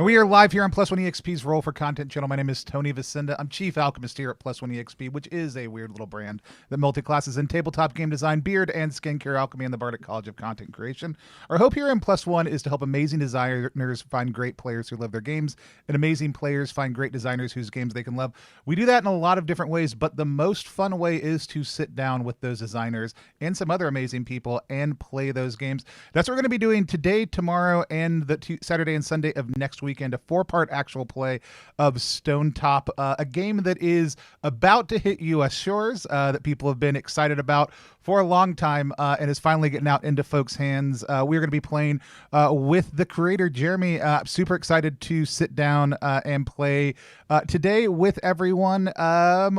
We are live here on Plus One EXP's Roll for Content channel. My name is Tony Vicinda. I'm Chief Alchemist here at Plus One EXP, which is a weird little brand that multi-classes in tabletop game design, beard, and skincare alchemy in the Bardic College of Content Creation. Our hope here in Plus One is to help amazing designers find great players who love their games, and amazing players find great designers whose games they can love. We do that in a lot of different ways, but the most fun way is to sit down with those designers and some other amazing people and play those games. That's what we're going to be doing today, tomorrow, and the Saturday and Sunday of next weekend, a 4-part actual play of Stonetop, a game that is about to hit U.S. shores, that people have been excited about for a long time, and is finally getting out into folks' hands. We're going to be playing with the creator, Jeremy. Super excited to sit down and play today with everyone.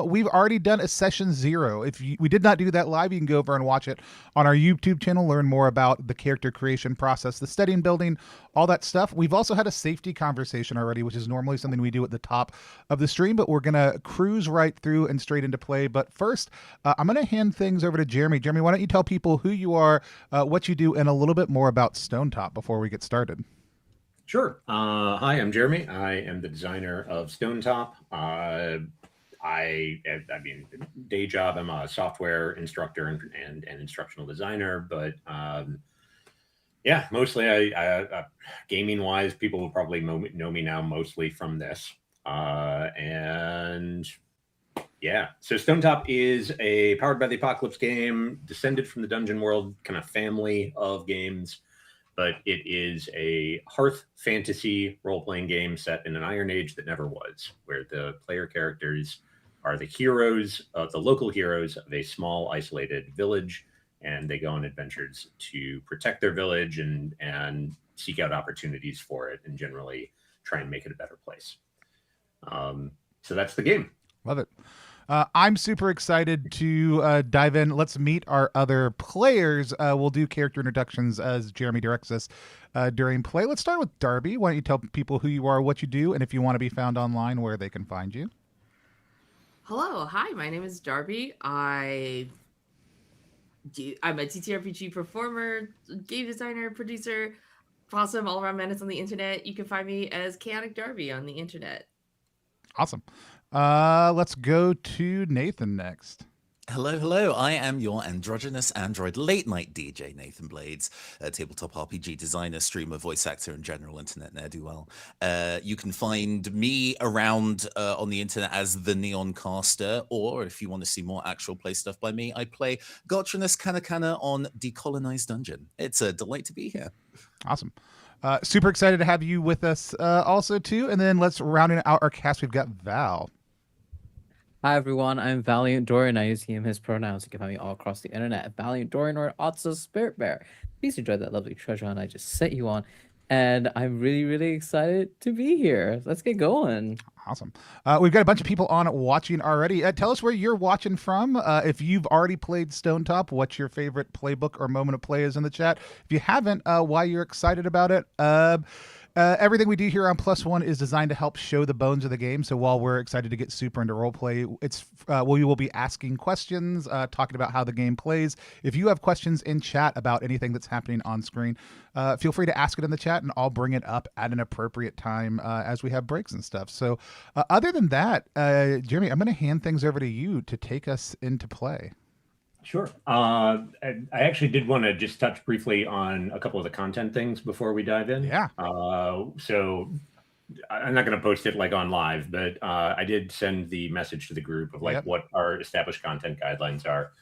We've already done a session 0. If we did not do that live, you can go over and watch it on our YouTube channel, learn more about the character creation process, the setting building, all that stuff. We've also had a safety conversation already, which is normally something we do at the top of the stream, but we're going to cruise right through and straight into play. But first, I'm going to hand things over to Jeremy. Jeremy, why don't you tell people who you are, what you do, and a little bit more about Stonetop before we get started? Sure. Hi, I'm Jeremy. I am the designer of Stonetop. I mean, day job, I'm a software instructor and instructional designer, but yeah, mostly I gaming wise, people will probably know me now mostly from this. And yeah, so Stonetop is a Powered by the Apocalypse game, descended from the Dungeon World kind of family of games, but it is a hearth fantasy role-playing game set in an Iron Age that never was, where the player characters are the heroes, the local heroes of a small isolated village, and they go on adventures to protect their village and seek out opportunities for it, and generally try and make it a better place. So that's the game. Love it. I'm super excited to dive in. Let's meet our other players. We'll do character introductions as Jeremy directs us during play. Let's start with Darby. Why don't you tell people who you are, what you do, and if you want to be found online, where they can find you. Hello. Hi, my name is Darby. I'm a TTRPG performer, game designer, producer, awesome all-around menace on the internet. You can find me as Chaotic Darby on the internet. Awesome. Let's go to Nathan next. Hello. I am your androgynous android late-night DJ, Nathan Blades, a tabletop RPG designer, streamer, voice actor, and general internet ne'er-do-well. You can find me around on the internet as the Neon Caster, or if you want to see more actual play stuff by me, I play Gotrinus Kanakana on Decolonized Dungeon. It's a delight to be here. Awesome. Super excited to have you with us also, too. And then let's round out our cast. We've got Val. Hi everyone, I'm Valiant Dorian. I use he him his pronouns. You can find me all across the internet at Valiant Dorian or Otso Spirit Bear. Please enjoy that lovely treasure hunt I just set you on. And I'm really excited to be here. Let's get going. Awesome. We've got a bunch of people on watching already. Tell us where you're watching from. If you've already played Stonetop, what your favorite playbook or moment of play is in the chat. If you haven't, why you're excited about it. Everything we do here on Plus One is designed to help show the bones of the game. So while we're excited to get super into roleplay, we will be asking questions, talking about how the game plays. If you have questions in chat about anything that's happening on screen, feel free to ask it in the chat, and I'll bring it up at an appropriate time as we have breaks and stuff. So other than that, Jeremy, I'm going to hand things over to you to take us into play. Sure. I actually did want to just touch briefly on a couple of the content things before we dive in. Yeah. So I'm not going to post it like on live, but I did send the message to the group of what our established content guidelines are.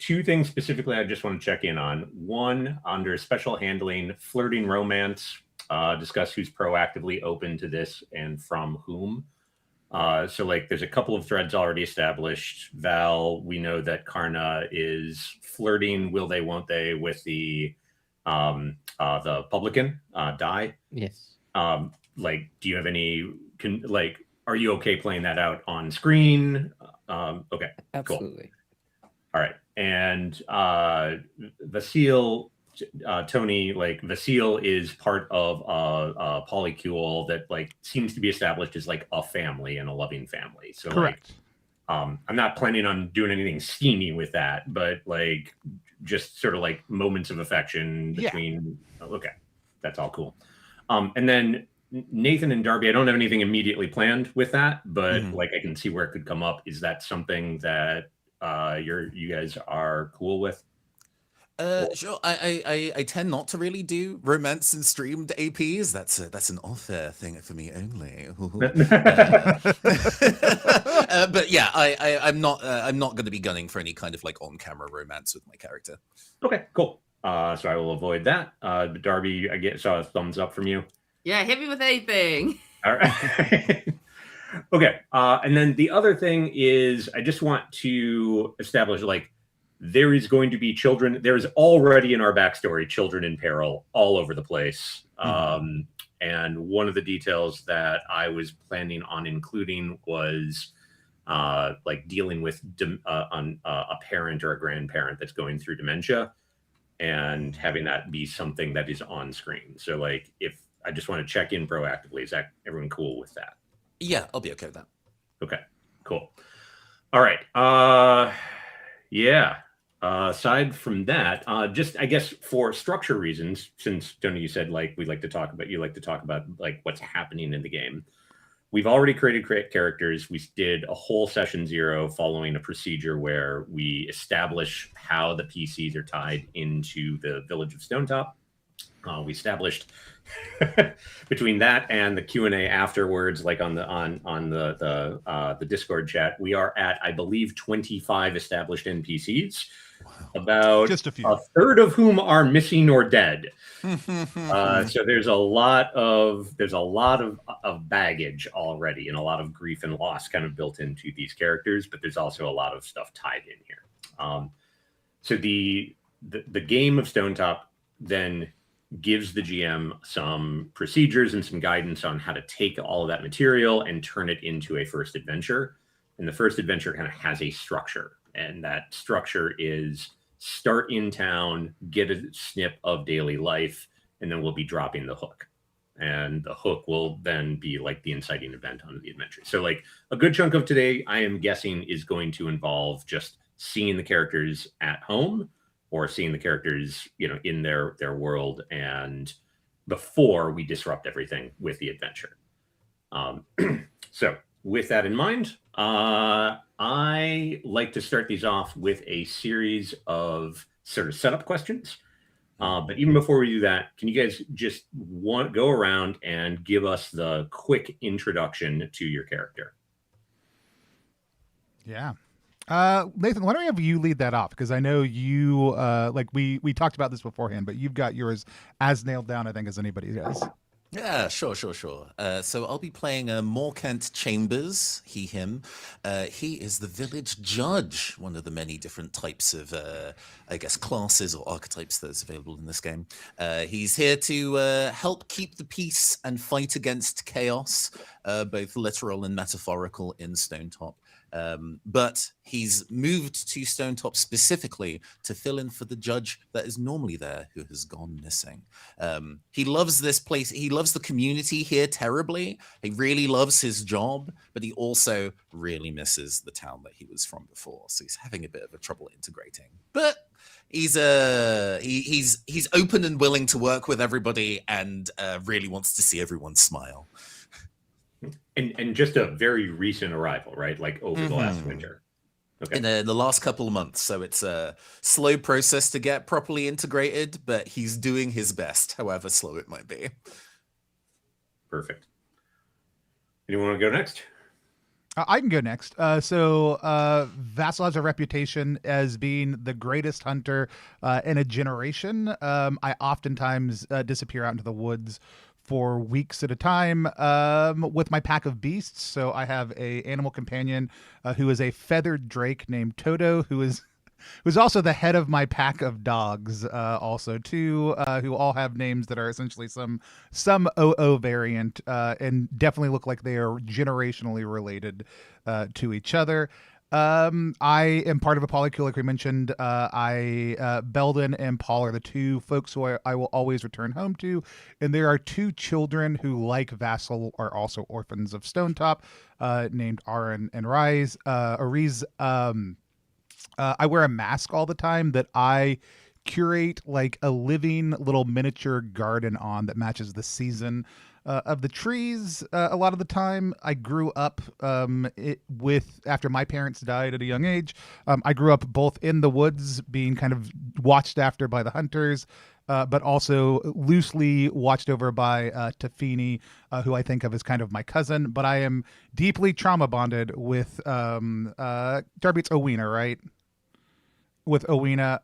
2 things specifically I just want to check in on. 1, under special handling, flirting romance, discuss who's proactively open to this and from whom. So there's a couple of threads already established. Val, we know that Karna is flirting, will they, won't they, with the publican, Dai. Yes. Do you have any, are you okay playing that out on screen? Okay, absolutely. Cool. All right. And Vasile, Tony, Vasile is part of a polycule that seems to be established as a family and a loving family. So correct. I'm not planning on doing anything steamy with that, but just sort of moments of affection between. Yeah. Okay, that's all cool. And then Nathan and Darby, I don't have anything immediately planned with that, but Mhm. like I can see where it could come up. Is that something that you guys are cool with? Sure. I tend not to really do romance and streamed APs. That's an off-air thing for me only. But yeah, I'm not going to be gunning for any kind of like on-camera romance with my character. Okay, cool. So I will avoid that. Darby, I saw a thumbs up from you. Yeah, hit me with anything. All right. Okay. And then the other thing is I just want to establish like there is going to be children. There is already in our backstory children in peril all over the place. And one of the details that I was planning on including was like dealing with a parent or a grandparent that's going through dementia and having that be something that is on screen. So like if I just want to check in proactively, is that everyone cool with that? Yeah, I'll be okay with that. Okay, cool. All right. Yeah. Aside from that, just I guess for structure reasons, since Tony, you said like you like to talk about like what's happening in the game. We've already created characters. We did a whole session 0 following a procedure where we establish how the PCs are tied into the village of Stonetop. We established between that and the Q&A afterwards, like on the Discord chat, we are at, I believe, 25 established NPCs. About Just a few. A third of whom are missing or dead. So there's a lot of baggage already and a lot of grief and loss kind of built into these characters, but there's also a lot of stuff tied in here. So the game of Stonetop then gives the GM some procedures and some guidance on how to take all of that material and turn it into a first adventure. And the first adventure kind of has a structure, and that structure is start in town, get a snip of daily life, and then we'll be dropping the hook. And the hook will then be like the inciting event on the adventure. So like a good chunk of today, I am guessing, is going to involve just seeing the characters at home or seeing the characters, in their world, and before we disrupt everything with the adventure. So with that in mind, I like to start these off with a series of sort of setup questions. But even before we do that, can you guys just go around and give us the quick introduction to your character? Yeah. Nathan, why don't we have you lead that off? Because I know you, we talked about this beforehand, but you've got yours as nailed down, I think, as anybody does. Yeah, sure. So I'll be playing Morkent Chambers, him. He is the village judge, one of the many different types of, I guess, classes or archetypes that's available in this game. He's here to help keep the peace and fight against chaos, both literal and metaphorical, in Stonetop. But he's moved to Stonetop specifically to fill in for the judge that is normally there who has gone missing. He loves this place. He loves the community here terribly. He really loves his job, but he also really misses the town that he was from before. So he's having a bit of a trouble integrating. But he's open and willing to work with everybody, and really wants to see everyone smile. And just a very recent arrival, right? Like over the last winter. Okay. In the last couple of months. So it's a slow process to get properly integrated, but he's doing his best, however slow it might be. Perfect. Anyone want to go next? I can go next. So Vassal has a reputation as being the greatest hunter in a generation. I oftentimes disappear out into the woods for weeks at a time with my pack of beasts. So I have a animal companion who is a feathered drake named Toto, who's also the head of my pack of dogs, also too, who all have names that are essentially some OO variant, and definitely look like they are generationally related to each other. I am part of a polycule, like we mentioned. Belden and Paul are the two folks who I will always return home to. And there are two children who, like Vassal, are also orphans of Stonetop, named Aaron and Ariz. I wear a mask all the time that I curate like a living little miniature garden on that matches the season. of the trees a lot of the time. I grew up after my parents died at a young age. I grew up both in the woods, being kind of watched after by the hunters, but also loosely watched over by Tafini, who I think of as kind of my cousin. But I am deeply trauma bonded with Darby. It's Owena, right? With Owena,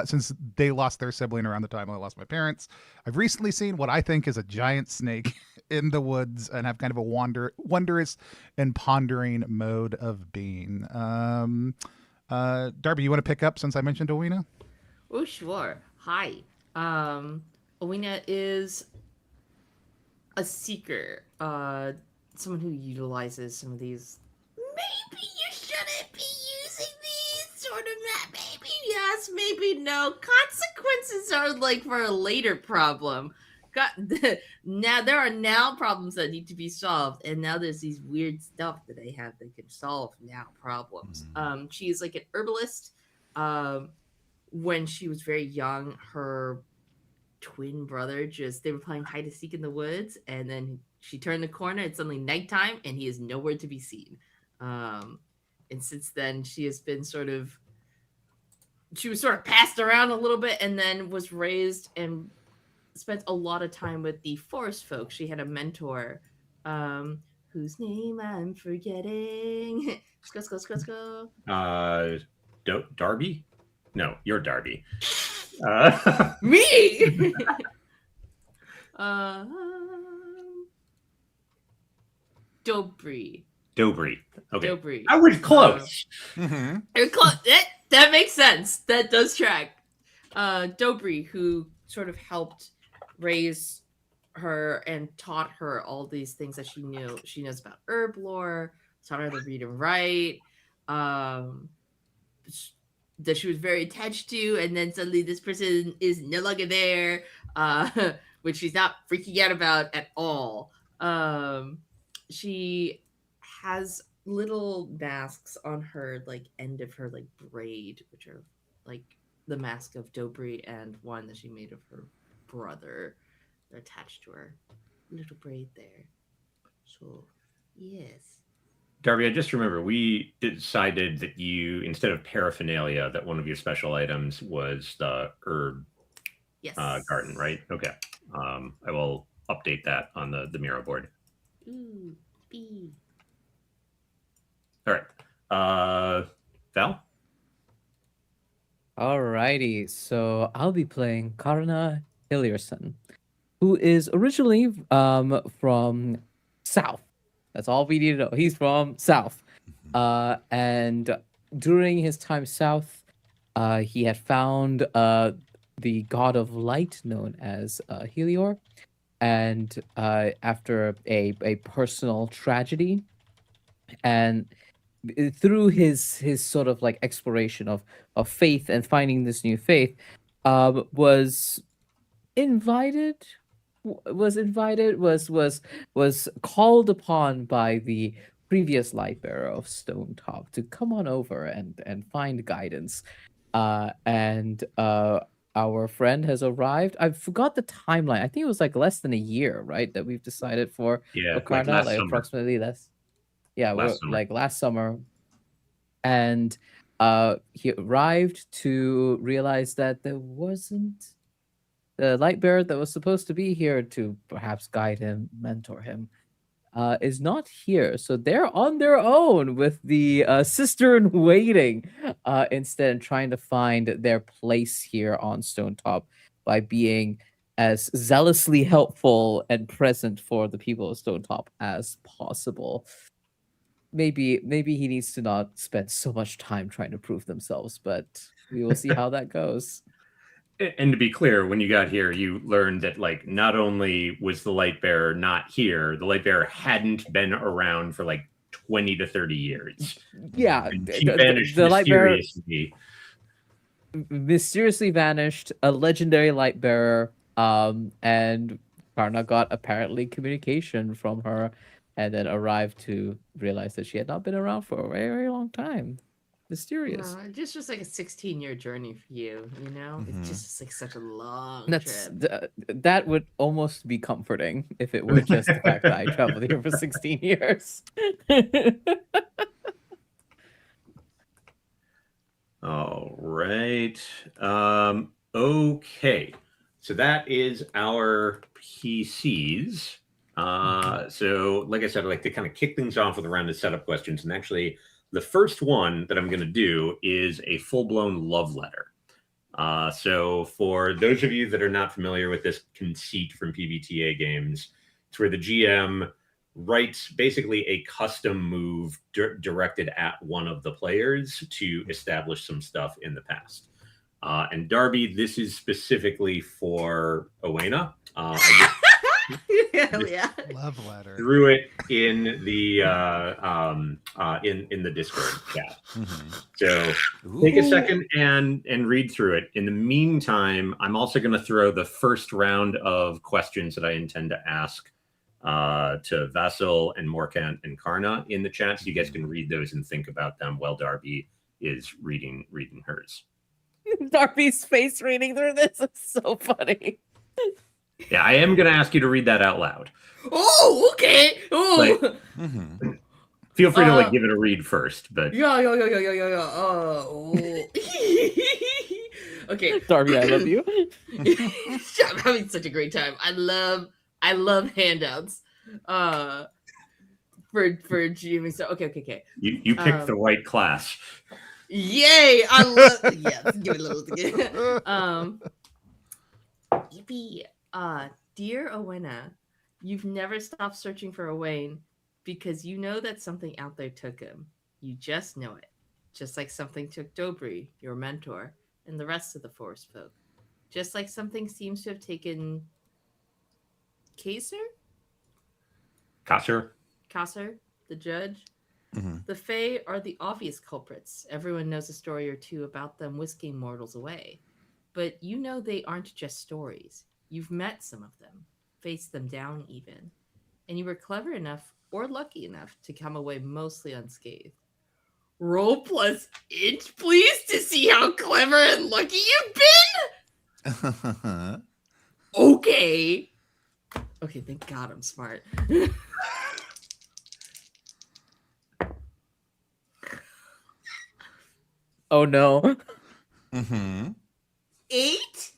since they lost their sibling around the time I lost my parents. I've recently seen what I think is a giant snake in the woods and have kind of a wondrous and pondering mode of being. Darby, you want to pick up since I mentioned Owena? Oh, sure. Hi. Owena is a seeker, someone who utilizes some of these. Maybe you shouldn't be using these sort of. Maybe yes, maybe no. Consequences are like for a later problem. Now there are now problems that need to be solved, and now there's these weird stuff that they have that can solve now problems. She's like an herbalist. When she was very young, her twin brother they were playing hide and seek in the woods, and then she turned the corner. It's suddenly nighttime, and he is nowhere to be seen. And since then, she was sort of passed around a little bit, and then was raised and spent a lot of time with the forest folk. She had a mentor, whose name I'm forgetting. Let's go. Darby? No, you're Darby. Me. Dobry. Okay. Dobry. I was close. You're close. That makes sense. That does track. Dobry, who sort of helped raise her and taught her all these things that she knew. She knows about herb lore, taught her to read and write. That she was very attached to, and then suddenly this person is no longer there, which she's not freaking out about at all. She has little masks on her end of her braid, which are like the mask of Dobry and one that she made of her brother. They're attached to her little braid there. So yes. Darby, I just remember we decided that you, instead of paraphernalia, that one of your special items was the herb garden, right? Okay. I will update that on the Miro board. Ooh, B. All right. Val? Alrighty, so I'll be playing Karna Hilliarson, who is originally from South. That's all we need to know. He's from South. And during his time South, he had found the god of light known as Helior. And after a personal tragedy, and through his sort of exploration of faith and finding this new faith, was called upon by the previous light bearer of Stonetop to come on over and find guidance. And our friend has arrived. I forgot the timeline. I think it was less than a year, right? That we've decided for Karna, last summer. approximately less. Yeah, last summer. Last summer. And he arrived to realize that there wasn't the light bearer that was supposed to be here to perhaps guide him, mentor him, is not here. So they're on their own with the sister in waiting, instead trying to find their place here on Stonetop by being as zealously helpful and present for the people of Stonetop as possible. Maybe he needs to not spend so much time trying to prove themselves, but we will see how that goes. And to be clear, when you got here, you learned that not only was the light bearer not here, the light bearer hadn't been around for 20 to 30 years. Yeah, she vanished the light bearer mysteriously vanished, a legendary light bearer, and Karna got apparently communication from her, and then arrived to realize that she had not been around for a very, very long time. Mysterious. Just like a 16-year journey for you, you know? Mhm. It's just like such a long That's trip. that would almost be comforting if it were just the fact that I traveled here for 16 years. All right. Okay. So that is our PCs. So, like I said, I'd like to kind of kick things off with a round of setup questions. And actually, the first one that I'm going to do is a full-blown love letter. So, for those of you that are not familiar with this conceit from PBTA games, it's where the GM writes basically a custom move directed at one of the players to establish some stuff in the past. And Darby, this is specifically for Owena. Hell yeah. Love letter. Threw it in the in the Discord chat. Mhm. So take a second and read through it. In the meantime, I'm also going to throw the first round of questions that I intend to ask to Vasil and Morkant and Karna in the chat, so you guys can read those and think about them while Darby is reading hers. Darby's face reading through this is so funny. Yeah, I am going to ask you to read that out loud. Oh, okay. Oh. Like, Mhm. feel free to like give it a read first, but Yeah. Oh. Okay. Darby, I love you. I'm having such a great time. I love handouts. For GMing stuff. Okay. you picked the right class. Yay! I love. Yes, give it a little. Yippee! Dear Owena, you've never stopped searching for Owain because you know that something out there took him. You just know it. Just like something took Dobry, your mentor, and the rest of the forest folk. Just like something seems to have taken Kasser, the judge. Mhm. The Fae are the obvious culprits. Everyone knows a story or two about them whisking mortals away. But you know they aren't just stories. You've met some of them, faced them down even. And you were clever enough, or lucky enough, to come away mostly unscathed. Roll plus int, please, to see how clever and lucky you've been! Okay. Okay, thank God I'm smart. Oh no. Mhm. 8?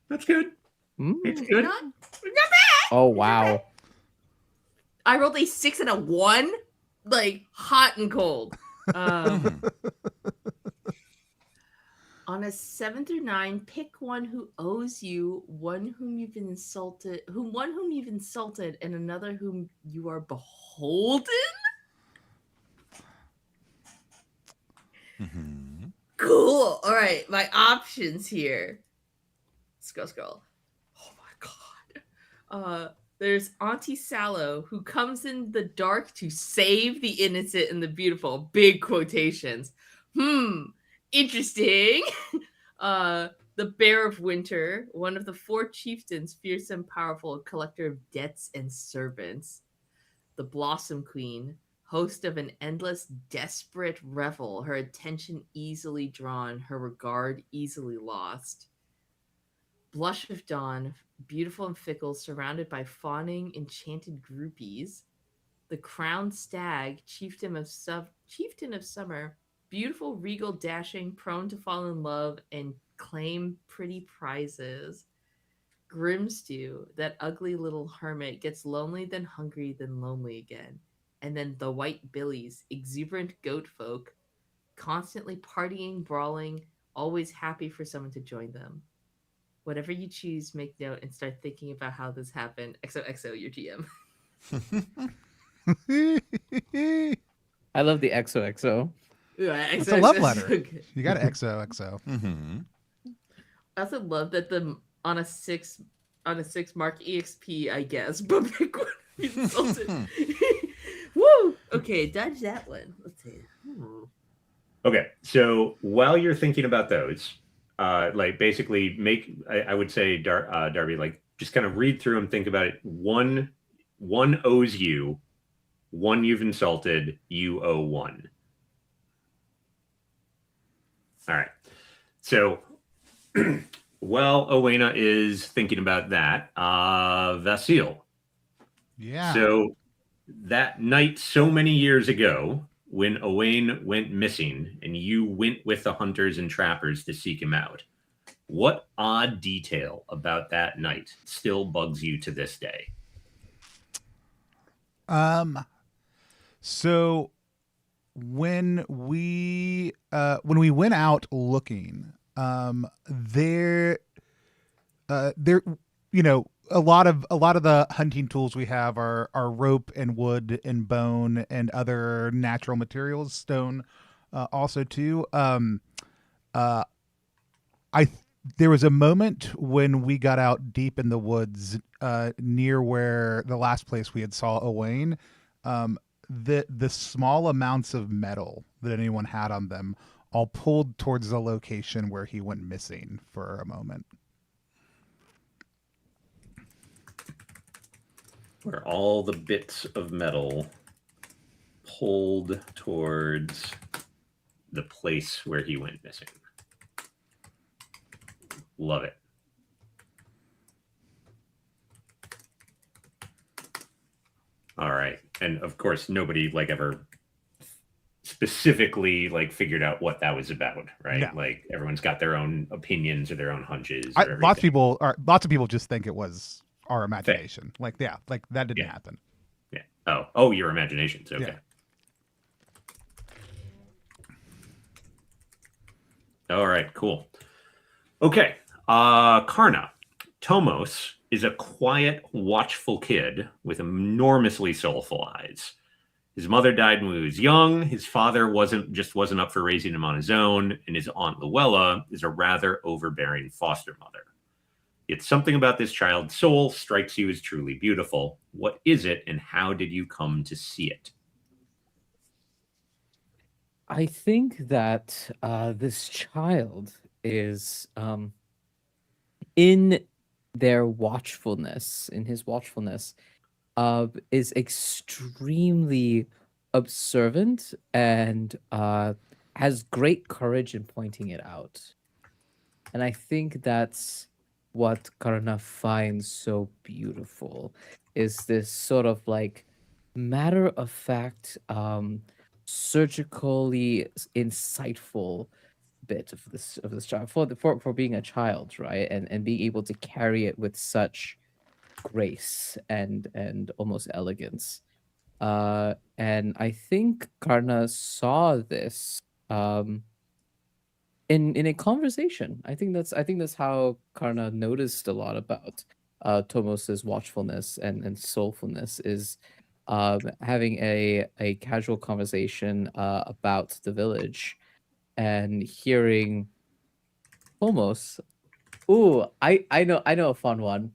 That's good. It's good. Not bad. Oh wow. I rolled a 6 and a 1. Like, hot and cold. Mhm. On a 7 through 9, pick one who owes you, one whom you've insulted, and another whom you are beholden. Mhm. Cool. All right, my options here. Scroll. Oh my god. There's Auntie Sallow, who comes in the dark to save the innocent and the beautiful. Big quotations. Interesting. The Bear of Winter, one of the 4 chieftains, fierce and powerful, a collector of debts and servants. The Blossom Queen, host of an endless, desperate revel, her attention easily drawn, her regard easily lost. Blush of Dawn, beautiful and fickle, surrounded by fawning, enchanted groupies. The Crowned Stag, chieftain of summer, beautiful, regal, dashing, prone to fall in love and claim pretty prizes. Grimstew, that ugly little hermit, gets lonely, then hungry, then lonely again. And then the White Billies, exuberant goat folk, constantly partying, brawling, always happy for someone to join them. Whatever you choose, make note and start thinking about how this happened. XOXO, your GM. I love the XOXO. It's a love letter. You got to XOXO. Mhm. I also love that on a 6 mark EXP, I guess, but pick one insulted. Woo! Okay, dodge that one. Let's see. Okay, so while you're thinking about those, like basically I would say Darby, like just kind of read through and think about it. One owes you, one you've insulted, you owe one. All right. So while Owena is thinking about that, Vasil. Yeah. So that night so many years ago, when Owain went missing and you went with the hunters and trappers to seek him out, what odd detail about that night still bugs you to this day? So when we went out looking, there you know, a lot of the hunting tools we have are rope and wood and bone and other natural materials, stone, also too. I There was a moment when we got out deep in the woods, near where the last place we had saw Owain. The small amounts of metal that anyone had on them all pulled towards the location where he went missing for a moment. Where all the bits of metal pulled towards the place where he went missing. Love it. All right. And of course, nobody like ever specifically like figured out what that was about, right? No. Like everyone's got their own opinions or their own hunches. Lots of people just think it was our imagination. Like, yeah, like that didn't happen. Yeah. Oh, your imaginations. Okay. Yeah. All right, cool. Okay. Karna. Tomos is a quiet, watchful kid with enormously soulful eyes. His mother died when he was young. His father wasn't up for raising him on his own, and his aunt Luella is a rather overbearing foster mother. Yet something about this child's soul strikes you as truly beautiful. What is it, and how did you come to see it? I think that this child is in their watchfulness, in his watchfulness, is extremely observant and has great courage in pointing it out. And I think that's what Karna finds so beautiful, is this sort of like matter of fact, surgically insightful bit of this child for being a child, right? And being able to carry it with such grace and almost elegance. And I think Karna saw this in a conversation. I think that's how Karna noticed a lot about Tomos's watchfulness and soulfulness, is having a casual conversation about the village and hearing Tomos. Ooh, I know a fun one.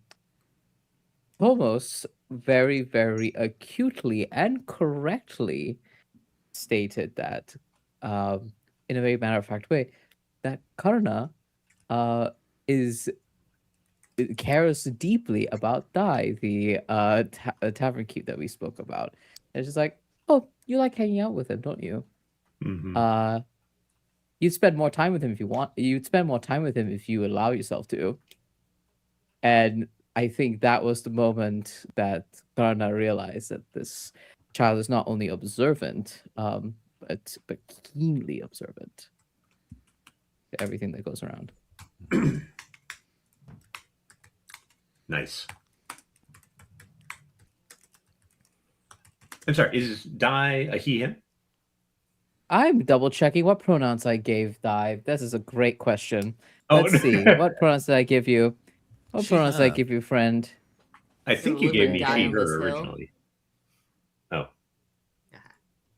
Tomos very, very acutely and correctly stated that, in a very matter of fact way, that Karna cares deeply about Dai, the tavern keep that we spoke about. And it's just like, oh, you like hanging out with him, don't you? Mm-hmm. You'd spend more time with him if you want. You'd spend more time with him if you allow yourself to. And I think that was the moment that Karna realized that this child is not only observant, but keenly observant to everything that goes around. Nice. I'm sorry, is Dai a he, him? I'm double checking what pronouns I gave Dai. This is a great question. Oh. Let's see. What pronouns did I give you? What pronouns did I give you, friend? I think you gave me guy she, on her this hill. originally. Oh.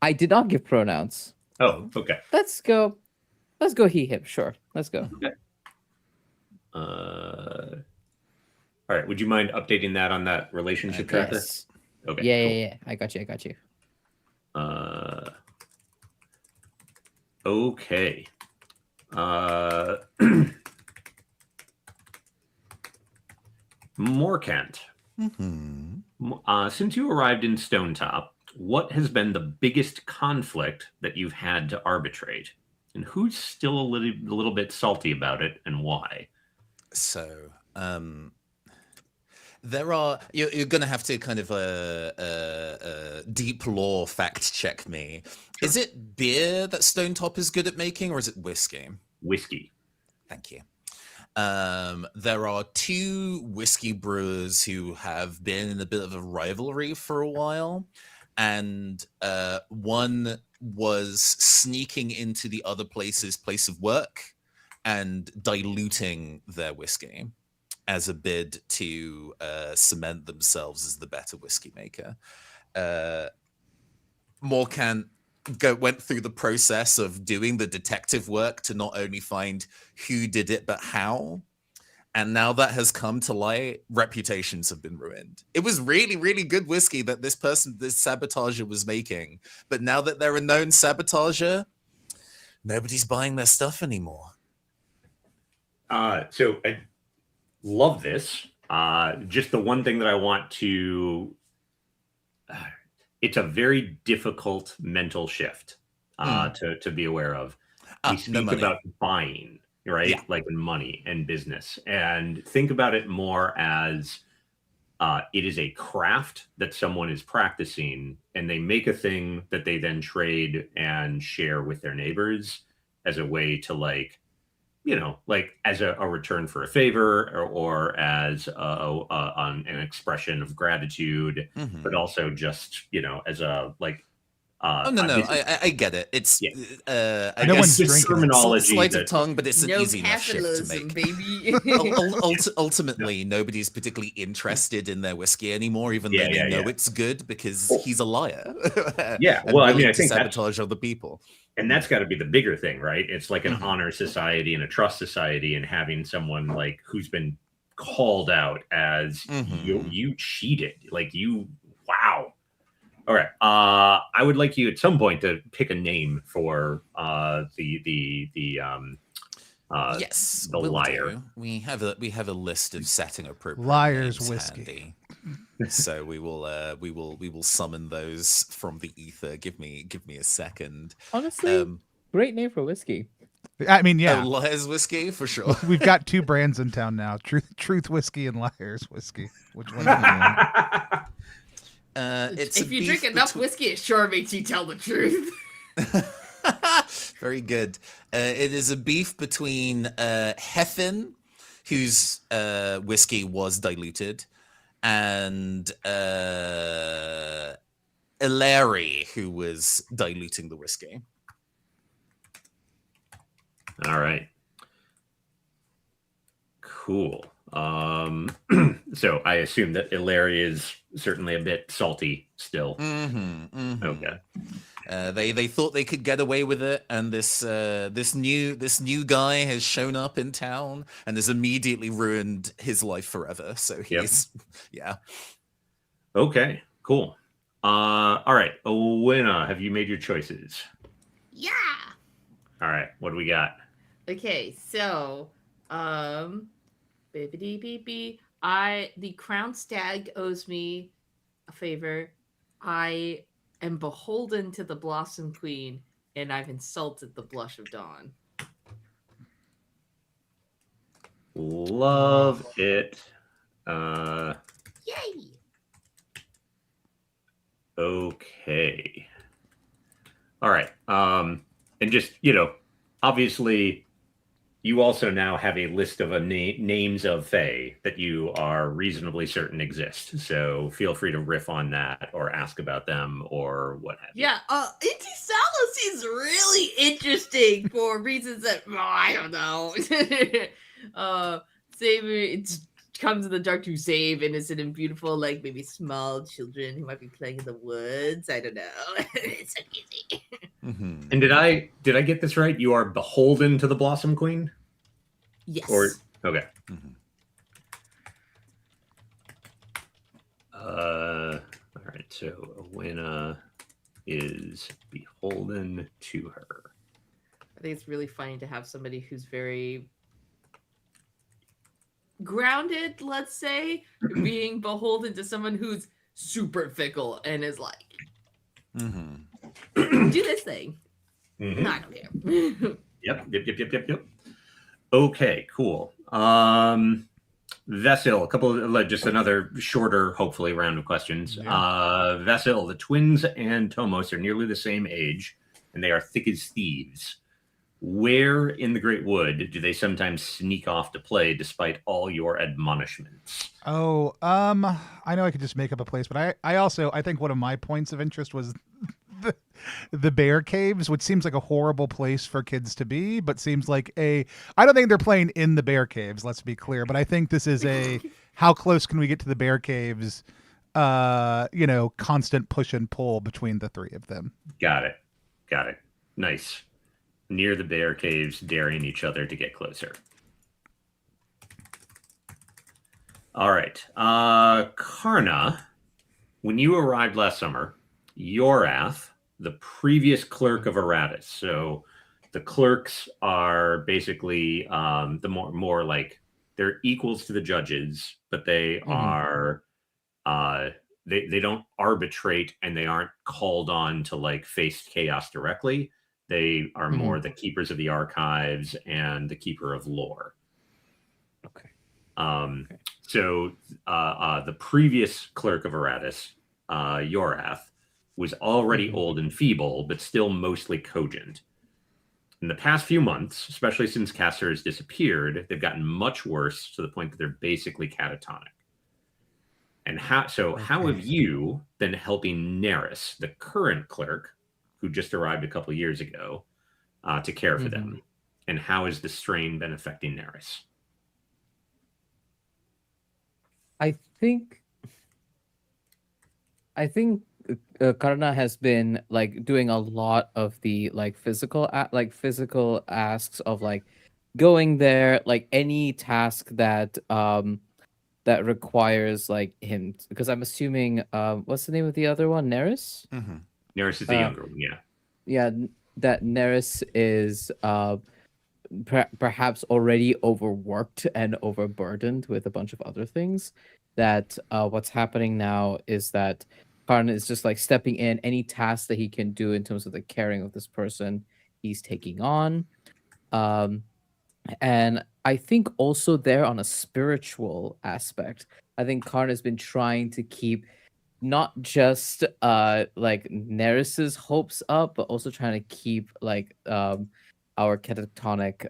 I did not give pronouns. Oh, okay. Let's go he, him. Sure. Let's go. Okay. All right. Would you mind updating that on that relationship tracker? Yes. Okay. Yeah, cool. yeah. I got you. Okay. Morkant. Mm-hmm. Since you arrived in Stonetop, what has been the biggest conflict that you've had to arbitrate? and who's still a little bit salty about it, and why? So, there are you're going to have to kind of deep lore fact check me. Sure. Is it beer that Stonetop is good at making, or is it whiskey? Whiskey. Thank you. There are two whiskey brewers who have been in a bit of a rivalry for a while, and one was sneaking into the other place's place of work and diluting their whiskey as a bid to cement themselves as the better whiskey maker. Morkan went through the process of doing the detective work to not only find who did it, but how. And now that has come to light, reputations have been ruined. It was really, really good whiskey that this sabotager was making. But now that they're a known sabotager, nobody's buying their stuff anymore. So I love this. Just the one thing that I want to... it's a very difficult mental shift to be aware of. We speak about buying, right? Yeah. Like in money and business. And think about it more as it is a craft that someone is practicing, and they make a thing that they then trade and share with their neighbors as a way to, like, you know, like as a return for a favor, or as an expression of gratitude, but also just, you know, as a like. I get it. It's I no guess one's just drinking. terminology. Slight of tongue, but it's an No easy enough shift to capitalism, make. baby. Ultimately, nobody's particularly interested in their whiskey anymore, even though they know it's good, because he's a liar. Yeah, and well, I mean, I to think sabotage other people. And that's got to be the bigger thing, right? It's like an honor society and a trust society, and having someone like who's been called out as you cheated, like you, wow. All right. I would like you at some point to pick a name for yes, the liar. Do. We have a list of setting appropriate Liar's names whiskey. handy. So we will summon those from the ether. Give me a second. Honestly, great name for whiskey. I mean, yeah. Oh, Liar's whiskey for sure. We've got two brands in town now: Truth whiskey and Liar's whiskey. Which one? It's if you drink enough whiskey, it sure makes you tell the truth. Very good. It is a beef between Heffen, whose whiskey was diluted, and Ilari, who was diluting the whiskey. All right. Cool. So I assume that Ilari is certainly a bit salty still. Okay. They thought they could get away with it, and this new guy has shown up in town and has immediately ruined his life forever. So he's Okay, cool. All right, Owena, have you made your choices? Yeah. All right, what do we got? Okay, so the Crown Stag owes me a favor. I am beholden to the Blossom Queen, and I've insulted the Blush of Dawn. Love it. Yay! Okay. All right. And just, you know, obviously you also now have a list of names of Fae that you are reasonably certain exist. So feel free to riff on that or ask about them or what have you. Yeah, Inti Sala seems really interesting for reasons that I don't know. It comes in the dark to save innocent and beautiful, like maybe small children who might be playing in the woods. I don't know. It's so easy. And did I get this right? You are beholden to the Blossom Queen? Yes. Okay. All right. So Owena is beholden to her. I think it's really funny to have somebody who's very grounded, let's say, being beholden to someone who's super fickle and is like, do this thing. No, I don't care. Yep. Okay, cool. Vesil, a couple of, just another shorter, hopefully, round of questions. Yeah. Vesil, the twins and Tomos are nearly the same age, and they are thick as thieves. Where in the Great Wood do they sometimes sneak off to play despite all your admonishments? Oh, I know I could just make up a place, but I think one of my points of interest was the bear caves, which seems like a horrible place for kids to be, but seems like I don't think they're playing in the bear caves, let's be clear, but I think this is how close can we get to the bear caves, constant push and pull between the three of them. Got it. Nice. Near the bear caves, daring each other to get closer. All right. Karna, when you arrived last summer, Yorath, the previous clerk of Aratus. So the clerks are basically the more like they're equals to the judges, but they are they don't arbitrate and they aren't called on to like face chaos directly. They are more the keepers of the archives and the keeper of lore. Okay. So the previous clerk of Aratus, Yorath, was already old and feeble, but still mostly cogent. In the past few months, especially since Castor has disappeared, they've gotten much worse to the point that they're basically catatonic. And how have you been helping Neris, the current clerk, who just arrived a couple years ago, to care for them? And how has the strain been affecting Neris? I think Karna has been like doing a lot of the like physical asks of like going there, like any task that that requires like him, because I'm assuming what's the name of the other one, Neris? Neris is the younger one, yeah, that Neris is perhaps already overworked and overburdened with a bunch of other things. That what's happening now is that Karn is just like stepping in any task that he can do in terms of the caring of this person he's taking on. And I think also there on a spiritual aspect, I think Karn has been trying to keep not just like Neris's hopes up, but also trying to keep like our catatonic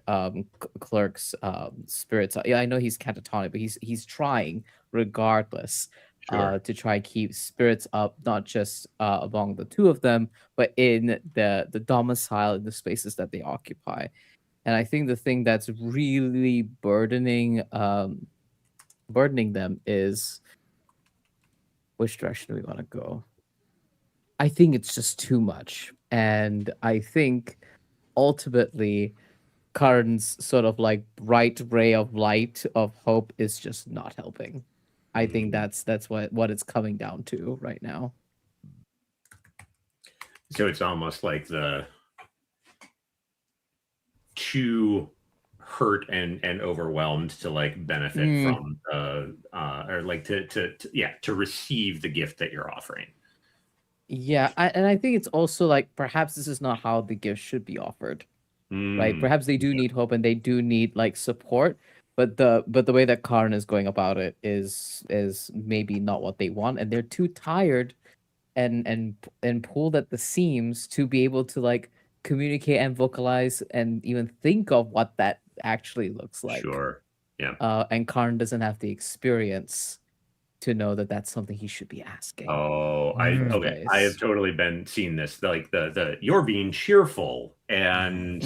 clerk's spirits up. Yeah, I know he's catatonic, but he's trying regardless to try and keep spirits up, not just among the two of them, but in the domicile, in the spaces that they occupy. And I think the thing that's really burdening them is, which direction do we want to go? I think it's just too much. And I think ultimately Karn's sort of like bright ray of light of hope is just not helping. I think that's what it's coming down to right now. So it's almost like the too hurt and overwhelmed to like benefit from or like to receive the gift that you're offering. Yeah, and I think it's also like perhaps this is not how the gift should be offered. Right? Perhaps they do need hope and they do need like support, but the way that Karn is going about it is maybe not what they want, and they're too tired and pulled at the seams to be able to like communicate and vocalize and even think of what that actually looks like. Sure. Yeah. And Karn doesn't have the experience to know that that's something he should be asking. I have totally been seeing this, like the you're being cheerful and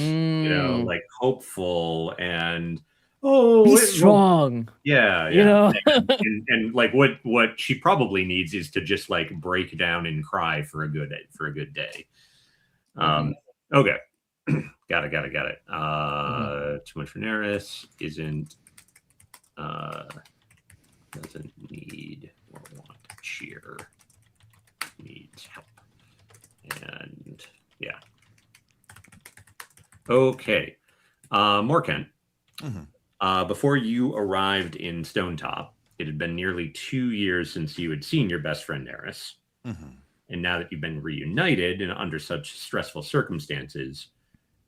like hopeful and be strong. Yeah. You know, and like what she probably needs is to just like break down and cry for a good day. Okay. Got it. Too much for Neris doesn't need or want cheer, needs help. And yeah. Okay. Morken, before you arrived in Stonetop, it had been nearly 2 years since you had seen your best friend Neris. And now that you've been reunited and under such stressful circumstances,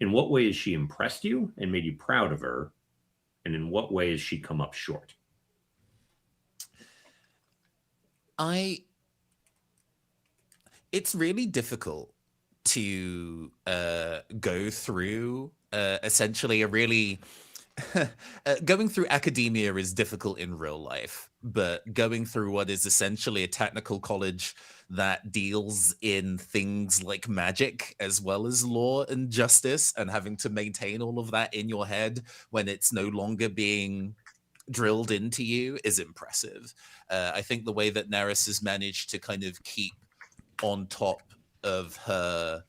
In what way has she impressed you and made you proud of her? And in what way has she come up short? It's really difficult to go through essentially a really going through academia is difficult in real life, but going through what is essentially a technical college that deals in things like magic as well as law and justice, and having to maintain all of that in your head when it's no longer being drilled into you is impressive. I think the way that Neris has managed to kind of keep on top of her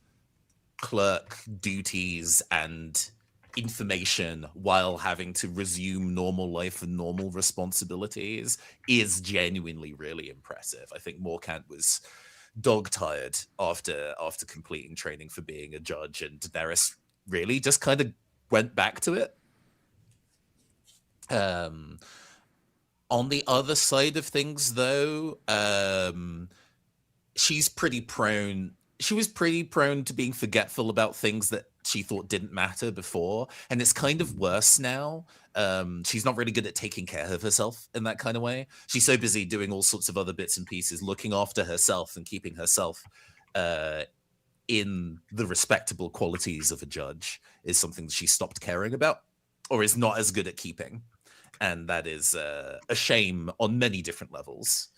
clerk duties and information while having to resume normal life and normal responsibilities is genuinely really impressive. I think Morkant was dog tired after completing training for being a judge, and Daenerys really just kind of went back to it. On the other side of things, though, she was pretty prone to being forgetful about things that she thought didn't matter before, and it's kind of worse now. She's not really good at taking care of herself in that kind of way. She's so busy doing all sorts of other bits and pieces, looking after herself and keeping herself in the respectable qualities of a judge is something that she stopped caring about, or is not as good at keeping. And that is a shame on many different levels.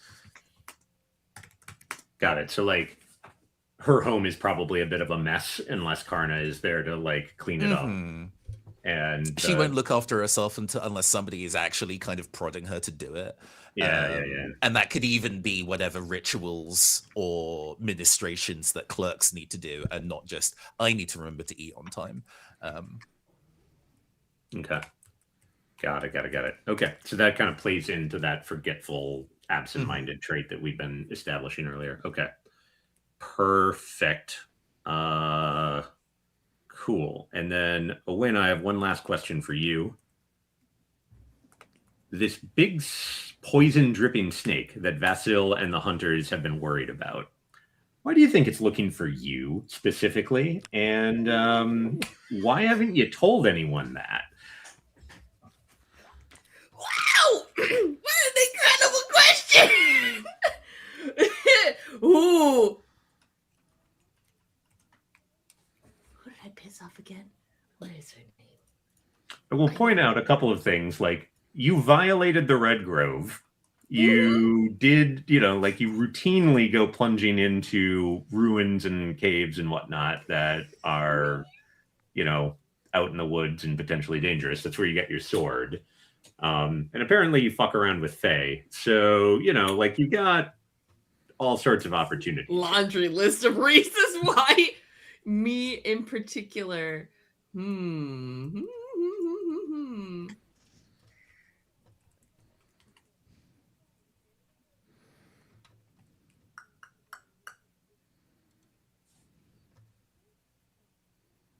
Got it. So, like, her home is probably a bit of a mess unless Karna is there to, like, clean it up. And she won't look after herself unless somebody is actually kind of prodding her to do it. Yeah. And that could even be whatever rituals or ministrations that clerks need to do, and not just, I need to remember to eat on time. Okay. Got it. Okay. So that kind of plays into that forgetful, absent-minded trait that we've been establishing earlier. Okay. Perfect. Cool. And then, Owen, I have one last question for you. This big poison-dripping snake that Vasil and the hunters have been worried about, why do you think it's looking for you specifically? And why haven't you told anyone that? Wow! What an incredible question! Ooh! Who did I piss off again? What is her name? I will point out a couple of things, like, you violated the Red Grove. You did, you routinely go plunging into ruins and caves and whatnot that are, out in the woods and potentially dangerous. That's where you get your sword. And apparently you fuck around with Faye. So, you got all sorts of opportunities. Laundry list of reasons why me in particular.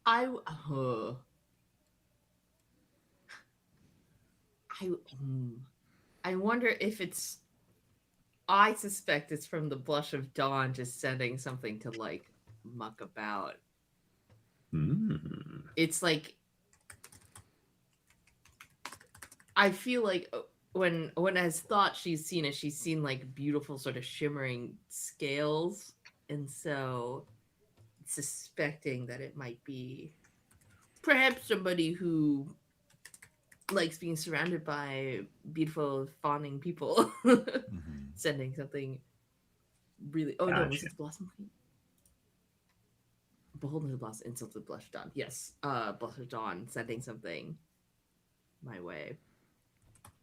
I wonder if it's. I suspect it's from the blush of dawn, just sending something to like muck about. It's like, I feel like when has thought she's seen it, she's seen like beautiful sort of shimmering scales, and so suspecting that it might be perhaps somebody who likes being surrounded by beautiful fawning people. Sending something really. Oh, no, was it the Blossom Queen? Beholden the Blossom, insulted blush dawn. Yes, blush of dawn, sending something my way.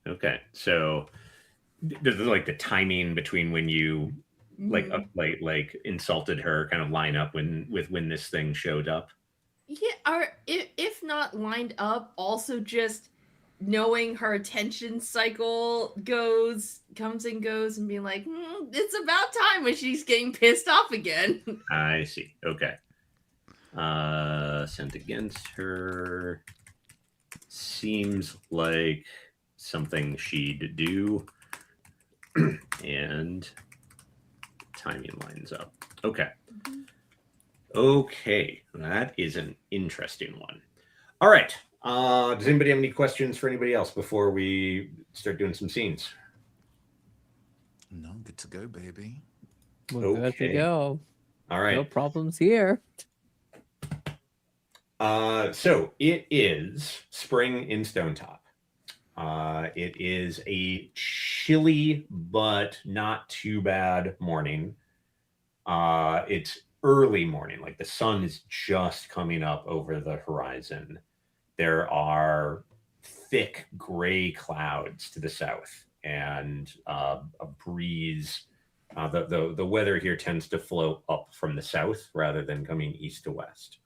Okay, so there's like the timing between when you like insulted her kind of line up when this thing showed up. Yeah, or if not lined up, also just knowing her attention cycle comes and goes, and being like, it's about time when she's getting pissed off again. I see. Okay. Sent against her seems like something she'd do. And timing lines up. Okay. Okay, that is an interesting one. All right. Does anybody have any questions for anybody else before we start doing some scenes? No, good to go, baby. We're good to Okay. go. All No right. problems here. So it is spring in Stonetop. It is a chilly but not too bad morning. It's early morning, like the sun is just coming up over the horizon. There are thick gray clouds to the south and a breeze. The weather here tends to flow up from the south rather than coming east to west.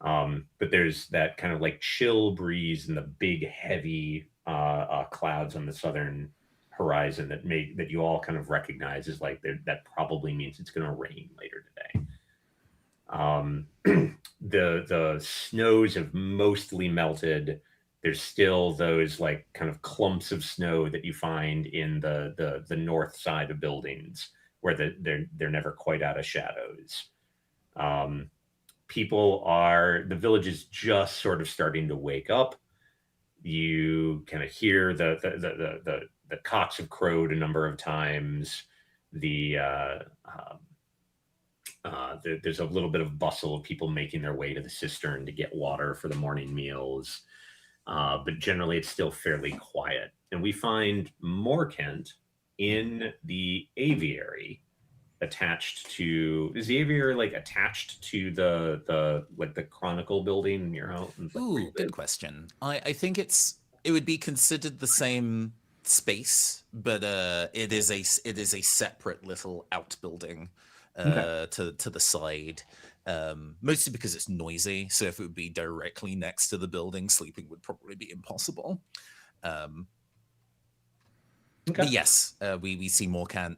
But there's that kind of like chill breeze and the big heavy clouds on the southern horizon that you all kind of recognize as like that probably means it's going to rain later today. The snows have mostly melted. There's still those like kind of clumps of snow that you find in the north side of buildings where they're never quite out of shadows. The village is just sort of starting to wake up. You kind of hear the cocks have crowed a number of times. There's a little bit of bustle of people making their way to the cistern to get water for the morning meals. But generally, it's still fairly quiet. And we find Morkent in the aviary attached to. Is the aviary like attached to the Chronicle building in your house? Like, Ooh, good question. I think it would be considered the same space, but it is a separate little outbuilding to the side. Mostly because it's noisy. So if it would be directly next to the building, sleeping would probably be impossible. But yes, we see Morkant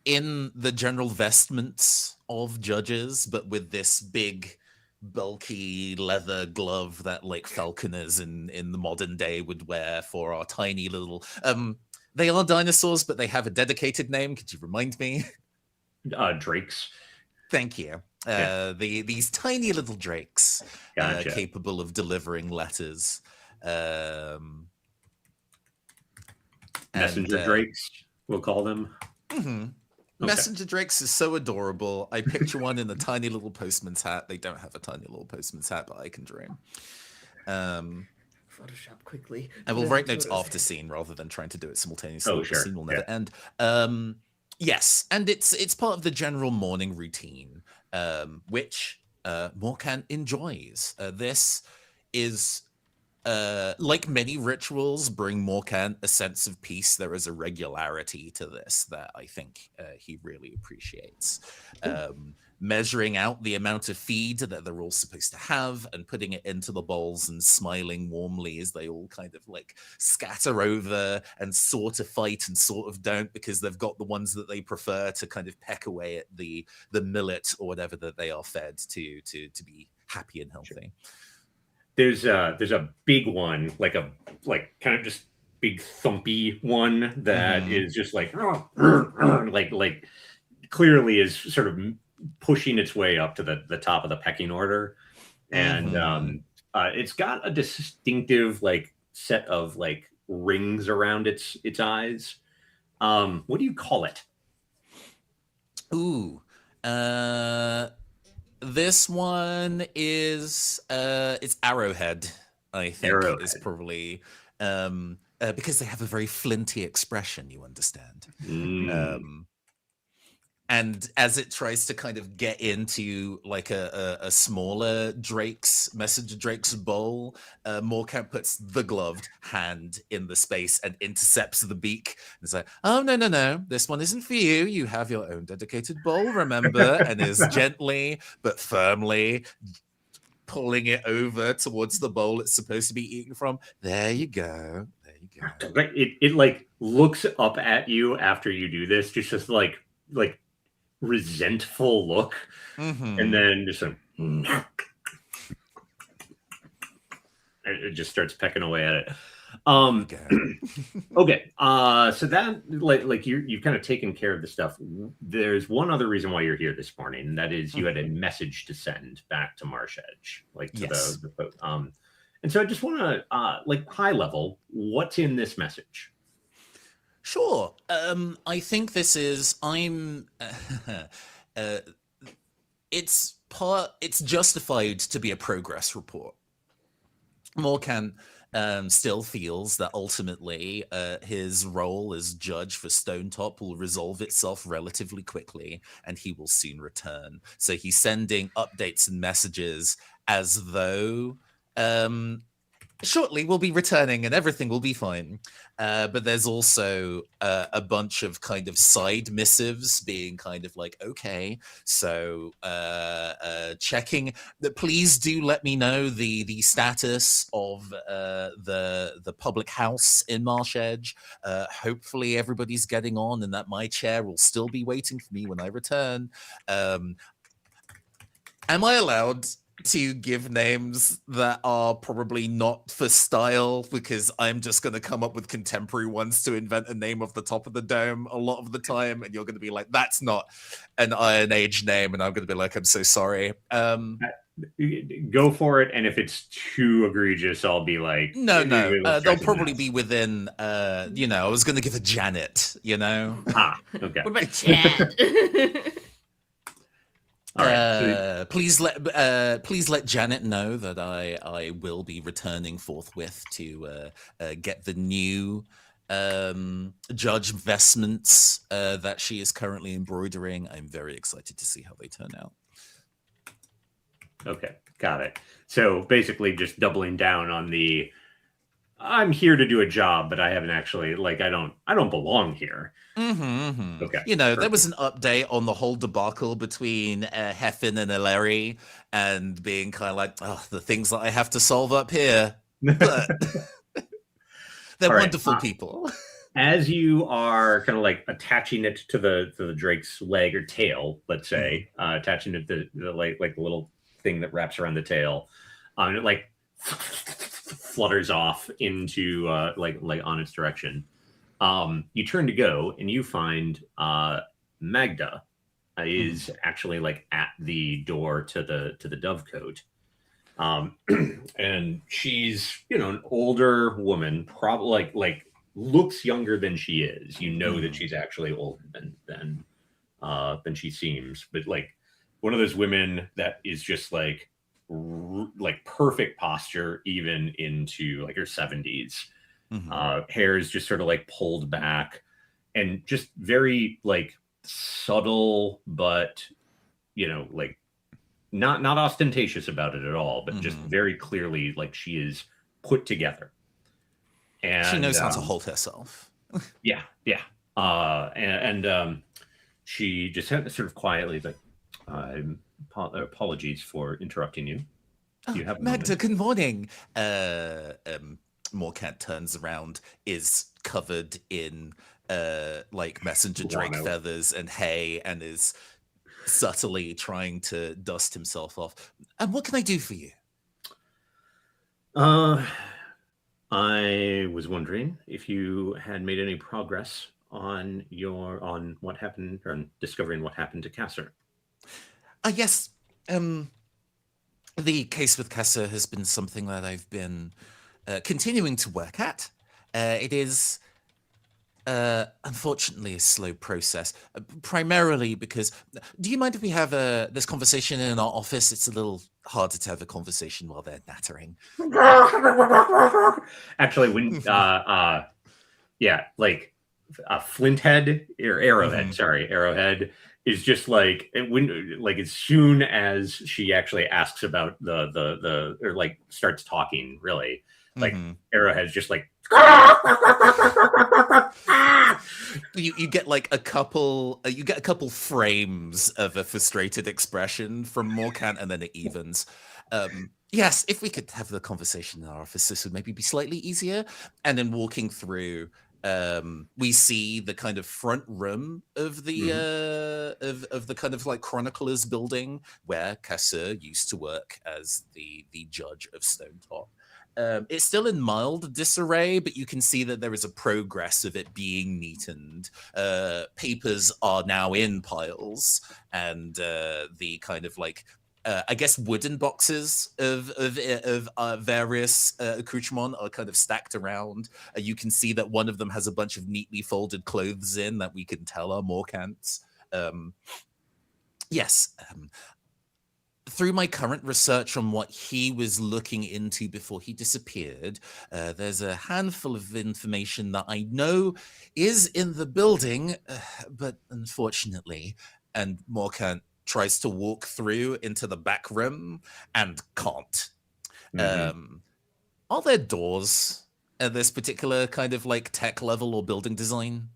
in the general vestments of judges, but with this big, bulky leather glove that like falconers in the modern day would wear for our tiny little. They are dinosaurs, but they have a dedicated name. Could you remind me? Drakes. Thank you. These tiny little drakes, Gotcha. capable of delivering letters. Messenger drakes, we'll call them. Mm-hmm. Messenger drakes is so adorable. I picture one in a tiny little postman's hat. They don't have a tiny little postman's hat, but I can dream. Photoshop quickly. I will write notes after scene rather than trying to do it simultaneously. Oh, sure. The scene will never end. Yes, and it's part of the general morning routine, which Morkant enjoys. This is like many rituals, bring Morkant a sense of peace. There is a regularity to this that I think he really appreciates. Measuring out the amount of feed that they're all supposed to have and putting it into the bowls and smiling warmly as they all kind of like scatter over and sort of fight and sort of don't, because they've got the ones that they prefer to kind of peck away at the millet or whatever that they are fed to be happy and healthy. There's a big one, like kind of just big thumpy one that is just like clearly is sort of pushing its way up to the top of the pecking order, and it's got a distinctive like set of like rings around its eyes. What do you call it? Ooh, this one is it's Arrowhead, I think. Arrowhead is probably because they have a very flinty expression, you understand. And as it tries to kind of get into like a smaller messenger drake's bowl, Morkant puts the gloved hand in the space and intercepts the beak. And it's like, oh, no, this one isn't for you. You have your own dedicated bowl, remember? And is gently but firmly pulling it over towards the bowl it's supposed to be eating from. There you go. It like looks up at you after you do this, just like resentful look, and then just it just starts pecking away at it. Okay. Okay. So that like you've kind of taken care of the stuff. There's one other reason why you're here this morning, and that is you had a message to send back to Marsh Edge, like to Yes. the boat. And so I just want to like high level, what's in this message? Sure. I think this is it's justified to be a progress report. Morkan still feels that ultimately his role as judge for Stonetop will resolve itself relatively quickly, and he will soon return. So he's sending updates and messages as though shortly we'll be returning and everything will be fine. But there's also a bunch of kind of side missives being kind of like, okay, so checking that. Please do let me know the status of the public house in Marsh Edge. Hopefully everybody's getting on and that my chair will still be waiting for me when I return. Am I allowed to give names that are probably not for style, because I'm just going to come up with contemporary ones to invent a name off the top of the dome a lot of the time, and you're going to be like, that's not an Iron Age name, and I'm going to be like, I'm so sorry. Go for it, and if it's too egregious, I'll be like, no, they'll probably else. be within, you know, I was going to give a Janet, you know? Okay. What about Chad? All right. Please let Janet know that I will be returning forthwith to get the new judge vestments that she is currently embroidering. I'm very excited to see how they turn out. Okay, got it. So basically just doubling down on the I'm here to do a job, but I haven't actually, like, I don't belong here. Okay. You know, there perfect. was an update on the whole debacle between Heffin and Eleri, and being kind of like, oh, the things that I have to solve up here. But they're All right, wonderful people. As you are kind of like attaching it to the drake's leg or tail, let's say, attaching it to the like the little thing that wraps around the tail, it like flutters off into like on its direction. You turn to go and you find Magda is actually like at the door to the dovecote. And she's, you know, an older woman, probably like looks younger than she is. You know that she's actually older than she seems, but like one of those women that is just like perfect posture, even into like her 70s. Hair is just sort of like pulled back and just very like subtle, but you know, like not ostentatious about it at all, but just very clearly like she is put together. And she knows how to hold herself. Yeah. And she just had sort of quietly like, apologies for interrupting you. Do you have a Magda, moment? good morning. Morcat turns around, is covered in like messenger drake Guano. feathers and hay, and is subtly trying to dust himself off. And what can I do for you? I was wondering if you had made any progress on what happened, or on discovering what happened to Kasser. Yes. The case with Kasser has been something that I've been continuing to work at. It is unfortunately a slow process, primarily because, do you mind if we have this conversation in our office? It's a little harder to have a conversation while they're nattering. Actually, when yeah, like Flinthead or Arrowhead, Arrowhead is just like like as soon as she actually asks about the or like starts talking, really, like Arrowhead's just like you get like a couple frames of a frustrated expression from Morcant, and then it evens. Yes, if we could have the conversation in our office, this would maybe be slightly easier. And then walking through, we see the kind of front room of the of the kind of like chronicler's building where Kasser used to work as the judge of Stonetop. It's still in mild disarray, but you can see that there is a progress of it being neatened. Papers are now in piles, and the kind of like I guess wooden boxes of various accoutrements are kind of stacked around. You can see that one of them has a bunch of neatly folded clothes in that we can tell are Morkant's. Yes. Through my current research on what he was looking into before he disappeared, there's a handful of information that I know is in the building, but unfortunately, and Morkant tries to walk through into the back room and can't. Are there doors at this particular kind of like tech level or building design?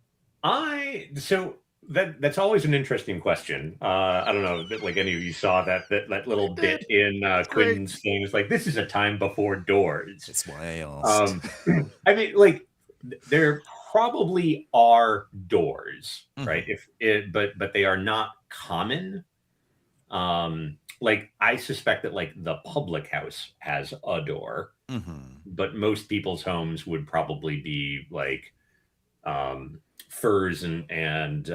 So that's always an interesting question. I don't know that like any of you saw that little bit in Quinn's thing. It's like, this is a time before doors. That's why I asked. I mean, like there probably are doors, right? But they are not common. Like I suspect that like the public house has a door, but most people's homes would probably be like furs and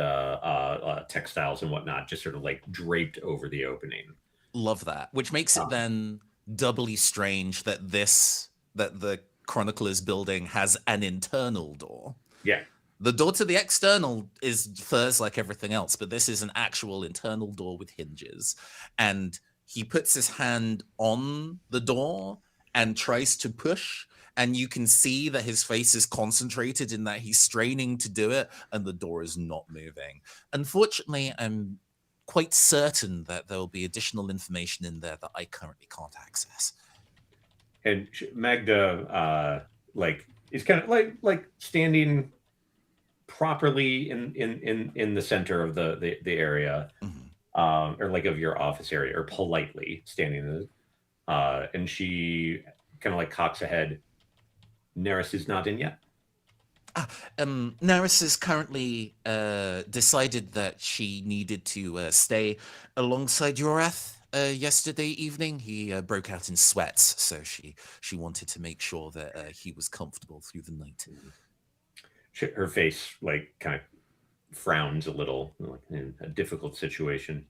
textiles and whatnot, just sort of like draped over the opening. Love that, which makes it then doubly strange that the Chronicler's building has an internal door. Yeah. The door to the external is furs like everything else, but this is an actual internal door with hinges. And he puts his hand on the door and tries to push, and you can see that his face is concentrated in that he's straining to do it, and the door is not moving. Unfortunately, I'm quite certain that there will be additional information in there that I currently can't access. And Magda, like, is kind of like standing properly in the center of the area, or like of your office area, or politely standing, and she kind of like cocks ahead. Neris is not in yet. Neris has currently decided that she needed to stay alongside Yorath yesterday evening. He broke out in sweats, so she wanted to make sure that he was comfortable through the night. Her face like kind of frowns a little, like in a difficult situation.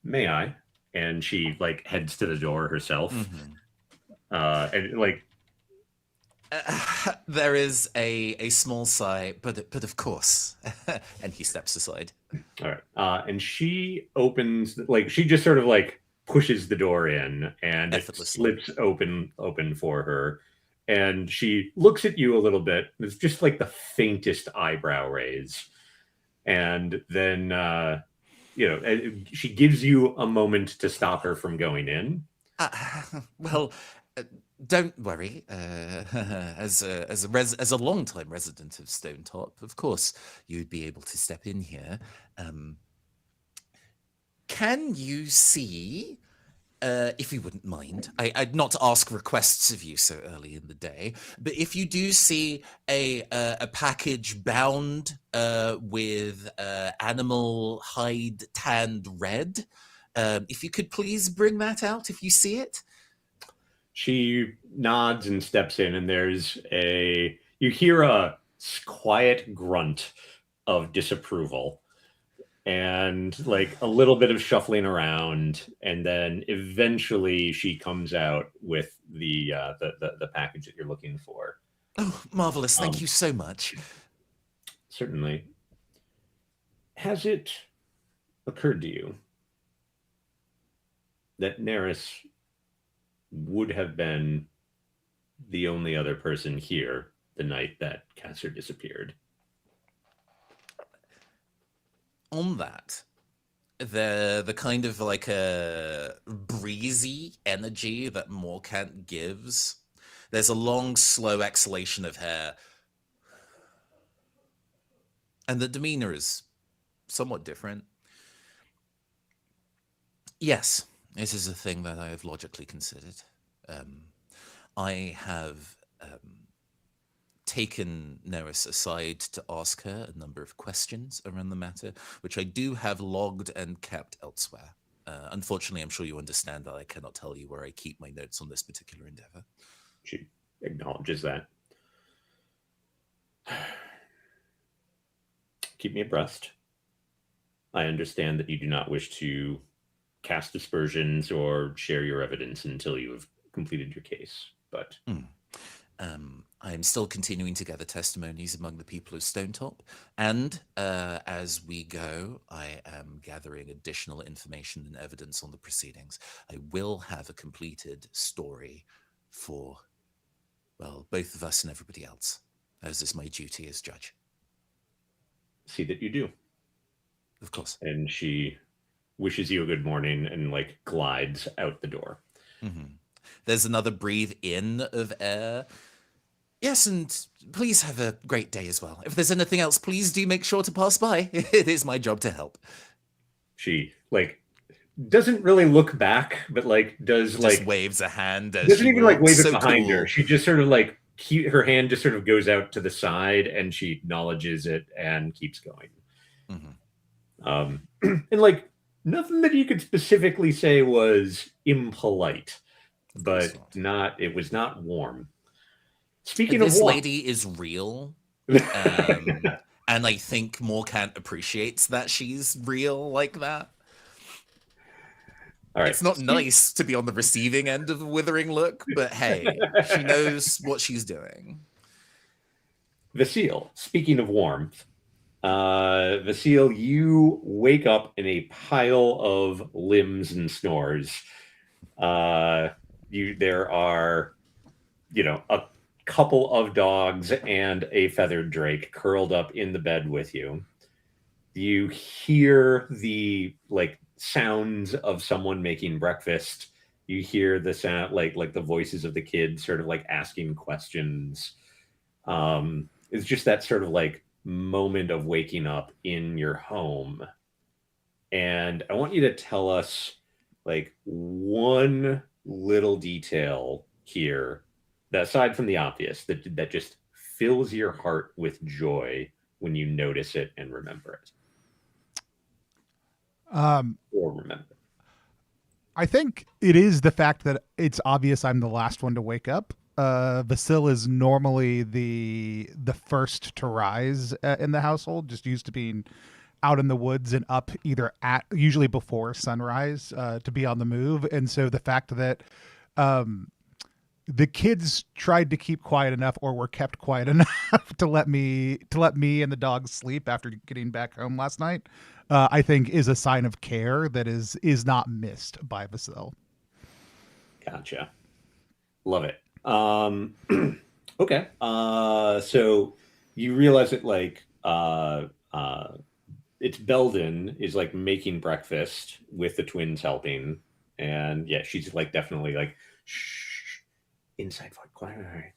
May I? And she like heads to the door herself, and like. There is a small sigh, but of course, and he steps aside. All right, and she opens, like she just sort of like pushes the door in, and it slips open for her, and she looks at you a little bit. It's just like the faintest eyebrow raise, and then she gives you a moment to stop her from going in. Well. Don't worry. As a long-time resident of Stonetop, of course, you'd be able to step in here. Can you see, if you wouldn't mind, I'd not ask requests of you so early in the day, but if you do see a package bound with animal hide tanned red, if you could please bring that out if you see it. She nods and steps in, and you hear a quiet grunt of disapproval and like a little bit of shuffling around, and then eventually she comes out with the package that you're looking for. Oh, marvelous. Thank you so much. Certainly. Has it occurred to you that Neris would have been the only other person here the night that Casser disappeared? On that, the kind of like a breezy energy that Morkant gives, there's a long, slow exhalation of hair, and the demeanor is somewhat different. Yes. This is a thing that I have logically considered. I have taken Neris aside to ask her a number of questions around the matter, which I do have logged and kept elsewhere. Unfortunately, I'm sure you understand that I cannot tell you where I keep my notes on this particular endeavor. acknowledges that. Keep me abreast. I understand that you do not wish to cast aspersions or share your evidence until you have completed your case, but I am still continuing to gather testimonies among the people of Stonetop, and as we go, I am gathering additional information and evidence on the proceedings. I will have a completed story for, well, both of us and everybody else, as is my duty as judge. see that you do. Of course. And she wishes you a good morning and like glides out the door. There's another breathe in of air. Yes, and please have a great day as well. If there's anything else, please do make sure to pass by. It is my job to help. She like doesn't really look back, but like does Just like waves a hand as doesn't she even like walks. wave it So behind her. cool. She just sort of like her hand just sort of goes out to the side and she acknowledges it and keeps going. And like nothing that you could specifically say was impolite, but it was not warm. Speaking of This warm, lady is real. And I think Morcant appreciates that she's real like that. all right. It's not nice to be on the receiving end of a withering look, but hey, she knows what she's doing. Vasile, speaking of warmth, Vasile, you wake up in a pile of limbs and snores. There are, a couple of dogs and a feathered drake curled up in the bed with you. You hear the like sounds of someone making breakfast. You hear the sound like the voices of the kids sort of like asking questions. It's just that sort of like moment of waking up in your home. And I want you to tell us like one little detail here that, aside from the obvious, that just fills your heart with joy when you notice it and remember it. Or remember. I think it is the fact that it's obvious I'm the last one to wake up. Vasile is normally the first to rise in the household, just used to being out in the woods and up either usually before sunrise to be on the move. And so the fact that the kids tried to keep quiet enough or were kept quiet enough to let me and the dogs sleep after getting back home last night, I think is a sign of care that is not missed by Vasile. Gotcha. Love it. Okay. So you realize that like it's Belden is like making breakfast with the twins helping, and yeah, she's like definitely like shh, inside voice, quiet.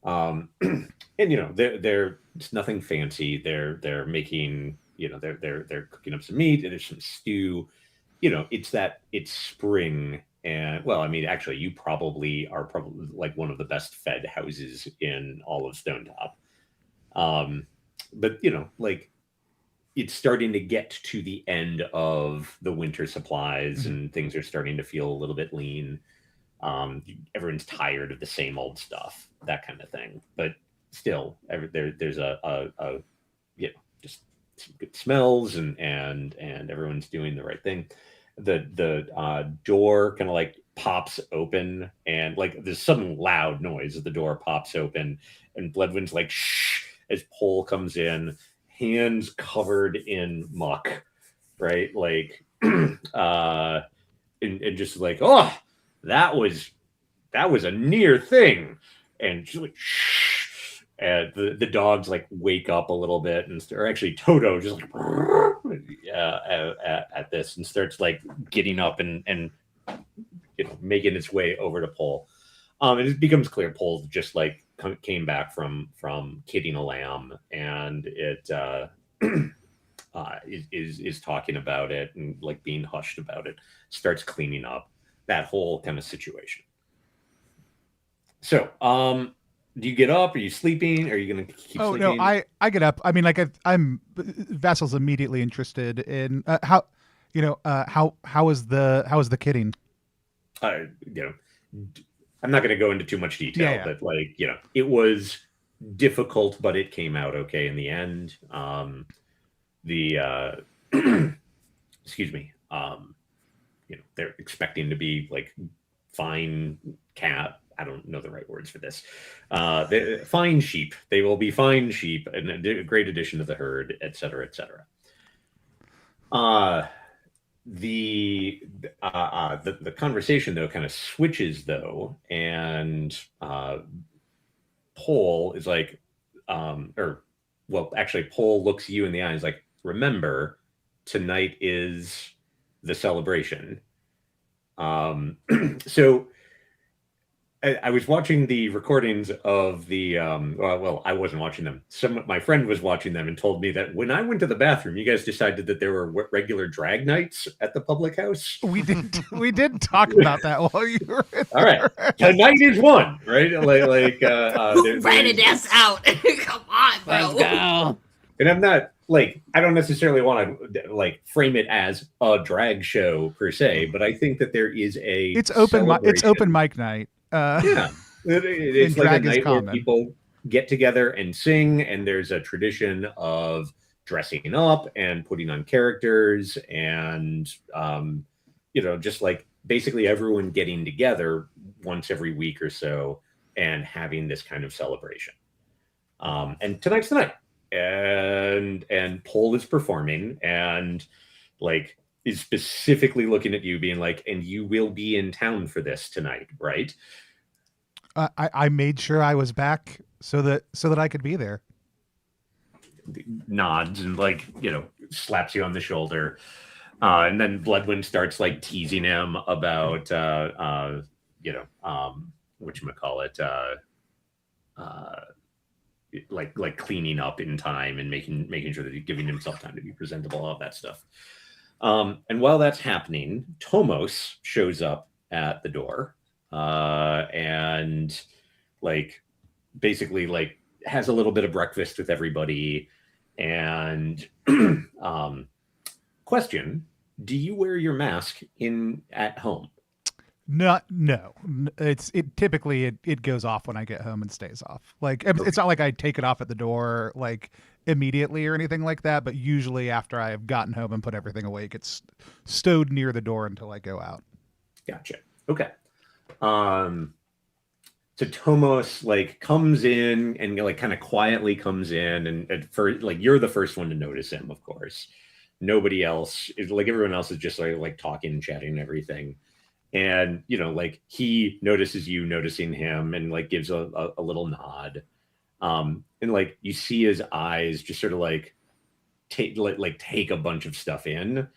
And they're it's nothing fancy. They're making they're cooking up some meat and there's some stew. It's spring. And well, I mean, actually, you probably are like one of the best fed houses in all of Stonetop. But like it's starting to get to the end of the winter supplies, and things are starting to feel a little bit lean. Everyone's tired of the same old stuff, that kind of thing. But still, there's just some good smells, and everyone's doing the right thing. The door kind of like pops open, and like there's some loud noise as the door pops open, and Bloodwind's like shh as Pole comes in, hands covered in muck, right? Like and just like, oh, that was a near thing. And she's like shh. And the dogs like wake up a little bit, or actually Toto just like at this and starts like getting up and making its way over to Pole. And it becomes clear Pole just like came back from kidding a lamb, and it is talking about it and like being hushed about it. Starts cleaning up that whole kind of situation. So, do you get up? Are you sleeping? Are you going to keep sleeping? No, I get up. I mean, like I'm Vassal's immediately interested in how is the kidding? I'm not going to go into too much detail, Yeah. but like, it was difficult, but it came out okay in the end. Excuse me. They're expecting to be like fine cat. I don't know the right words for this. Fine sheep. They will be fine sheep and a great addition to the herd, et cetera, et cetera. The conversation though kind of switches though, and Paul is like, actually Paul looks you in the eye and is like, remember, tonight is the celebration. So I was watching the recordings of the I wasn't watching them. My friend was watching them and told me that when I went to the bathroom, you guys decided that there were regular drag nights at the public house. We did talk about that while you were in All right, tonight is one, right? Who ratted us out? Come on, bro. Let's go. And I'm not I don't necessarily want to frame it as a drag show per se, but I think that there is it's open mic night. Yeah, it's like a night where common. people get together and sing, and there's a tradition of dressing up and putting on characters, and just like basically everyone getting together once every week or so and having this kind of celebration. And tonight's the night, and Paul is performing, and is specifically looking at you being like, and you will be in town for this tonight, right? I made sure I was back so that I could be there. Nods and slaps you on the shoulder. And then Bloodwind starts teasing him about whatchamacallit, cleaning up in time and making sure that he's giving himself time to be presentable, all of that stuff. And while that's happening, Tomos shows up at the door, and basically has a little bit of breakfast with everybody. And question: do you wear your mask at home? No. It typically goes off when I get home and stays off. It's not like I take it off at the door immediately or anything like that, but usually after I have gotten home and put everything away, it gets stowed near the door until I go out. Gotcha. Okay. So Tomos comes in and kind of quietly comes in, and for you're the first one to notice him, of course. Nobody else is everyone else is just talking and chatting and everything. And he notices you noticing him and gives a little nod. And you see his eyes just sort of take a bunch of stuff in,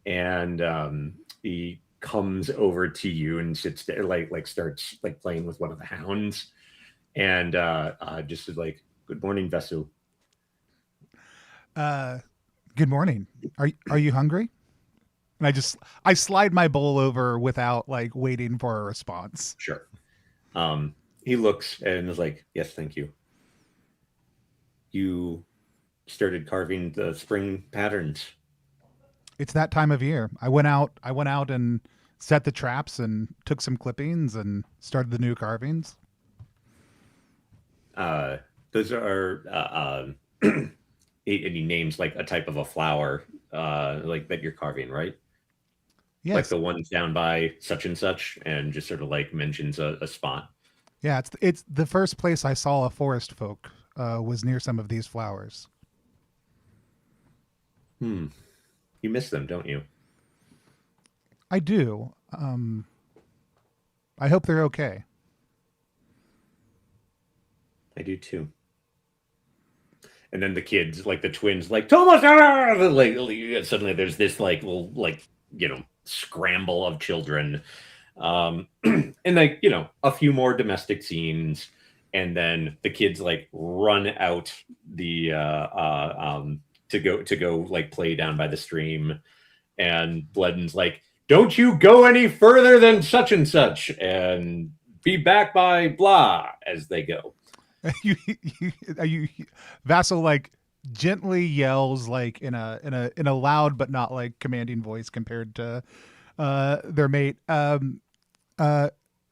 and he comes over to you and sits there, starts playing with one of the hounds, and just is good morning, Vesu. Good morning. Are you hungry? And I slide my bowl over without waiting for a response. Sure. He looks and is yes, thank you. You started carving the spring patterns. It's that time of year. I went out and set the traps and took some clippings and started the new carvings. Those are and he names a type of a flower that you're carving, right? Yes. The ones down by such and such, and just sort of mentions a spot. Yeah, it's the first place I saw a forest folk was near some of these flowers. You miss them, don't you? I do. I hope they're okay. I do too. And then the kids, the twins, Thomas, suddenly there's this little scramble of children, and a few more domestic scenes, and then the kids run out the to go play down by the stream, and Bledden's don't you go any further than such and such, and be back by blah, as they go. Vassal gently yells in a loud but not commanding voice compared to their mate.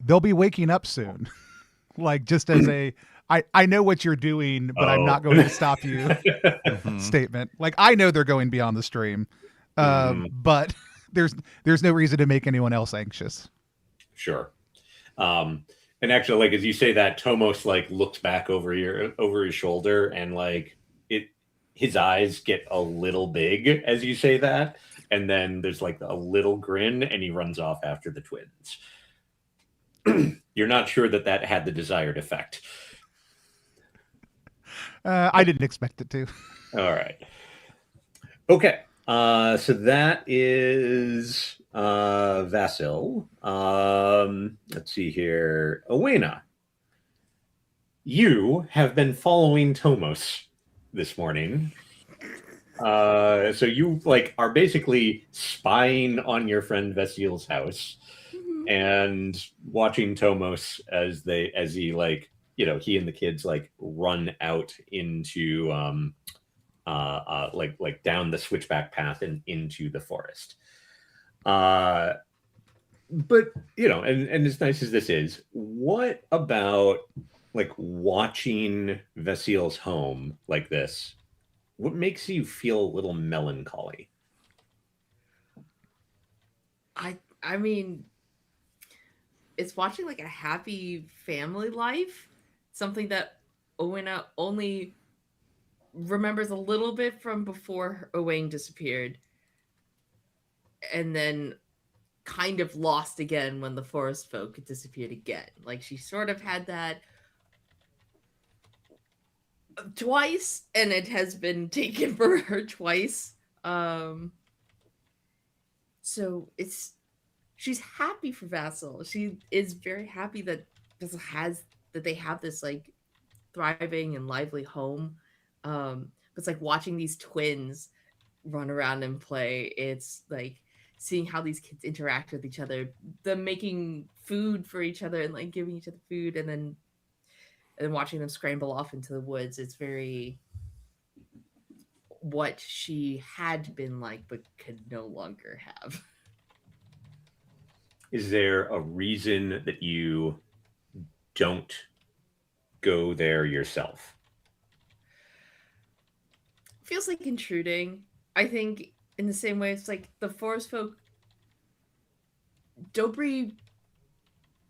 they'll be waking up soon. Like, just as I know what you're doing, but I'm not going to stop you statement. Like, I know they're going beyond the stream, but there's no reason to make anyone else anxious. Sure. And actually, like, as you say that, Tomos like looks back over his shoulder, and like his eyes get a little big as you say that, and then there's like a little grin, and he runs off after the twins. You're not sure that had the desired effect. I didn't expect it to. All right. Okay. So that is Vasil. Let's see here. Owena, you have been following Tomos this morning. So you like are basically spying on your friend Vasil's house and watching Tomos as he like, you know, he and the kids like run out into like down the switchback path and into the forest. But you know, and as nice as this is, what about like watching Vasil's home like this? What makes you feel a little melancholy? I mean, it's watching like a happy family life, something that Owena only remembers a little bit from before Owain disappeared, and then kind of lost again when the forest folk disappeared again. Like, she sort of had that twice, and it has been taken for her twice. So she's happy for Vasil. She is very happy that they have this like thriving and lively home. It's like watching these twins run around and play. It's like seeing how these kids interact with each other, them making food for each other and like giving each other food, and then watching them scramble off into the woods. It's very what she had been like but could no longer have. Is there a reason that you don't go there yourself? Feels like intruding. I think in the same way it's like the forest folk, Dobry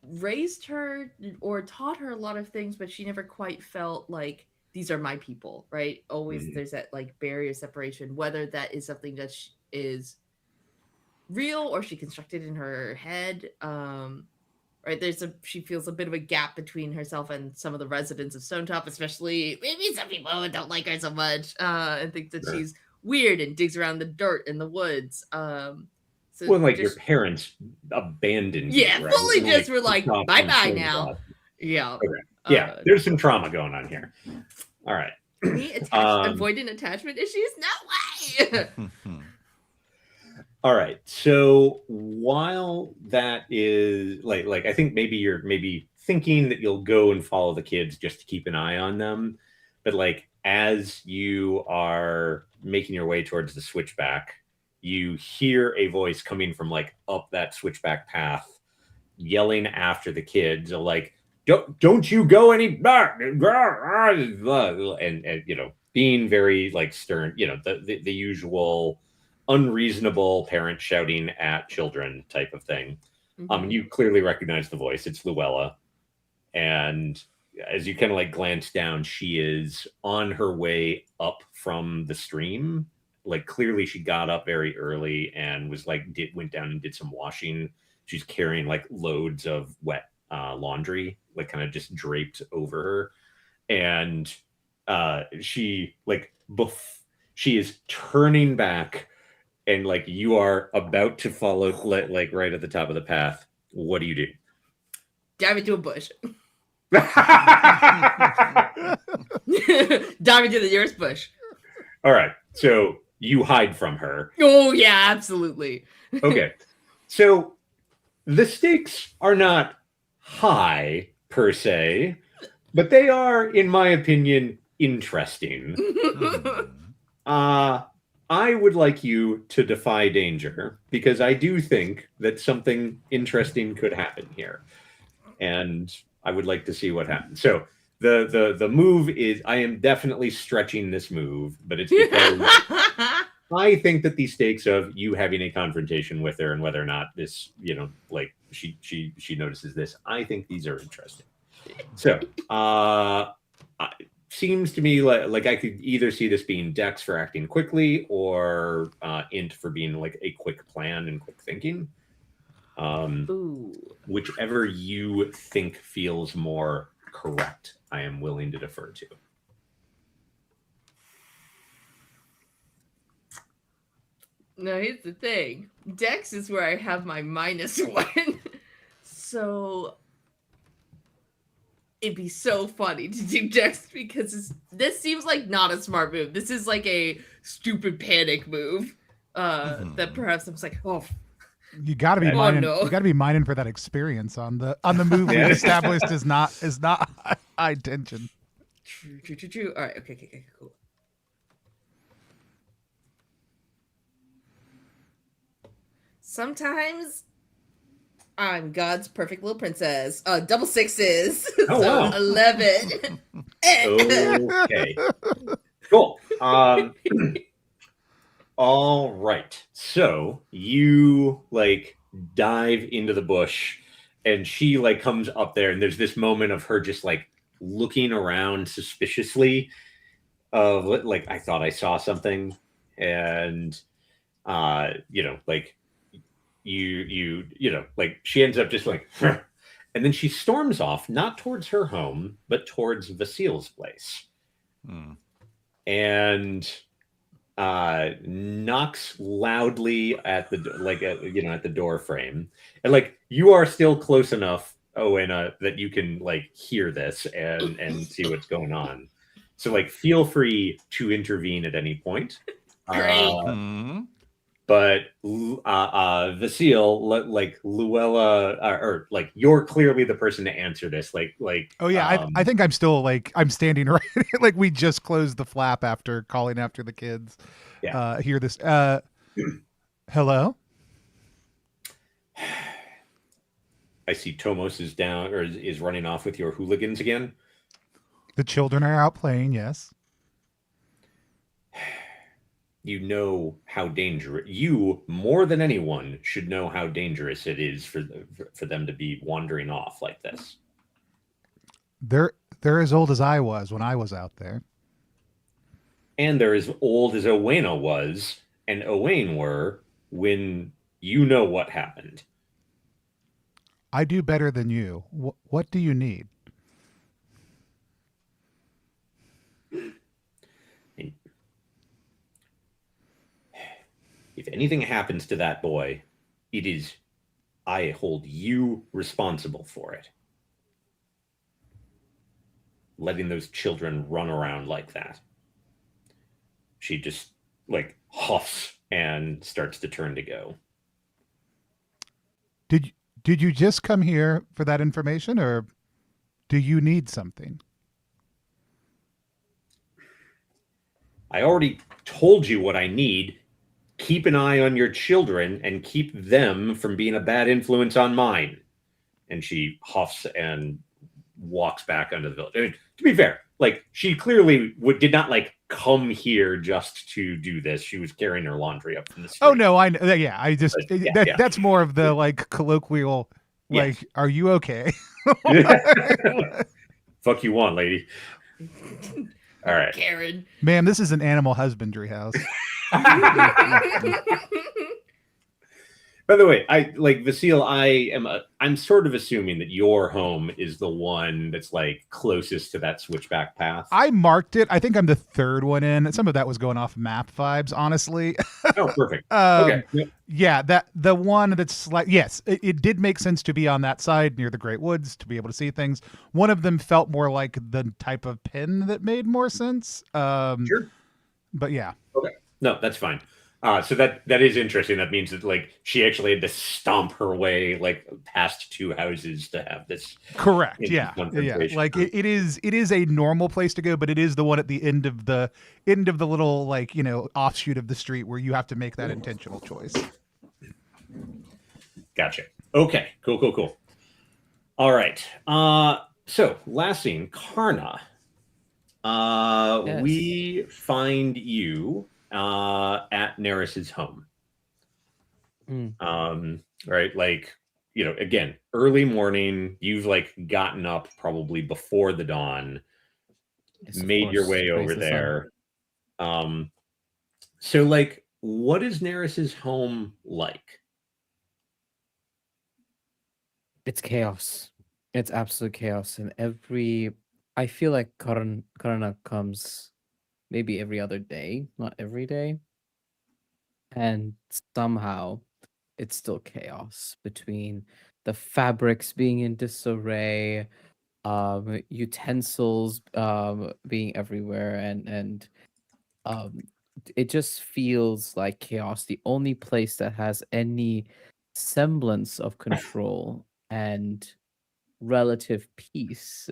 raised her or taught her a lot of things, but she never quite felt like these are my people, right? Always there's that like barrier separation, whether that is something that is real or she constructed in her head. Right, she feels a bit of a gap between herself and some of the residents of Stonetop, especially maybe some people who don't like her so much and think that she's weird and digs around the dirt in the woods. So well, like your parents abandoned you, right? Fully and, just were like, bye-bye now. Yeah. Okay. Yeah, there's some trauma going on here. All right. Me avoidant attachment issues? No way! All right. So while that is like I think maybe you're thinking that you'll go and follow the kids just to keep an eye on them, but like as you are making your way towards the switchback, you hear a voice coming from like up that switchback path, yelling after the kids, like, "Don't you go any back!" And you know, being very like stern, you know, the usual unreasonable parent shouting at children type of thing. You clearly recognize the voice. It's Luella, and as you kind of like glance down, she is on her way up from the stream. Like clearly she got up very early and was like went down and did some washing. She's carrying like loads of wet laundry, like kind of just draped over her, and she like she is turning back, and like you are about to follow like right at the top of the path. What do you do? Dive into a bush. Dive into the nearest bush. All right, so you hide from her. Oh yeah, absolutely. Okay, so the stakes are not high per se, but they are, in my opinion, interesting. I would like you to defy danger because I do think that something interesting could happen here. and I would like to see what happens. So the move is, I am definitely stretching this move, but it's because I think that the stakes of you having a confrontation with her and whether or not this, like she notices this, I think these are interesting. So seems to me like I could either see this being Dex for acting quickly or Int for being like a quick plan and quick thinking. Ooh. Whichever you think feels more correct, I am willing to defer to. No, here's the thing. Dex is where I have my -1. So it'd be so funny to do Dex because this seems like not a smart move. This is like a stupid panic move. That perhaps I'm like, oh, you got to be mining. No. You got to be mining for that experience on the move we've established is not high tension. True. All right. Okay. Cool. Sometimes I'm God's perfect little princess. Double sixes. Oh, so wow. 11. Okay. Cool. All right. So you like dive into the bush and she like comes up there and there's this moment of her just like looking around suspiciously of like, I thought I saw something. And, like you like she ends up just like, and then she storms off, not towards her home, but towards Vasile's place. And knocks loudly at the at the door frame, and like you are still close enough, Owenna, that you can like hear this and see what's going on. So like feel free to intervene at any point. Great. But Vasile, like Luella, or like you're clearly the person to answer this. Like oh yeah, I think I'm still like I'm standing right like we just closed the flap after calling after the kids. Yeah. Hear this. Hello. I see Tomos is down or is running off with your hooligans again. The children are out playing. Yes. You know how dangerous, you more than anyone should know how dangerous it is for them to be wandering off like this. They're as old as I was when I was out there. And they're as old as Owenna was and Owain were when you know what happened. I do better than you. What do you need? If anything happens to that boy, I hold you responsible for it. Letting those children run around like that. She just like huffs and starts to turn to go. Did you just come here for that information, or do you need something? I already told you what I need. Keep an eye on your children and keep them from being a bad influence on mine. And she huffs and walks back under the village. I mean, to be fair, like she clearly did not like come here just to do this. She was carrying her laundry up from the street. Oh no, I know. Yeah, I just that's more of the like colloquial. Like, are you okay? Fuck you want, lady. All right, Karen. Ma'am, this is an animal husbandry house. By the way, I like Vasile. I'm sort of assuming that your home is the one that's like closest to that switchback path. I marked it. I think I'm the third one in. Some of that was going off map vibes, honestly. Oh, perfect. Okay. Yep. Yeah, that the one that's like yes, it did make sense to be on that side near the Great Woods to be able to see things. One of them felt more like the type of pin that made more sense. Sure. But yeah. Okay. No, that's fine. So that is interesting. That means that like she actually had to stomp her way like past two houses to have this. Correct. Yeah. Like it is a normal place to go, but it is the one at the end of the little like offshoot of the street where you have to make that intentional choice. Gotcha. Okay. Cool. All right. So last scene, Karna. Yes. We find you at Neris's home. Mm, Right, like, again, early morning. You've like gotten up probably before the dawn, yes, of made your course. way Praise over the sun. there. So like, what is Neris's home like? It's chaos. It's absolute chaos. And I feel like Karna comes maybe every other day, not every day. And somehow it's still chaos between the fabrics being in disarray, utensils being everywhere, and um it just feels like chaos. The only place that has any semblance of control and relative peace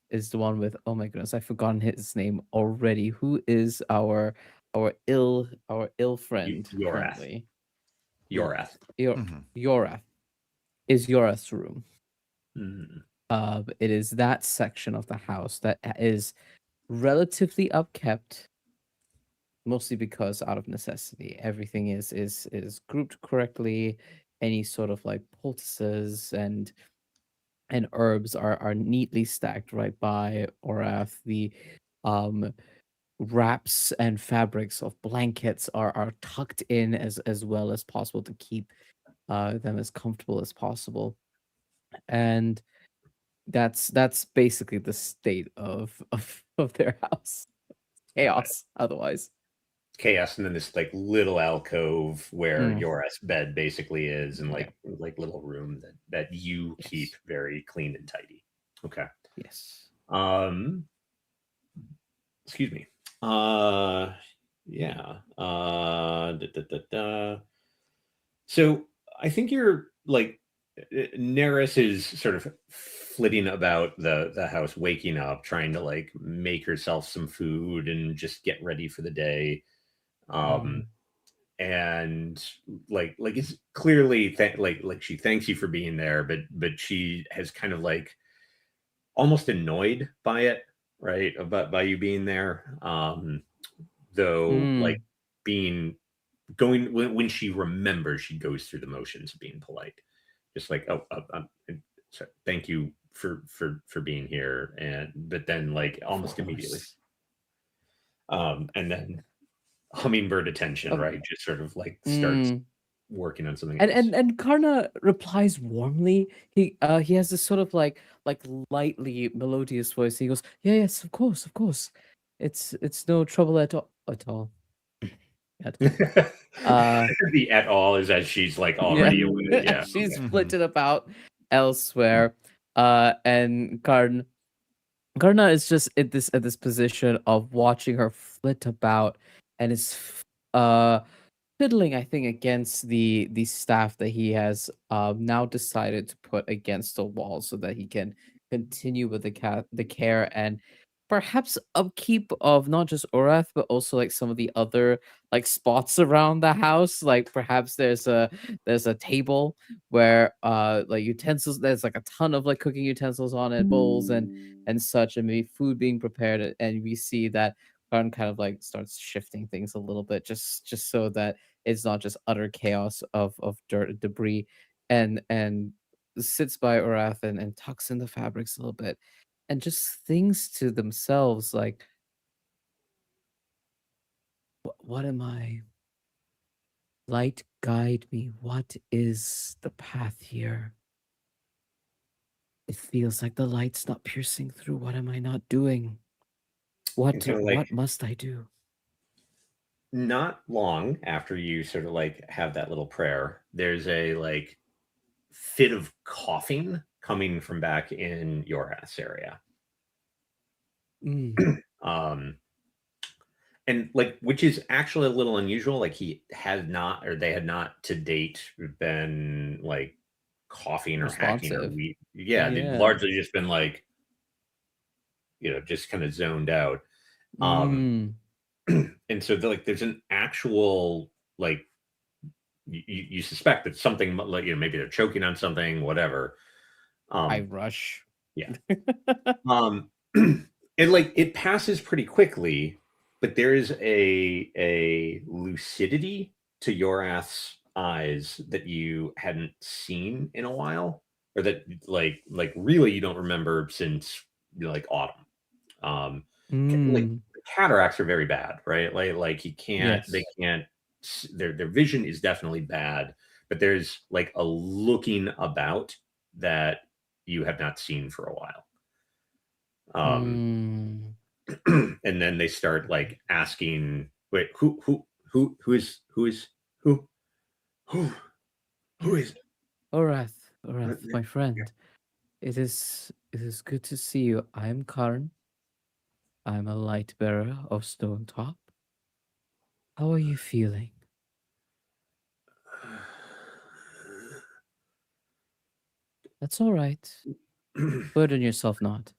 is the one with, oh my goodness, I've forgotten his name already. Who is our ill friend Yorath. currently? Yorath. Yorath is Yorath's room. Hmm. It is that section of the house that is relatively upkept, mostly because out of necessity. Everything is grouped correctly. Any sort of like poultices and herbs are neatly stacked right by Orath. The um wraps and fabrics of blankets are tucked in as well as possible to keep them as comfortable as possible. And that's basically the state of their house. Got it. Chaos otherwise. Chaos, and then this like little alcove where Mm, Yorath's bed basically is, and yeah. like little room that you keep Yes. very clean and tidy. Okay. Yes. Um, excuse me. Uh, yeah. So I think you're like, Neris is sort of flitting about the house, waking up, trying to like make herself some food and just get ready for the day. Um, Mm, and like it's clearly like she thanks you for being there, but she has kind of like almost annoyed by it, right? About by you being there. Though like mm, being going when she remembers, she goes through the motions of being polite, just like, oh, so thank you for being here, and but then like of almost immediately, course. and then hummingbird attention, Of right? Just sort of like starts mm. working on something And else. and Karna replies warmly. He has this sort of like lightly melodious voice. He goes, "Yeah, yes, of course, of course. It's no trouble at all. At all." Uh The at all is as she's like yeah. already aware. Yeah. She's Okay. flitted about elsewhere. And Karna is just at this position of watching her flit about and is fiddling, I think, against the staff that he has now decided to put against the wall so that he can continue with the care and perhaps upkeep of not just Orath but also like some of the other like spots around the house. Like perhaps there's a table where like utensils, there's like a ton of like cooking utensils on it, bowls and such, and maybe food being prepared, and we see that Karn kind of like starts shifting things a little bit just so that it's not just utter chaos of dirt and debris, and sits by Orath and tucks in the fabrics a little bit and just thinks to themselves like, what am I? Light guide me. What is the path here? It feels like the light's not piercing through. What am I not doing? And What kind of like what must I do? not long after you sort of like have that little prayer, there's a like fit of coughing coming from back in your house area. Mm, Um, and like, which is actually a little unusual. Like he had not, or they had not to date been like coughing or hacking or responsive. yeah, they'd Yeah. largely just been like, just kind of zoned out. Um, Mm, and so like there's an actual like you suspect that something like maybe they're choking on something, whatever. I rush. Yeah. It passes pretty quickly, but there is a lucidity to Yorath's eyes that you hadn't seen in a while, or that really you don't remember since like autumn. Like Mm, cataracts are very bad, right? Like he can't, they yes. can't. Their vision is definitely bad, but there's like a looking about that you have not seen for a while. Mm, And then they start like asking, "Wait, who is who who who is?" Orath, my friend. It is good to see you. I'm Karn. I'm a light bearer of Stonetop. How are you feeling? That's all right. Burden yourself not.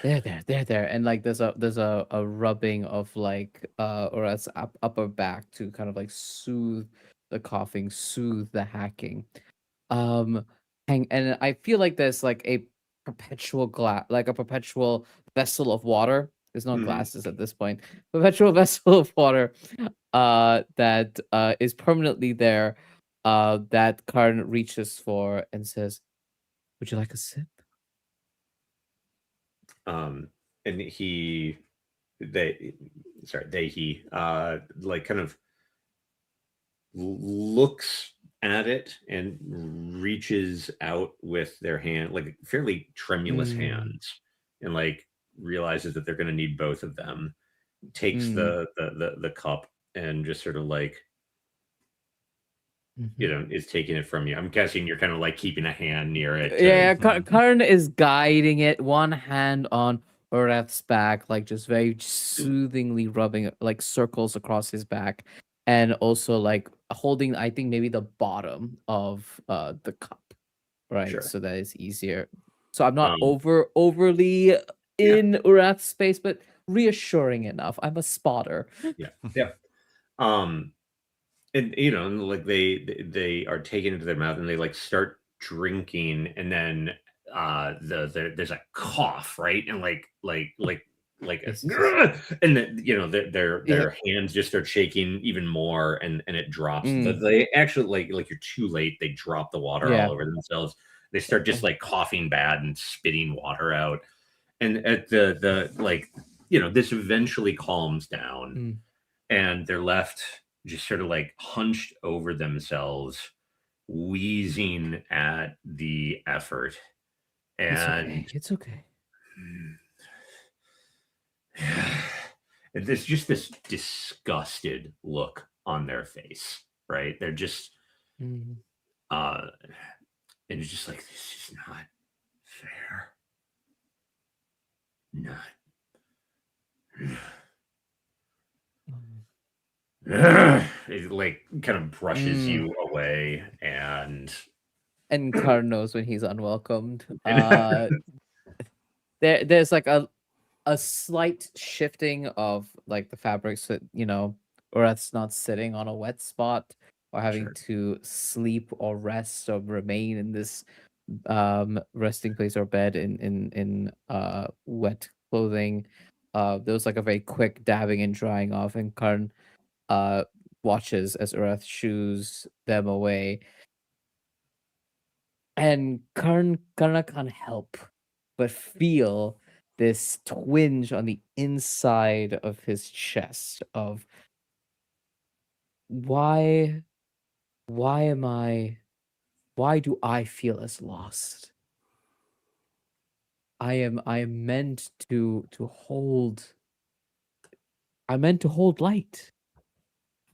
There. And like there's a rubbing of like Orath's upper back to kind of like soothe the coughing, soothe the hacking. Um and I feel like there's like a perpetual glass, like a perpetual vessel of water. There's no Mhm. glasses at this point. Perpetual vessel of water that is permanently there, that Karn reaches for and says, "Would you like a sip?" um, and they, sorry, he like kind of looks at it and reaches out with their hand, like fairly tremulous Mm, hands, and like realizes that they're going to need both of them. Takes mm, the cup and just sort of like, mhm. is taking it from you. I'm guessing you're kind of like keeping a hand near it to. Yeah, Karn is guiding it, one hand on Orath's back, like just very soothingly rubbing like circles across his back, and also like holding, I think maybe the bottom of the cup, right? Sure. So that it's easier. So I'm not Um, overly yeah, in Orath's space, but reassuring enough. I'm a spotter. yeah, yeah. Um, and and like they are taking it to their mouth and they like start drinking, and then there's a cough, right? And like Yes, yes, yes. and then their Yeah. hands just start shaking even more, and it drops. Mm, They actually like you're too late. They drop the water all yeah. over themselves. They start just like coughing bad and spitting water out. And at the like this eventually calms down, Mm. and they're left just sort of like hunched over themselves, wheezing at the effort. It's And okay. It's okay. there's just this disgusted look on their face, right? They're just Mm. uh and it's just like, this is not fair. Not Mm. it like kind of brushes Mm. you away, and And Karn knows when he's unwelcomed. and There's like a slight shifting of like the fabric, so or it's not sitting on a wet spot or having sure. to sleep or rest or remain in this resting place or bed in wet clothing. There was like a very quick dabbing and drying off, and Karn uh watches as Urath shoos them away. And Karna can't help but feel this twinge on the inside of his chest of why why am I why do I feel as lost? I am meant to hold light.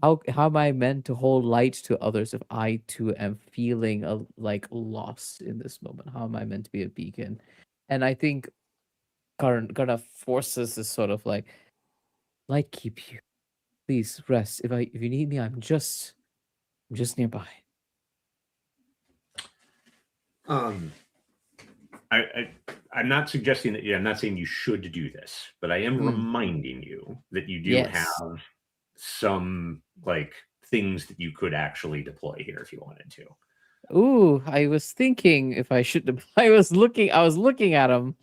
How am I meant to hold light to others if I too am feeling like lost in this moment? How am I meant to be a beacon? And I think Karn kind of forces this sort of like light keep you. Please rest. If you need me, I'm just nearby. um I'm not suggesting that. Yeah, I'm not saying you should do this, but I am Mm, reminding you that you do yes. have some like things that you could actually deploy here if you wanted to. Ooh, I was thinking if I should. I was looking at him.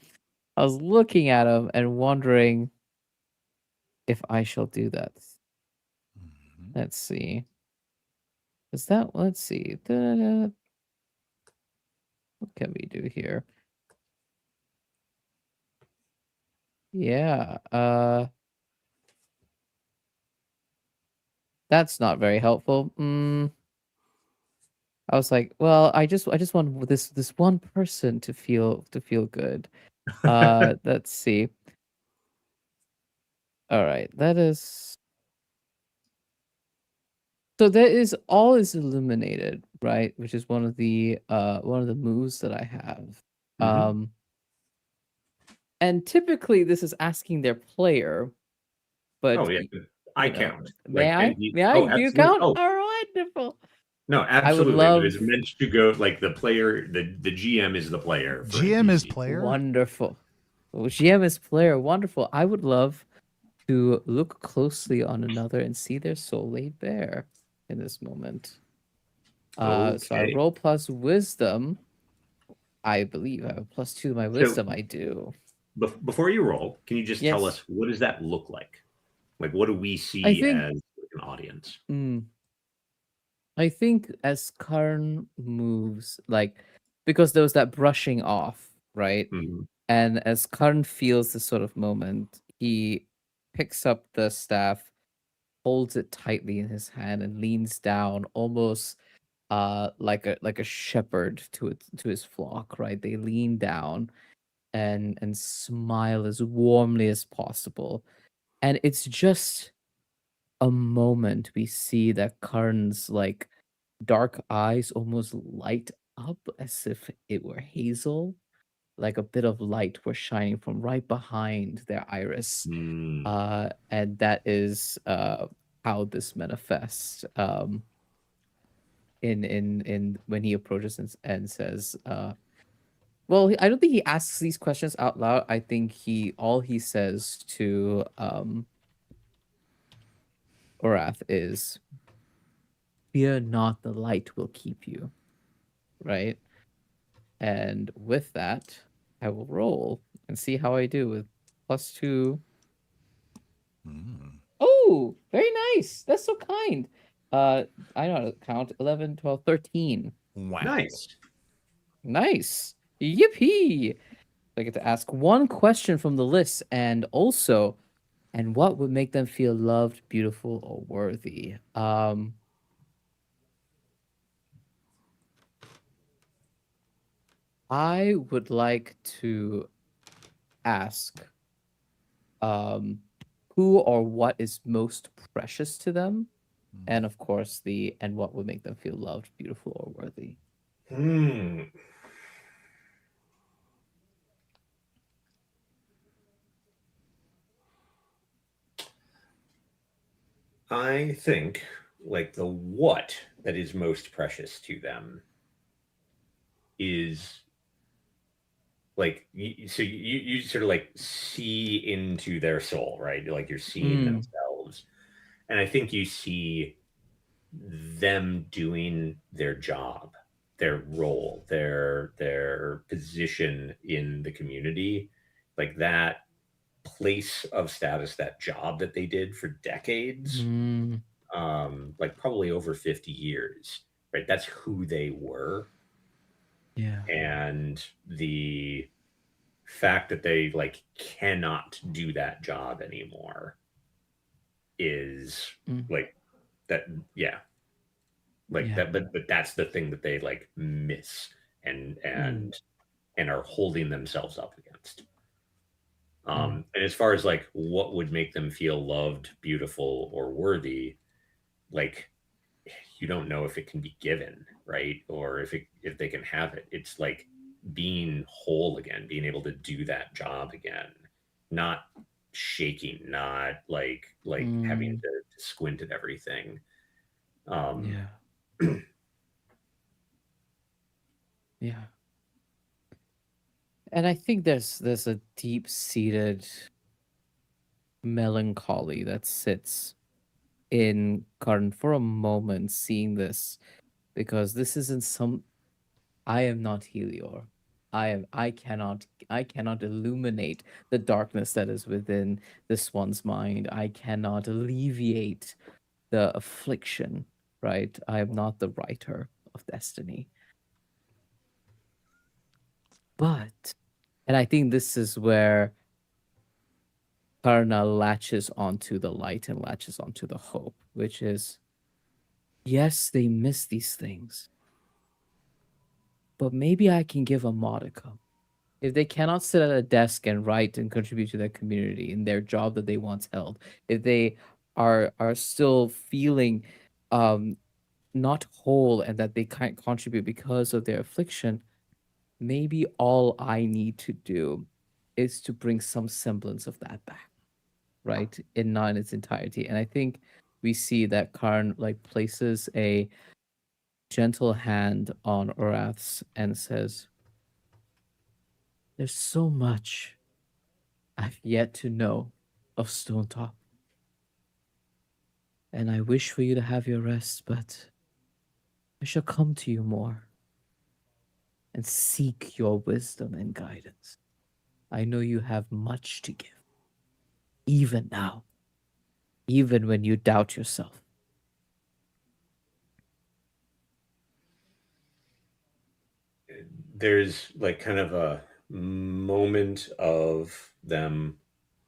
I was looking at him and wondering if I shall do that. Mhm. Let's see. Is that? Let's see. Da-da-da. What can we do here? Yeah. That's not very helpful. I was like, well, I just want this one person to feel good. Let's see. All right, that is. So there is all is illuminated, right? Which is one of the moves that I have. Mhm. And typically this is asking their player, Oh but yeah, I count. Like, and May I? oh, Do you absolutely. count? Oh Oh, wonderful. no, I would absolutely. It love was meant to go like the player. The GM is the player for GM is NPC. player. wonderful. Well, GM is player, wonderful. I would love to look closely on another and see their soul laid bare in this moment. So I Okay. roll plus wisdom. I believe I have a plus 2 to my So wisdom. I do. before you roll, can you just tell Yes. us what does that look like? Like, what do we I see think as an audience? mm, I think as Karn moves, like because there was that brushing off, right? Mhm. And as Karn feels this sort of moment, he picks up the staff, holds it tightly in his hand, and leans down almost like a shepherd to his flock, right? They lean down and smile as warmly as possible. And it's just a moment we see that Karn's like dark eyes almost light up as if it were hazel, like a bit of light was shining from right behind their iris. Mm. And that is how this manifests. In when he approaches and says, well, I don't think he asks these questions out loud. I think he says to Orath is, "Fear not, the light will keep you." Right? And with that, I will roll and see how I do with plus 2. Mm. Oh, very nice. That's so kind. I know how to count 11, 12, 13. Wow. Nice. Nice. Yippee. I get to ask one question from the list and also, and what would make them feel loved, beautiful, or worthy? I would like to ask um who or what is most precious to them, and of course the and what would make them feel loved, beautiful, or worthy. Hmm. I think like the what that is most precious to them is like so you sort of like see into their soul, right? Like you're seeing Mm, themselves, and I think you see them doing their job, their role, their position in the community, like that place of status, that job that they did for decades, mm, like probably over 50 years, right? That's who they were. yeah. And the fact that they like cannot do that job anymore is Mm, like that, yeah, like yeah. that, but that's the thing that they like miss and Mm, and are holding themselves up against. mm, And as far as like what would make them feel loved, beautiful, or worthy, like you don't know if it can be given, right? Or if they can have it. It's like being whole again, being able to do that job again, not shaking, not like having mm, to squint at everything. Um, yeah. Yeah. And I think there's a deep seated melancholy that sits in Karn for a moment seeing this, because this isn't I am not Helior. I cannot illuminate the darkness that is within this one's mind. I cannot alleviate the affliction, right? I am not the writer of destiny. But, and I think this is where Karna latches onto the light and latches onto the hope, which is yes, they miss these things, but maybe I can give a modicum. If they cannot sit at a desk and write and contribute to their community in their job that they once held, if they are still feeling not whole and that they can't contribute because of their affliction, maybe all I need to do is to bring some semblance of that back, right? In not in its entirety. And I think we see that Karn like places a gentle hand on Orath's and says, there's so much I've yet to know of Stonetop. And I wish for you to have your rest, but I shall come to you more and seek your wisdom and guidance. I know you have much to give, even now, even when you doubt yourself. There's like kind of a moment of them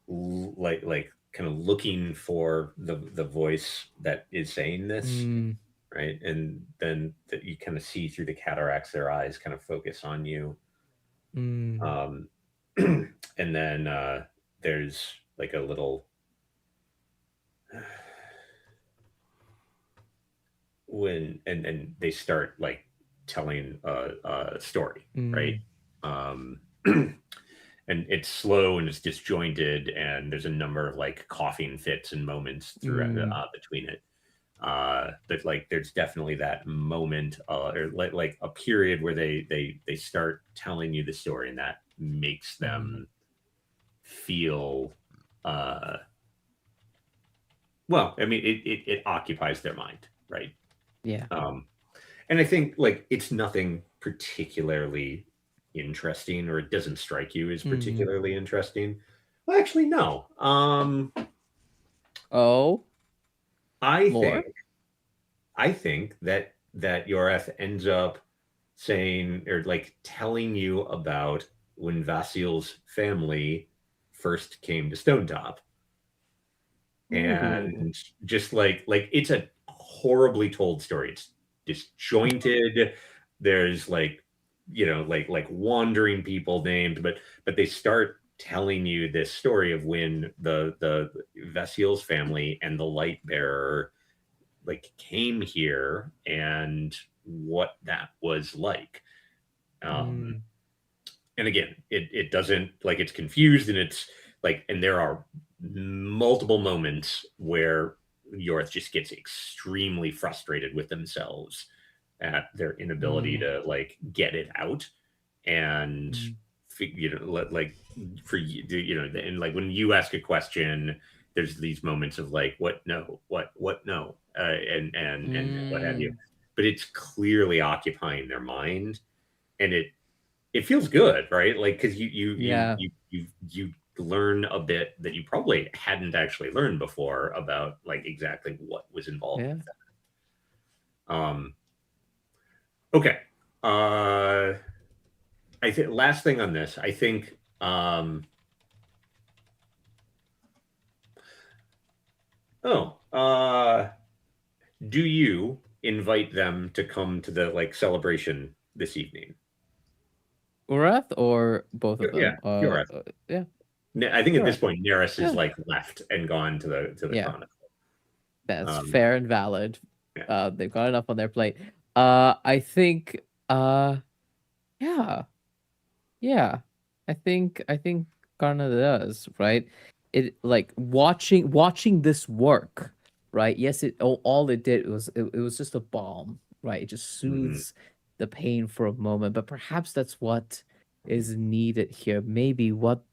like kind of looking for the voice that is saying this, right? And then that you kind of see through the cataracts, their eyes kind of focus on you. Um, and then there's like a little when and they start like telling a story, right? And it's slow and it's disjointed, and there's a number of like coughing fits and moments throughout between it. But like, there's definitely that moment, or like a period where they start telling you the story, and that makes them feel. Well, I mean, it occupies their mind, right? Yeah. And I think like it's nothing particularly interesting, or it doesn't strike you as particularly interesting. Well, actually, no. Oh, I more? think that Yoreth ends up saying, or like telling you about when Vasil's family first came to Stonetop. Ooh. And just like it's a horribly told story. It's disjointed. There's like, like wandering people named, but they start telling you this story of when the Vasil's family and the light bearer like came here and what that was like. And again, it doesn't, like, it's confused, and it's like, and there are multiple moments where Yorth just gets extremely frustrated with themselves at their inability to like get it out. And like, for you, and like when you ask a question, there's these moments of like, what no, what no, and what have you. But it's clearly occupying their mind, and it feels good, right? Like, because Yeah. you learn a bit that you probably hadn't actually learned before about like exactly what was involved Yeah. with that. Okay. I think last thing on this, I think do you invite them to come to the like celebration this evening? Urath or both of Yeah, them? you're right. Yeah. I think at this Sure. point, Neris is Yeah. like left and gone to the Yeah. Chronicle. That's fair and valid. Yeah. They've got enough on their plate. I think yeah. Yeah. I think Karna does, right? It like watching this work, right? Yes, all it did was it was just a balm, right? It just soothes the pain for a moment, but perhaps that's what is needed here. Maybe what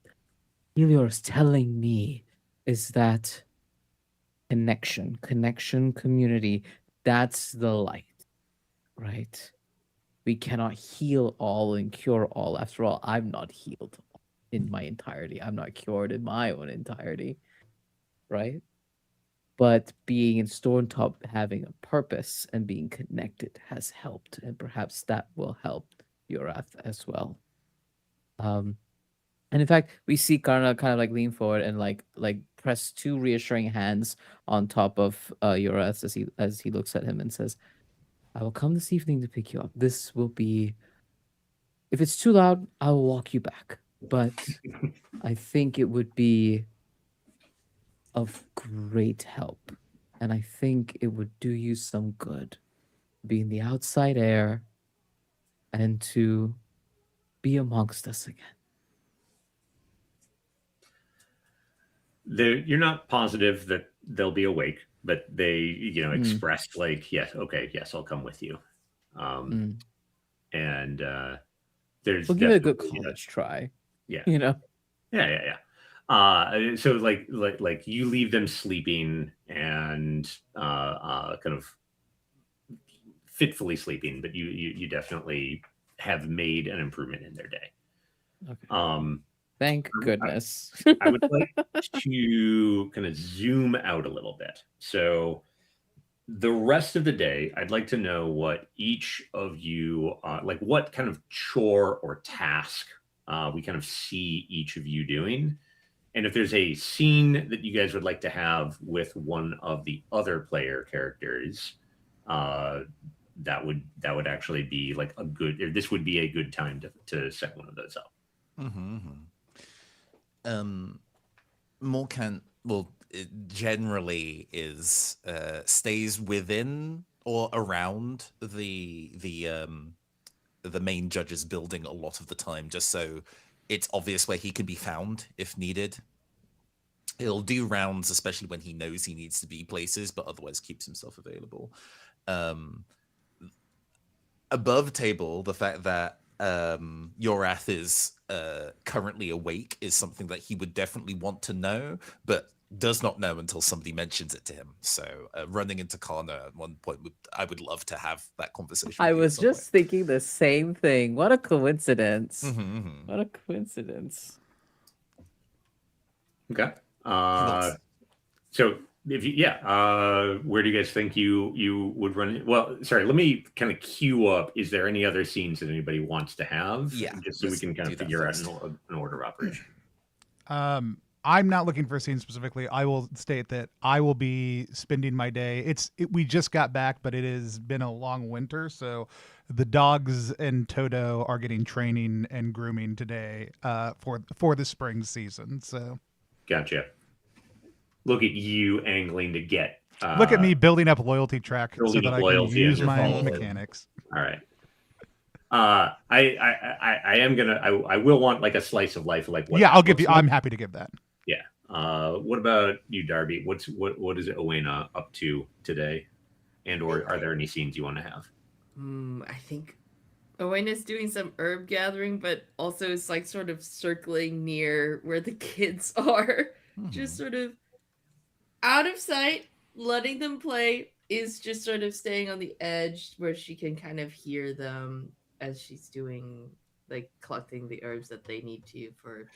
Helior is telling me is that connection, community, that's the light, right? we cannot heal all and cure all. After all, I'm not healed in my entirety. I'm not cured in my own entirety, right? But being in Stonetop, having a purpose and being connected has helped, and perhaps that will help Yorath as well. And in fact, we see Karna kind of like lean forward and like press two reassuring hands on top of Yorath as he looks at him and says, "I will come this evening to pick you up. This will be. If it's too loud, I will walk you back. But I think it would be of great help, and I think it would do you some good, be in the outside air, and to be amongst us again." You're not positive that they'll be awake, but they, expressed like, yes, okay, yes, I'll come with you. And there's we'll give it a good college try. Yeah. Yeah. So like you leave them sleeping and kind of fitfully sleeping, but you definitely have made an improvement in their day. Okay. Thank goodness. I would like to kind of zoom out a little bit. So the rest of the day, I'd like to know what each of you, like what kind of chore or task we kind of see each of you doing. And if there's a scene that you guys would like to have with one of the other player characters, that would actually be like this would be a good time to set one of those up. Morkan, it generally is stays within or around the main judge's building a lot of the time, just so it's obvious where he can be found if needed. He'll do rounds, especially when he knows he needs to be places, but otherwise keeps himself available. Above table, the fact that Yorath is currently awake is something that he would definitely want to know, but does not know until somebody mentions it to him. So running into Karna at one point, I would love to have that conversation. I was just thinking the same thing. What a coincidence. What a coincidence. Okay. So if where do you guys think you would run? Well, sorry, let me kind of queue up. Is there any other scenes that anybody wants to have? Yeah, just so we can kind of figure out an order of operation. I'm not looking for a scene specifically. I will state that I will be spending my day. We just got back, but it has been a long winter, so the dogs and Toto are getting training and grooming today for the spring season. So, gotcha. Look at you angling to get. Look at me building up loyalty track so that I can use my mechanics. All right. I will want like a slice of life, like what. Yeah, I'll give you. I'm happy to give that. Yeah. What about you, Darby? What is Owena up to today, or are there any scenes you want to have? I think Owena's doing some herb gathering, but also is like sort of circling near where the kids are, just sort of out of sight, letting them play. Is just sort of staying on the edge where she can kind of hear them as she's doing, like, collecting the herbs that they need to for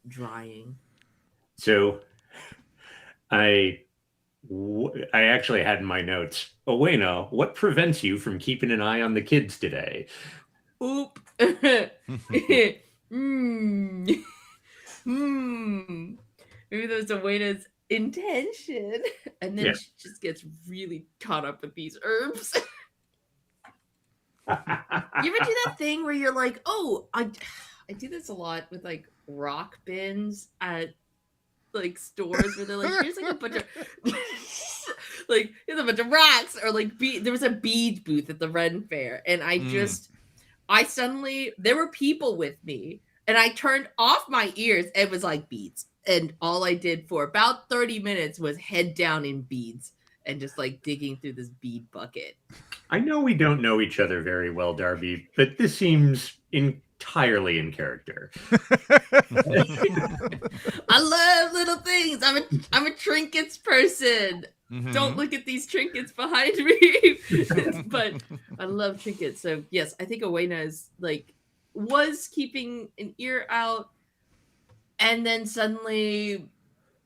drying. So I actually had in my notes, Owena, what prevents you from keeping an eye on the kids today? Oop. Maybe that's Owena's intention. And then she just gets really caught up with these herbs. You ever do that thing where you're like, oh, I do this a lot with like rock bins at like stores where they're like, here's like a bunch of like here's a bunch of rocks, or like there was a bead booth at the Ren Fair, and I suddenly, there were people with me, and I turned off my ears and it was like beads, and all I did for about 30 minutes was head down in beads and just like digging through this bead bucket. I know we don't know each other very well, Darby, but this seems entirely in character. I love little things. I'm a trinkets person. don't look at these trinkets behind me. But I love trinkets. So yes, I think Owena is like was keeping an ear out, and then suddenly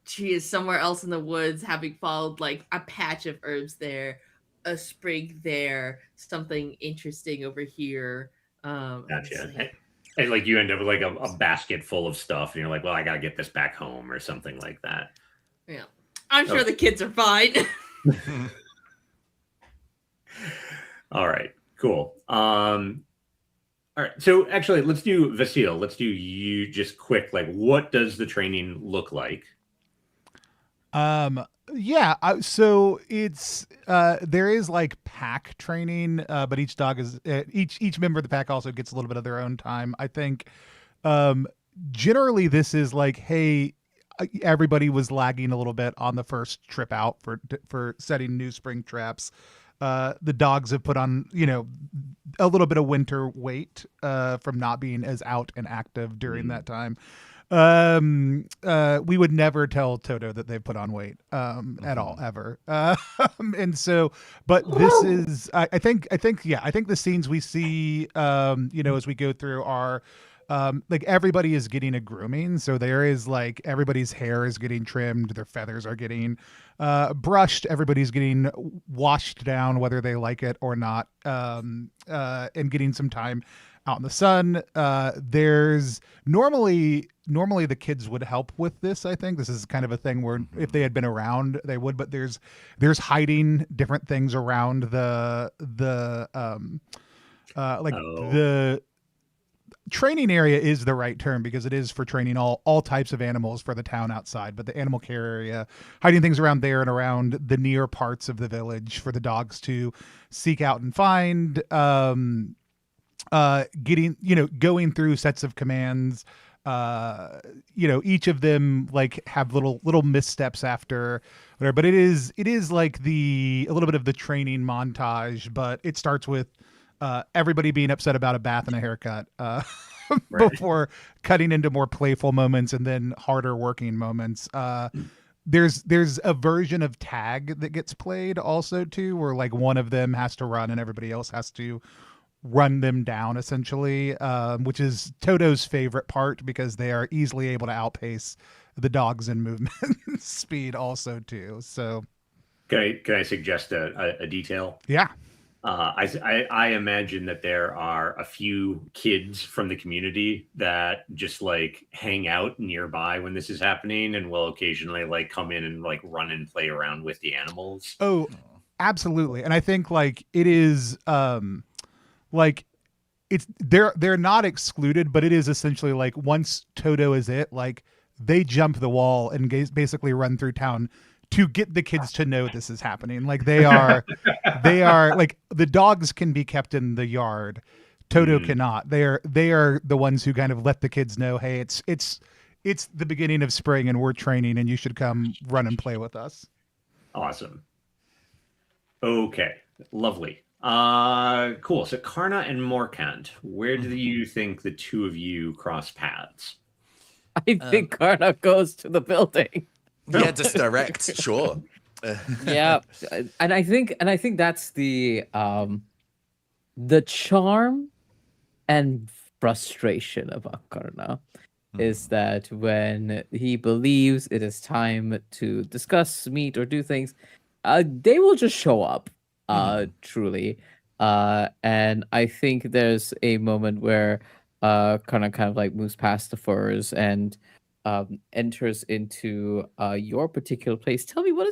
she is somewhere else in the woods, having followed like a patch of herbs there, a sprig there, something interesting over here. Gotcha. Like, And like you end up with like a basket full of stuff, and you're like, well, I gotta get this back home or something like that. yeah, I'm sure the kids are fine. All right, cool. All right, so actually, let's do Vasil. Let's do you just quick. Like, what does the training look like? Yeah, so it's there is like pack training, but each dog is each member of the pack also gets a little bit of their own time. I think generally this is like, hey, everybody was lagging a little bit on the first trip out for setting new spring traps. The dogs have put on, a little bit of winter weight from not being as out and active during that time. We would never tell Toto that they've put on weight at all, ever. And so, but this is, I think the scenes we see, as we go through are, like everybody is getting a grooming. So there is like everybody's hair is getting trimmed, their feathers are getting brushed, everybody's getting washed down, whether they like it or not, and getting some time out in the sun. There's normally the kids would help with this. I think this is kind of a thing where if they had been around, they would. But there's hiding different things around the training area is the right term because it is for training all types of animals for the town outside. But the animal care area, hiding things around there and around the near parts of the village for the dogs to seek out and find. Getting, going through sets of commands, each of them like have little missteps after whatever, but it is like a little bit of the training montage, but it starts with everybody being upset about a bath and a haircut before cutting into more playful moments and then harder working moments. There's a version of tag that gets played also too, where like one of them has to run and everybody else has to run them down essentially, which is Toto's favorite part because they are easily able to outpace the dogs in movement speed also too. So can I suggest a detail? Yeah. I imagine that there are a few kids from the community that just like hang out nearby when this is happening and will occasionally like come in and like run and play around with the animals. Oh, absolutely. And I think like it is like it's they're not excluded, but it is essentially like once Toto is like they jump the wall and basically run through town to get the kids to know this is happening. Like they are like the dogs can be kept in the yard. Toto cannot. They are the ones who kind of let the kids know, hey, it's the beginning of spring and we're training and you should come run and play with us. Awesome. Okay. Lovely. Cool. So Karna and Morkant, where do you think the two of you cross paths? I think Karna goes to the building. Yeah, just direct, sure. Yeah, and I think that's the charm and frustration of Karna is that when he believes it is time to discuss, meet, or do things, they will just show up. Truly, and I think there's a moment where kind of like moves past the furs and enters into your particular place. Tell me, what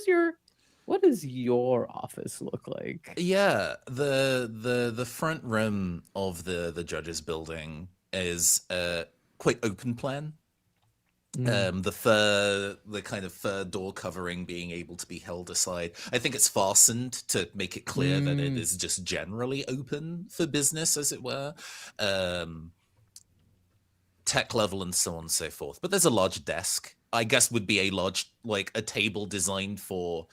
does your office look like? Yeah, the front room of the judge's building is quite open plan. The kind of fur door covering being able to be held aside. I think it's fastened to make it clear that it is just generally open for business, as it were. Tech level and so on and so forth. But there's a large desk. I guess would be a table designed for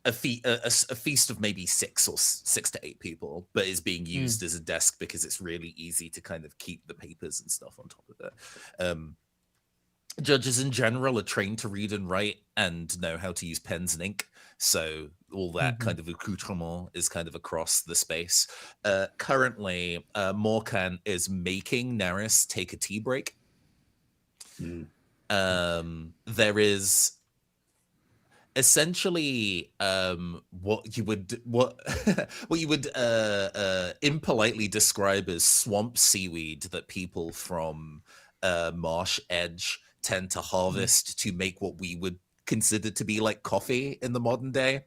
a feast of maybe 6 to 8 people, but is being used as a desk because it's really easy to kind of keep the papers and stuff on top of it. Judges in general are trained to read and write and know how to use pens and ink. So all that Mhm. kind of accoutrement is kind of across the space. Currently, Morkan is making Neris take a tea break. Mm. There is essentially what you would what you would impolitely describe as swamp seaweed that people from marsh edge tend to harvest to make what we would consider to be like coffee in the modern day.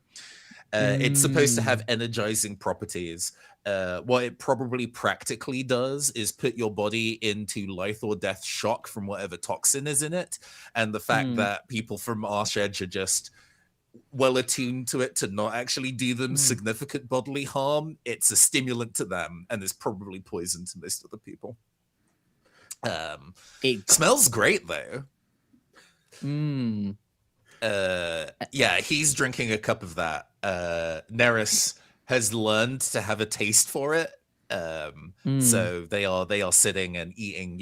It's supposed to have energizing properties. What it probably practically does is put your body into life or death shock from whatever toxin is in it. And the fact Mm. that people from Marsh Edge are just well attuned to it to not actually do them significant bodily harm, it's a stimulant to them and is probably poison to most other people. Smells great though. Mm. Yeah, he's drinking a cup of that. Neris has learned to have a taste for it. So they are sitting and eating,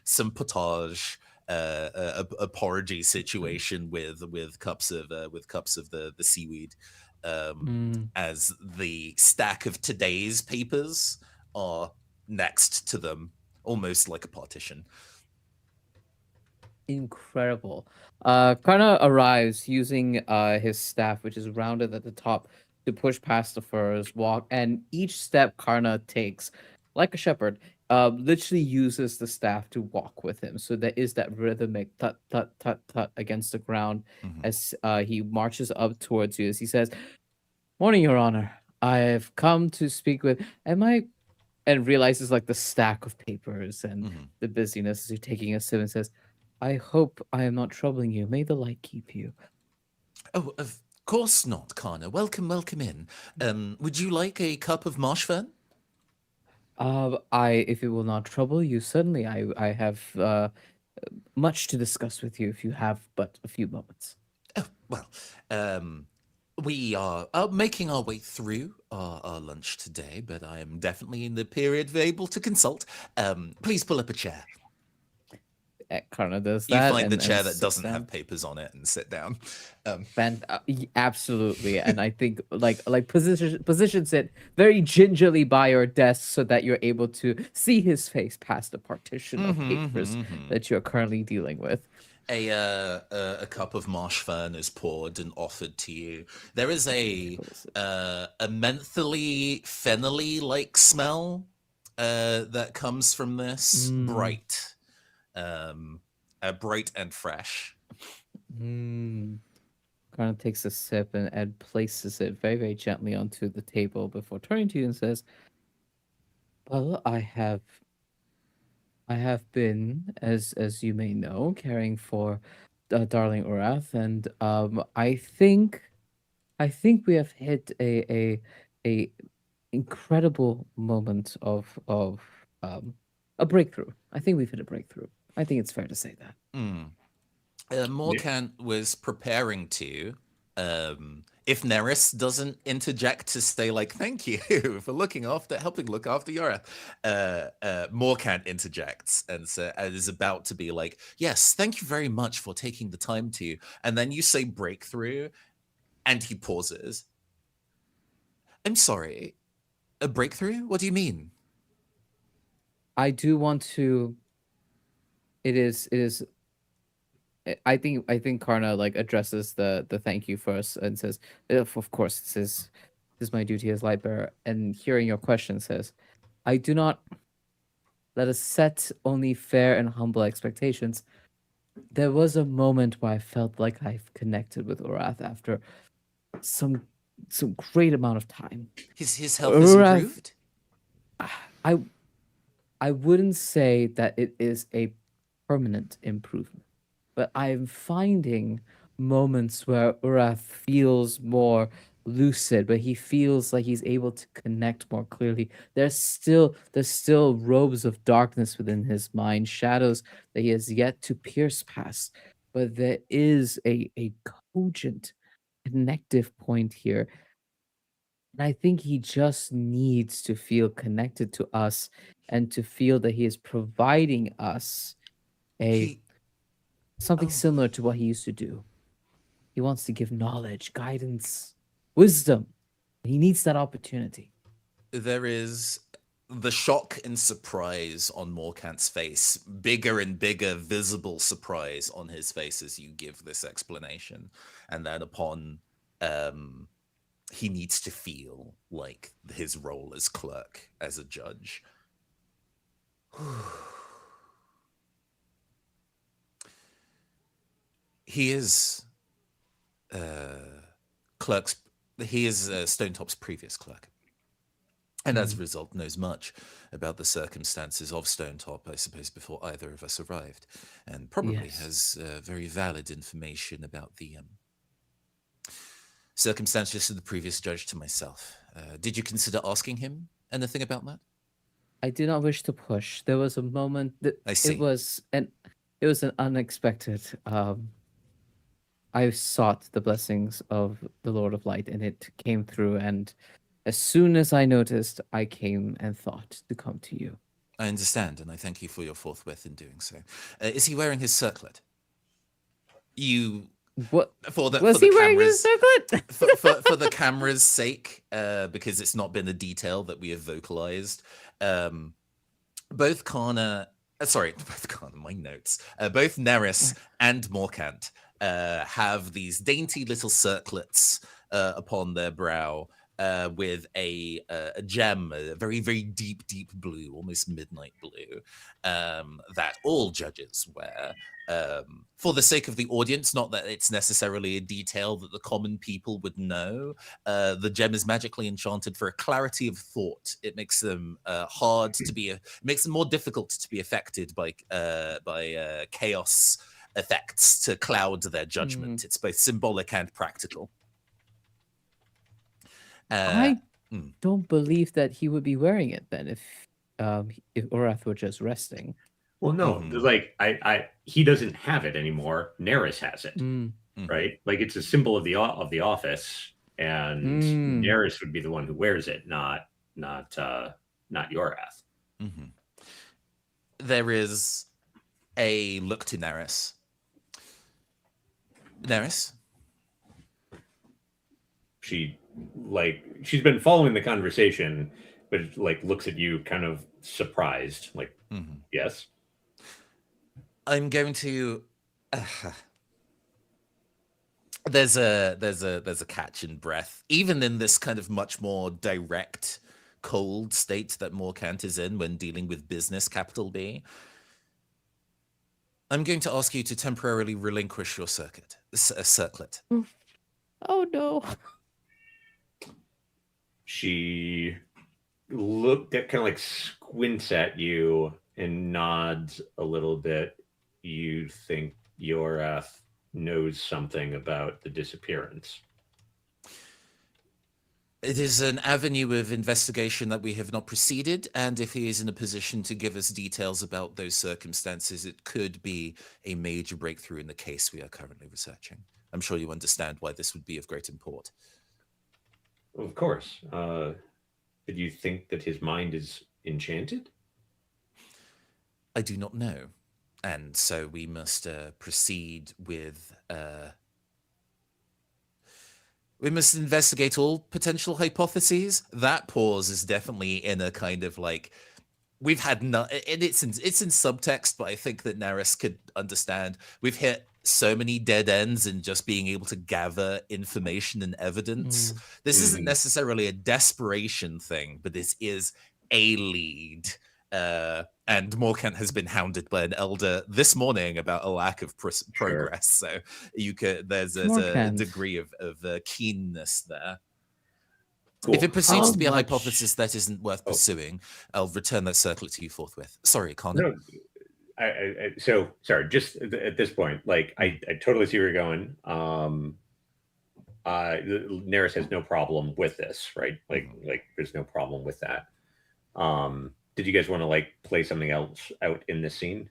some potage, a porridgey situation with cups of the seaweed, as the stack of today's papers are next to them, almost like a partition. Incredible. Karna arrives using his staff, which is rounded at the top, to push past the furs, walk, and each step Karna takes, like a shepherd, literally uses the staff to walk with him. So there is that rhythmic tut tut tut tut against the ground as he marches up towards you. As he says, "Morning, Your Honor. I've come to speak with." And realizes like the stack of papers and the busyness as you're taking a sip and says, "I hope I am not troubling you. May the light keep you." Oh, of course not, Kana. Welcome in. Would you like a cup of marsh fern? If it will not trouble you, certainly I have much to discuss with you if you have but a few moments. Oh, well, we are making our way through our lunch today, but I am definitely in the period able to consult. Please pull up a chair. Karna does You that find the and chair that sits doesn't down. have papers on it and sit down. Absolutely, and I think like positions it very gingerly by your desk so that you're able to see his face past the partition of papers that you're currently dealing with. A cup of marsh fern is poured and offered to you. There is a mentholy, fennelly like smell that comes from this. Bright, bright and fresh. Karna takes a sip and places it very, very gently onto the table before turning to you and says, "Well, I have been, as you may know, caring for darling Urath, and I think we have hit a incredible moment of a breakthrough. I think we've hit a breakthrough. I think it's fair to say that." Morkan was preparing to, if Neris doesn't interject to say like, "Thank you for helping look after Yora," Morkan interjects and is about to be like, "Yes, thank you very much for taking the time to," and then you say breakthrough, and he pauses. "I'm sorry, a breakthrough? What do you mean?" I do want to. It is. I think Karna like addresses the thank you first and says, Of course, this is my duty as light bearer." And hearing your question says, "I do not let us set only fair and humble expectations. There was a moment where I felt like I've connected with Urath after some great amount of time. His health is improved? I I wouldn't say that it is a permanent improvement, but I'm finding moments where Urath feels more lucid, but he feels like he's able to connect more clearly. There's still robes of darkness within his mind, shadows that he has yet to pierce past. But there is a cogent connective point here. And I think he just needs to feel connected to us and to feel that he is providing us a He Something Oh. similar to what he used to do. He wants to give knowledge, guidance, wisdom. He needs that opportunity. There is the shock and surprise on Morkant's face, bigger and bigger visible surprise on his face as you give this explanation. And then upon he needs to feel like his role as clerk, as a judge. He is Stonetop's previous clerk. And as a result, knows much about the circumstances of Stonetop, I suppose, before either of us arrived. And probably Yes. has very valid information about the circumstances of the previous judge to myself. Did you consider asking him anything about that? I do not wish to push. There was a moment that I see. it was an unexpected. I sought the blessings of the Lord of Light, and it came through. And as soon as I noticed, I came and thought to come to you. I understand, and I thank you for your forthwith in doing so. Is he wearing his circlet? What For the was he wearing cameras, his circlet? for the camera's sake, because it's not been a detail that we have vocalized. Both Kana, my notes. Both Neris and Morkant have these dainty little circlets upon their brow. With a gem, a very, very deep, deep blue, almost midnight blue, that all judges wear. For the sake of the audience, not that it's necessarily a detail that the common people would know, the gem is magically enchanted for a clarity of thought. It makes them makes them more difficult to be affected by chaos effects to cloud their judgment. It's both symbolic and practical. I don't believe that he would be wearing it then if Orath were just resting. Well, no, like he doesn't have it anymore. Neris has it, right? Like it's a symbol of the office, and Neris would be the one who wears it, not Yorath. There is a look to Neris. Neris? She's been following the conversation, but like looks at you kind of surprised, like, yes. I'm going to. There's a catch in breath, even in this kind of much more direct, cold state that Morkant is in when dealing with business, capital B. I'm going to ask you to temporarily relinquish your circlet. Oh no. She looked at, kind of like squints at you and nods a little bit. You think Yorath knows something about the disappearance. It is an avenue of investigation that we have not proceeded, and if he is in a position to give us details about those circumstances, it could be a major breakthrough in the case we are currently researching. I'm sure you understand why this would be of great import. Of course. But you think that his mind is enchanted? I do not know. And so we must proceed with... we must investigate all potential hypotheses. That pause is definitely in a kind of like... We've had... it's in subtext, but I think that Neris could understand. We've hit so many dead ends in just being able to gather information and evidence. This isn't necessarily a desperation thing, but this is a lead. And Morkant has been hounded by an elder this morning about a lack of progress. So there's a degree of keenness there. Cool. If it proceeds to be a hypothesis that isn't worth pursuing, I'll return that circlet to you forthwith. Sorry, Connor. No. So sorry, just at this point, like I totally see where you're going. Neris has no problem with this, right? Like there's no problem with that. Did you guys want to like play something else out in this scene?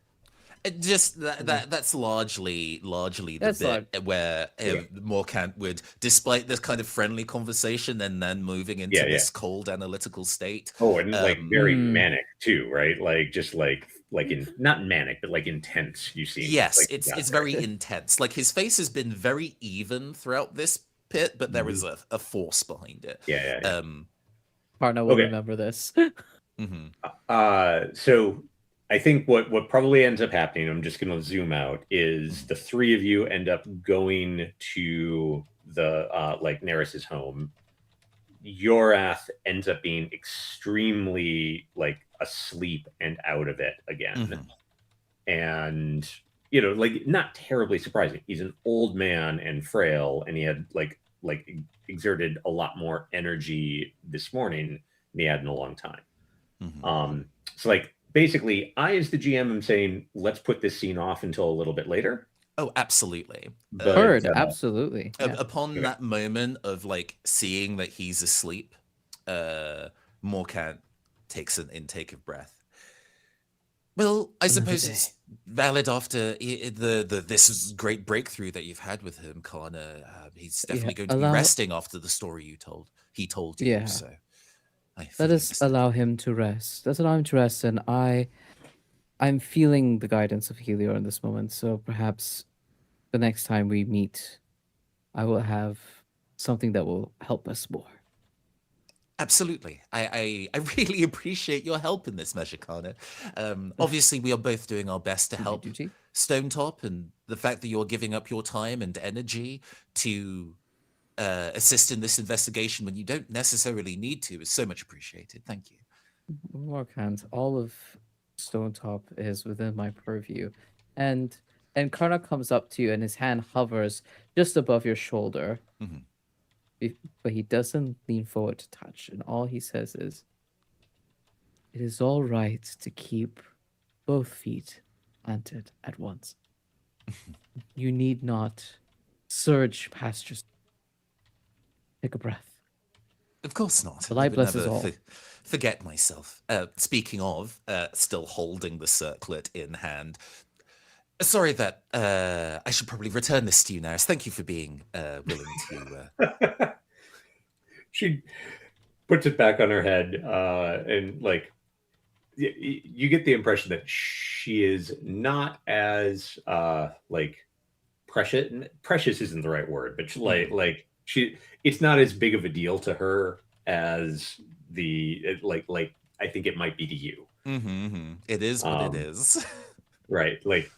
Just that's largely the bit where Morkant would, despite this kind of friendly conversation, and then moving into this cold analytical state. Oh, and like very manic too, right? Like just like like in not manic, but like intense. You see, Yes, like, it's very intense. Like his face has been very even throughout this pit, but there is a force behind it. Yeah. Partner will remember this. Mhm. So I think what probably ends up happening, I'm just going to zoom out, is the three of you end up going to the like Neris's home. Yorath ends up being extremely like asleep and out of it again. And like not terribly surprising. He's an old man and frail, and he had like exerted a lot more energy this morning than he had in a long time. So like basically I as the GM am saying let's put this scene off until a little bit later. Oh, absolutely. Heard, absolutely. Yeah. Upon that moment of like seeing that he's asleep, Morkant takes an intake of breath. Well, I suppose it's valid after this great breakthrough that you've had with him, Kana. He's definitely going to be resting after the story he told you. Yeah. So let us allow him to rest. Let's allow him to rest, and I'm feeling the guidance of Helior in this moment. So perhaps the next time we meet, I will have something that will help us more. Absolutely. I really appreciate your help in this measure, Kana. Obviously, we are both doing our best to help Stonetop, and the fact that you're giving up your time and energy to assist in this investigation when you don't necessarily need to is so much appreciated. Thank you. Morkant, all of Stonetop is within my purview. And Karna comes up to you and his hand hovers just above your shoulder. But he doesn't lean forward to touch. And all he says is, it is all right to keep both feet planted at once. You need not surge past yourself. Take a breath. Of course not. The light blesses all. Forget myself. Speaking of, still holding the circlet in hand. Sorry that I should probably return this to you, Neris. Thank you for being willing to. She puts it back on her head, and like you get the impression that she is not as like precious. Precious isn't the right word, but it's not as big of a deal to her as like I think it might be to you. It is what it is. Right. Like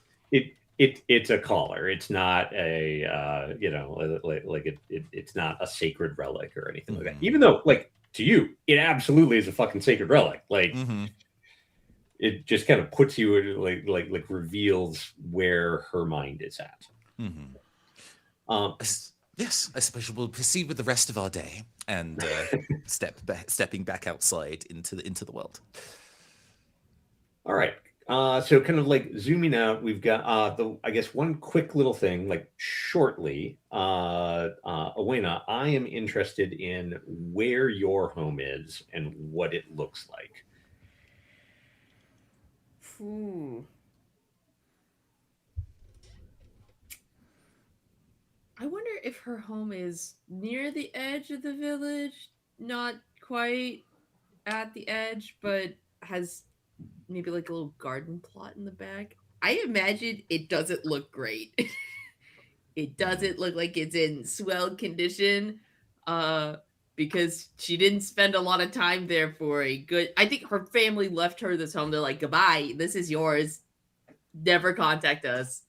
it's a collar. It's not a it's not a sacred relic or anything like that. Even though like to you, it absolutely is a fucking sacred relic. Like it just kind of puts you like reveals where her mind is at. Yes, I suppose we'll proceed with the rest of our day and stepping back outside into the world. All right. So kind of like zooming out, we've got I guess one quick little thing, like shortly, Owena, I am interested in where your home is and what it looks like. I wonder if her home is near the edge of the village, not quite at the edge, but has maybe like a little garden plot in the back. I imagine it doesn't look great. It doesn't look like it's in swell condition, because she didn't spend a lot of time there for a good. I think her family left her this home. They're like, goodbye, this is yours. Never contact us.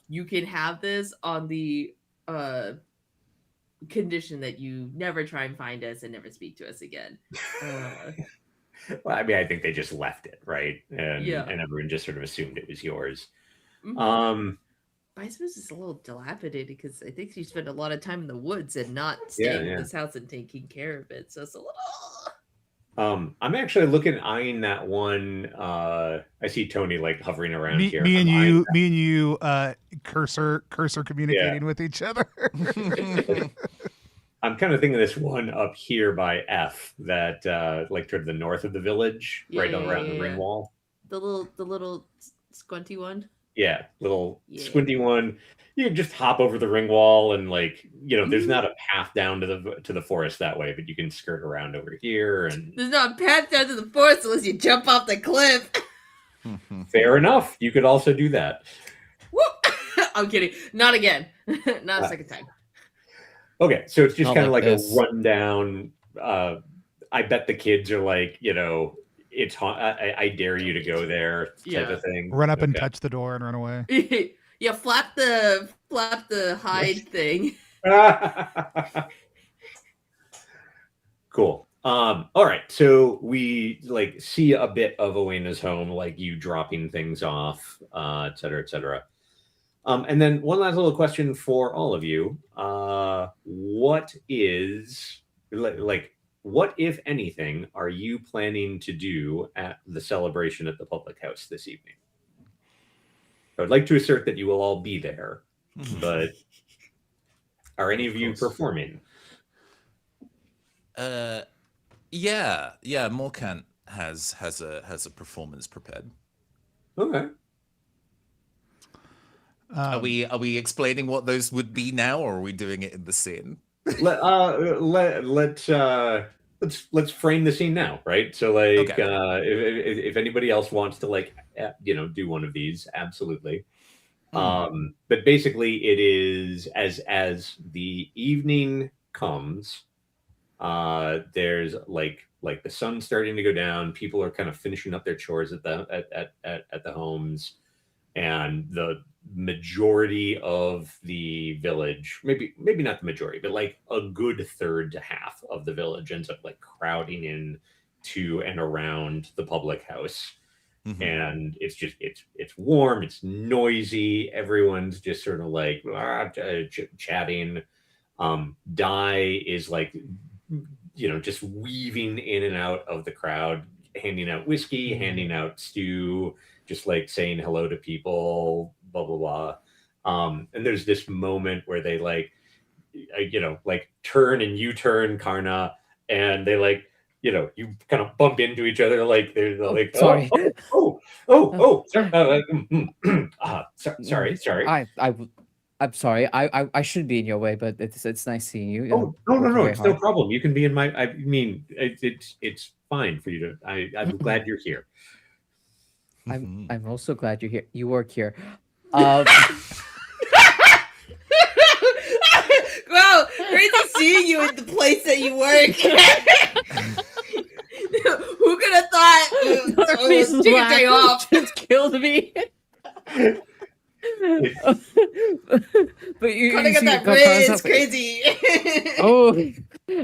You can have this on the condition that you never try and find us and never speak to us again. Well, I mean, I think they just left it, right? And everyone just sort of assumed it was yours. But I suppose it's a little dilapidated because I think she spent a lot of time in the woods and not staying in this house and taking care of it. So it's a little. I'm actually eyeing that one. I see Tony like hovering around here. Me and you, cursor communicating with each other. I'm kind of thinking this one up here by F, that like toward the north of the village, around the ring wall. The little squinty one. Yeah, little squinty one. you can just hop over the ring wall and like, there's not a path down to the forest that way, but you can skirt around over here. And There's not a path down to the forest unless you jump off the cliff. fair enough. You could also do that. I'm kidding. Not again. Not a second time. Okay, so it's just Not kind of like like this. a rundown. I bet the kids are like, it's I dare you to go there type of thing. Run up and Okay. touch the door and run away. Yeah, flap the hide thing. Cool. All right. So we like see a bit of Owena's home, like you dropping things off, et cetera, et cetera. And then one last little question for all of you. What is like what, if anything, are you planning to do at the celebration at the public house this evening? I would like to assert that you will all be there, but are any of you performing? Yeah, Morkant has a performance prepared. Okay. Are we explaining what those would be now, or are we doing it in the scene? Let's frame the scene now, right? So like, Okay. if anybody else wants to like, do one of these, absolutely. But basically, it is as the evening comes. There's like the sun's starting to go down. People are kind of finishing up their chores at the homes, and the majority of the village, maybe not the majority, but like a good third to half of the village ends up like crowding in to and around the public house. And it's just it's warm, it's noisy, everyone's just sort of like chatting. Dai is like just weaving in and out of the crowd, handing out whiskey, handing out stew, just like saying hello to people, blah blah blah. And there's this moment where they like like turn and U-turn Karna, and they like you kind of bump into each other, like they're like, Sorry. sorry. I'm sorry. I should be in your way, but it's nice seeing you. Oh, no, Working very it's no hard. problem. You can be in my. I mean, it's fine for you to. I'm glad you're here. I'm also glad you're here. You work here. Wow, crazy seeing you in the place that you work. Who could have thought Darby's take a day laugh off? just killed me. But you Gotta get see, that Karna's raise, like, crazy. oh,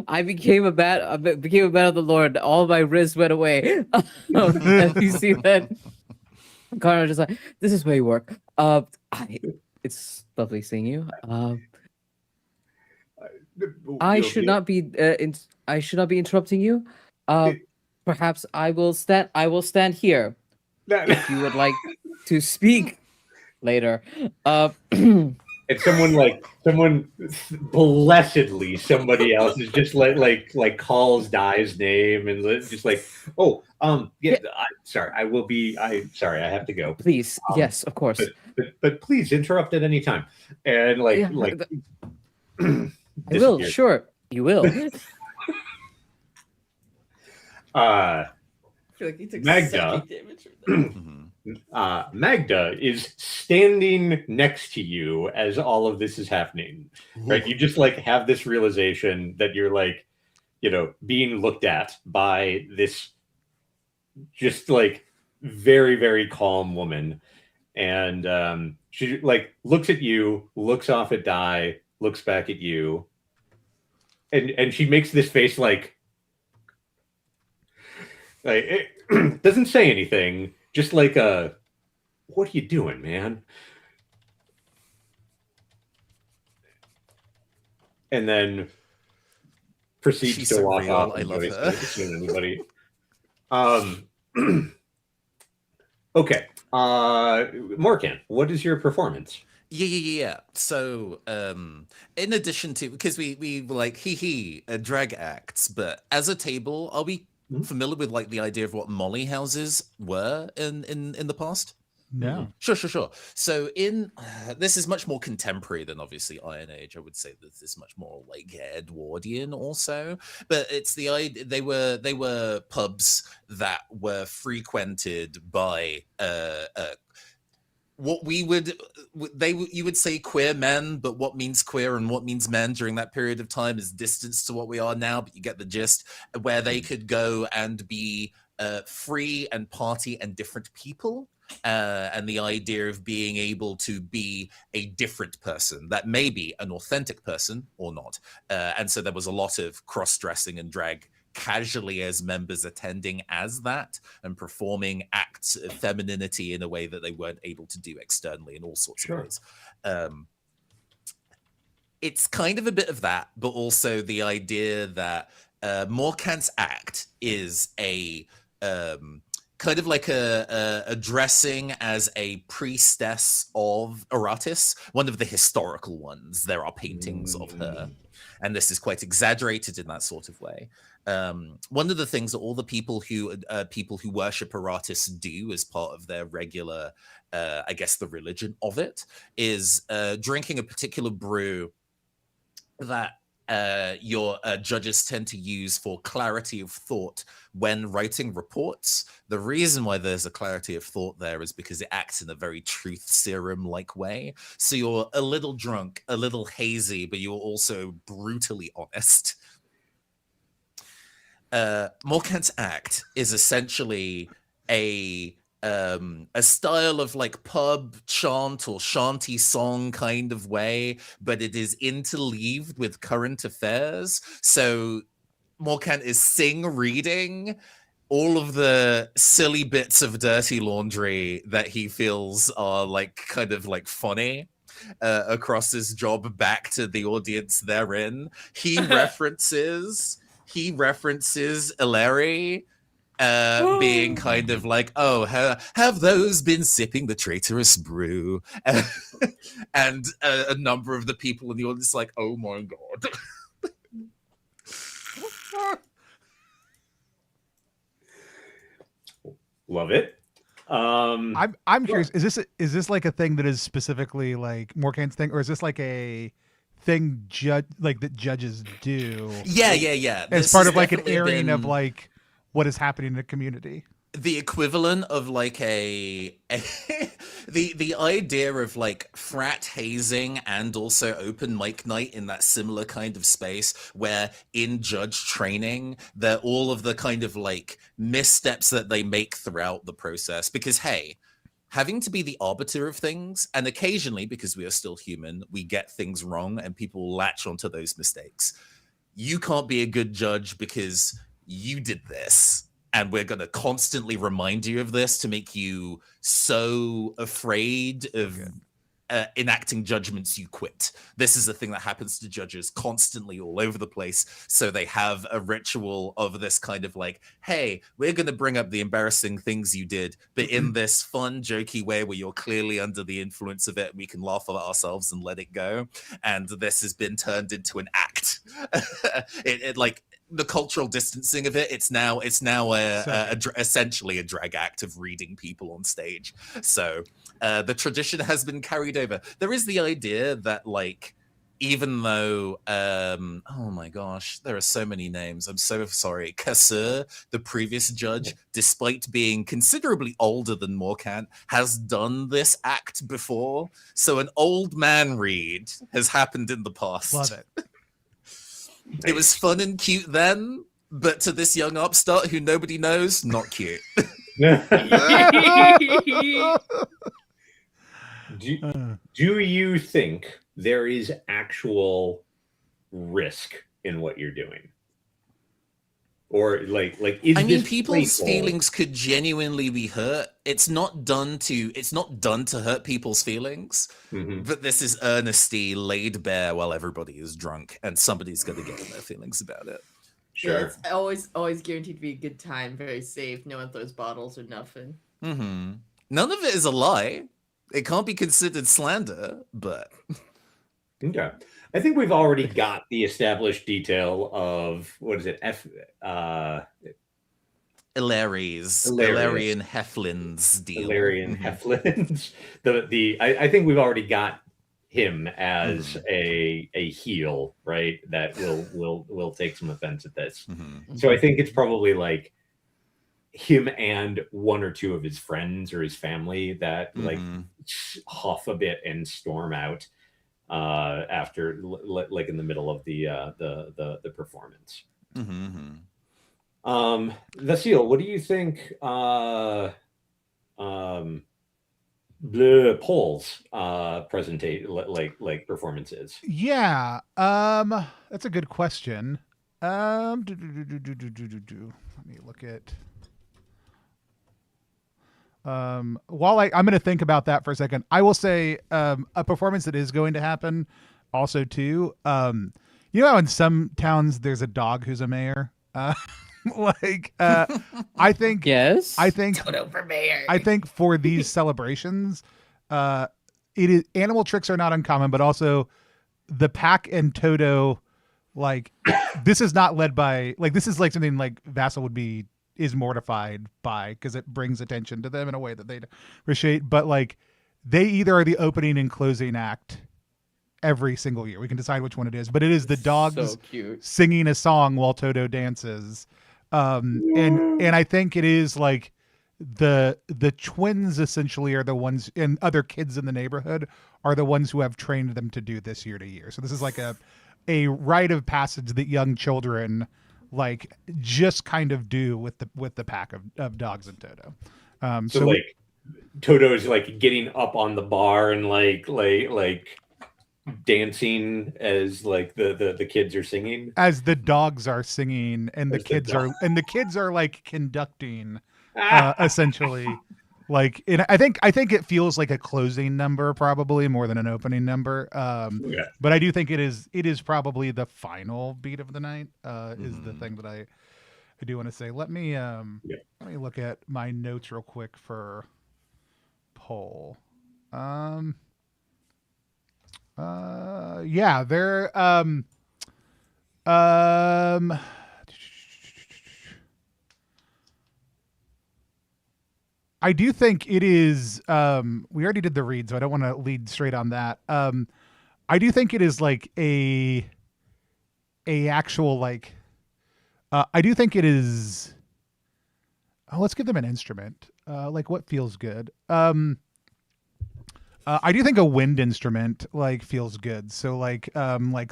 I became a bat of the Lord. All my wrists went away. And you see that Karna just like, this is where you work. It's lovely seeing you. I should not be I should not be interrupting you. Perhaps I will stand here if you would like to speak later. It's someone blessedly somebody else is just like calls Dai's name and just like, sorry, sorry, I have to go. Please, yes, of course. But please interrupt at any time. And I will, sure, you will. I feel like he took Magda. psychic damage from that. Magda is standing next to you as all of this is happening, right? You just like have this realization that you're like, being looked at by this just like very, very calm woman. And she like looks at you, looks off at Dai, looks back at you, and she makes this face like it doesn't say anything, just like what are you doing, man? And then proceeds She's to so walk real. off. I and love nobody's her. seeing anybody. Okay. Morkan, what is your performance? Yeah. So, in addition to, because we were like, drag acts, but as a table, are we familiar with like the idea of what molly houses were in the past? No. Sure. So in this is much more contemporary than obviously Iron Age. I would say that this is much more like Edwardian also, but it's the idea they were pubs that were frequented by what we would you would say queer men, but what means queer and what means men during that period of time is distance to what we are now, but you get the gist, where they could go and be free and party and different people. And the idea of being able to be a different person that may be an authentic person or not. And so there was a lot of cross-dressing and drag casually as members attending as that and performing acts of femininity in a way that they weren't able to do externally in all sorts of ways. It's kind of a bit of that, but also the idea that Morkant's act is a kind of like a dressing as a priestess of Aratis, one of the historical ones. There are paintings of her, and this is quite exaggerated in that sort of way. One of the things that all the people who worship Aratis do as part of their regular, I guess, the religion of it, is drinking a particular brew that your judges tend to use for clarity of thought when writing reports. The reason why there's a clarity of thought there is because it acts in a very truth serum-like way. So you're a little drunk, a little hazy, but you're also brutally honest. Morkant's act is essentially a style of like pub chant or shanty song kind of way, but it is interleaved with current affairs. So Morkant is reading all of the silly bits of dirty laundry that he feels are like kind of like funny across his job back to the audience therein. He references Illyri being kind of like, oh, have those been sipping the traitorous brew? And a number of the people in the audience like, oh my god. Love it. I'm curious. Is this like a thing that is specifically like Morkant's thing, or is this like a thing that judges do? Yeah. As part of like an airing of like what is happening in the community. The equivalent of like the idea of like frat hazing and also open mic night in that similar kind of space where in judge training, they're all of the kind of like missteps that they make throughout the process. Because hey, having to be the arbiter of things, and occasionally, because we are still human, we get things wrong and people latch onto those mistakes. You can't be a good judge because you did this. And we're going to constantly remind you of this to make you so afraid of enacting judgments you quit. This is a thing that happens to judges constantly all over the place. So they have a ritual of this kind of like, hey, we're going to bring up the embarrassing things you did, but in this fun, jokey way where you're clearly under the influence of it. We can laugh at ourselves and let it go. And this has been turned into an act. it like, the cultural distancing of it, it's now essentially a drag act of reading people on stage. So the tradition has been carried over. There is the idea that like, even though oh my gosh, there are so many names, I'm so sorry. Kassir, the previous judge, despite being considerably older than Morkant, has done this act before. So an old man read has happened in the past. Love it. It was fun and cute then, but to this young upstart who nobody knows, not cute. Do you think there is actual risk in what you're doing? Or like is I mean, this people's playful? feelings could genuinely be hurt. It's not done to hurt people's feelings, but this is earnesty laid bare while everybody is drunk, and somebody's going to get in their feelings about it. Sure. Yeah, it's always guaranteed to be a good time, very safe. No one throws bottles or nothing. None of it is a lie. It can't be considered slander, but Okay. I think we've already got the established detail of what is it? Illyrian Heflin's deal. Illyrian Heflins. I think we've already got him as a heel, right? That will take some offense at this. So I think it's probably like him and one or two of his friends or his family that like huff a bit and storm out after like in the middle of the performance. Vasil, what do you think Paul's presentation like performance is? Yeah, that's a good question. Let me look at. While I'm going to think about that for a second, I will say a performance that is going to happen also too. You know how in some towns there's a dog who's a mayor? I think Yes. Toto for mayor. I think for these celebrations, it is animal tricks are not uncommon, but also the pack and Toto, like this is not led by like this is like something like Vassal is mortified by because it brings attention to them in a way that they appreciate. But like they either are the opening and closing act every single year. We can decide which one it is, but it is the dogs singing a song while Toto dances. And I think it is like the twins essentially are the ones, and other kids in the neighborhood are the ones who have trained them to do this year to year. So this is like a rite of passage that young children like just kind of do with the pack of dogs and Toto. So like Toto is like getting up on the bar and like dancing as like the kids are singing, as the dogs are singing, and the kids are like conducting essentially. Like I think it feels like a closing number probably more than an opening number. But I do think it is probably the final beat of the night is the thing that I do want to say. Let me look at my notes real quick for poll. They're I do think it is we already did the read, so I don't want to lead straight on that. I do think it is like a actual like I do think it is let's give them an instrument. Like what feels good. I do think a wind instrument like feels good. So like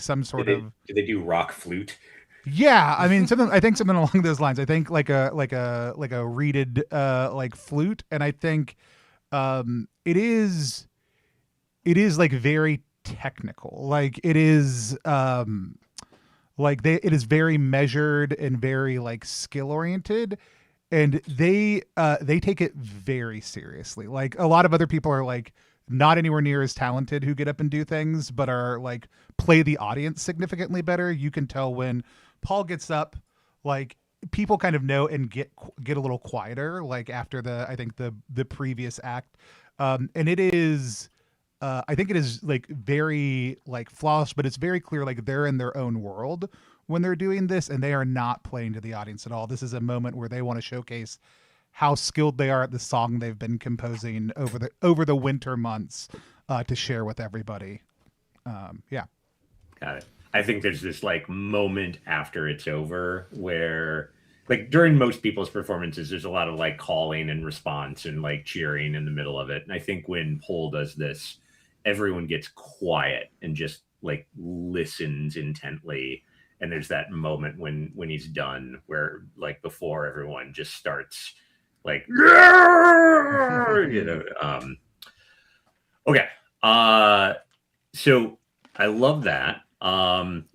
some sort of. Do they do rock flute? Yeah, I mean something. I think something along those lines. I think like a reeded like flute, and I think it is like very technical. Like it is it is very measured and very like skill oriented. And they take it very seriously. Like a lot of other people are like not anywhere near as talented who get up and do things, but are like play the audience significantly better. You can tell when Paul gets up, like people kind of know and get a little quieter, like after I think the previous act. And it is, I think it is like very like flawless, but it's very clear like they're in their own world when they're doing this, and they are not playing to the audience at all. This is a moment where they want to showcase how skilled they are at the song they've been composing over the winter months to share with everybody. Yeah. Got it. I think there's this like moment after it's over where like during most people's performances, there's a lot of like calling and response and like cheering in the middle of it. And I think when Pole does this, everyone gets quiet and just like listens intently. And there's that moment when he's done where like before everyone just starts like, you know, okay. So I love that.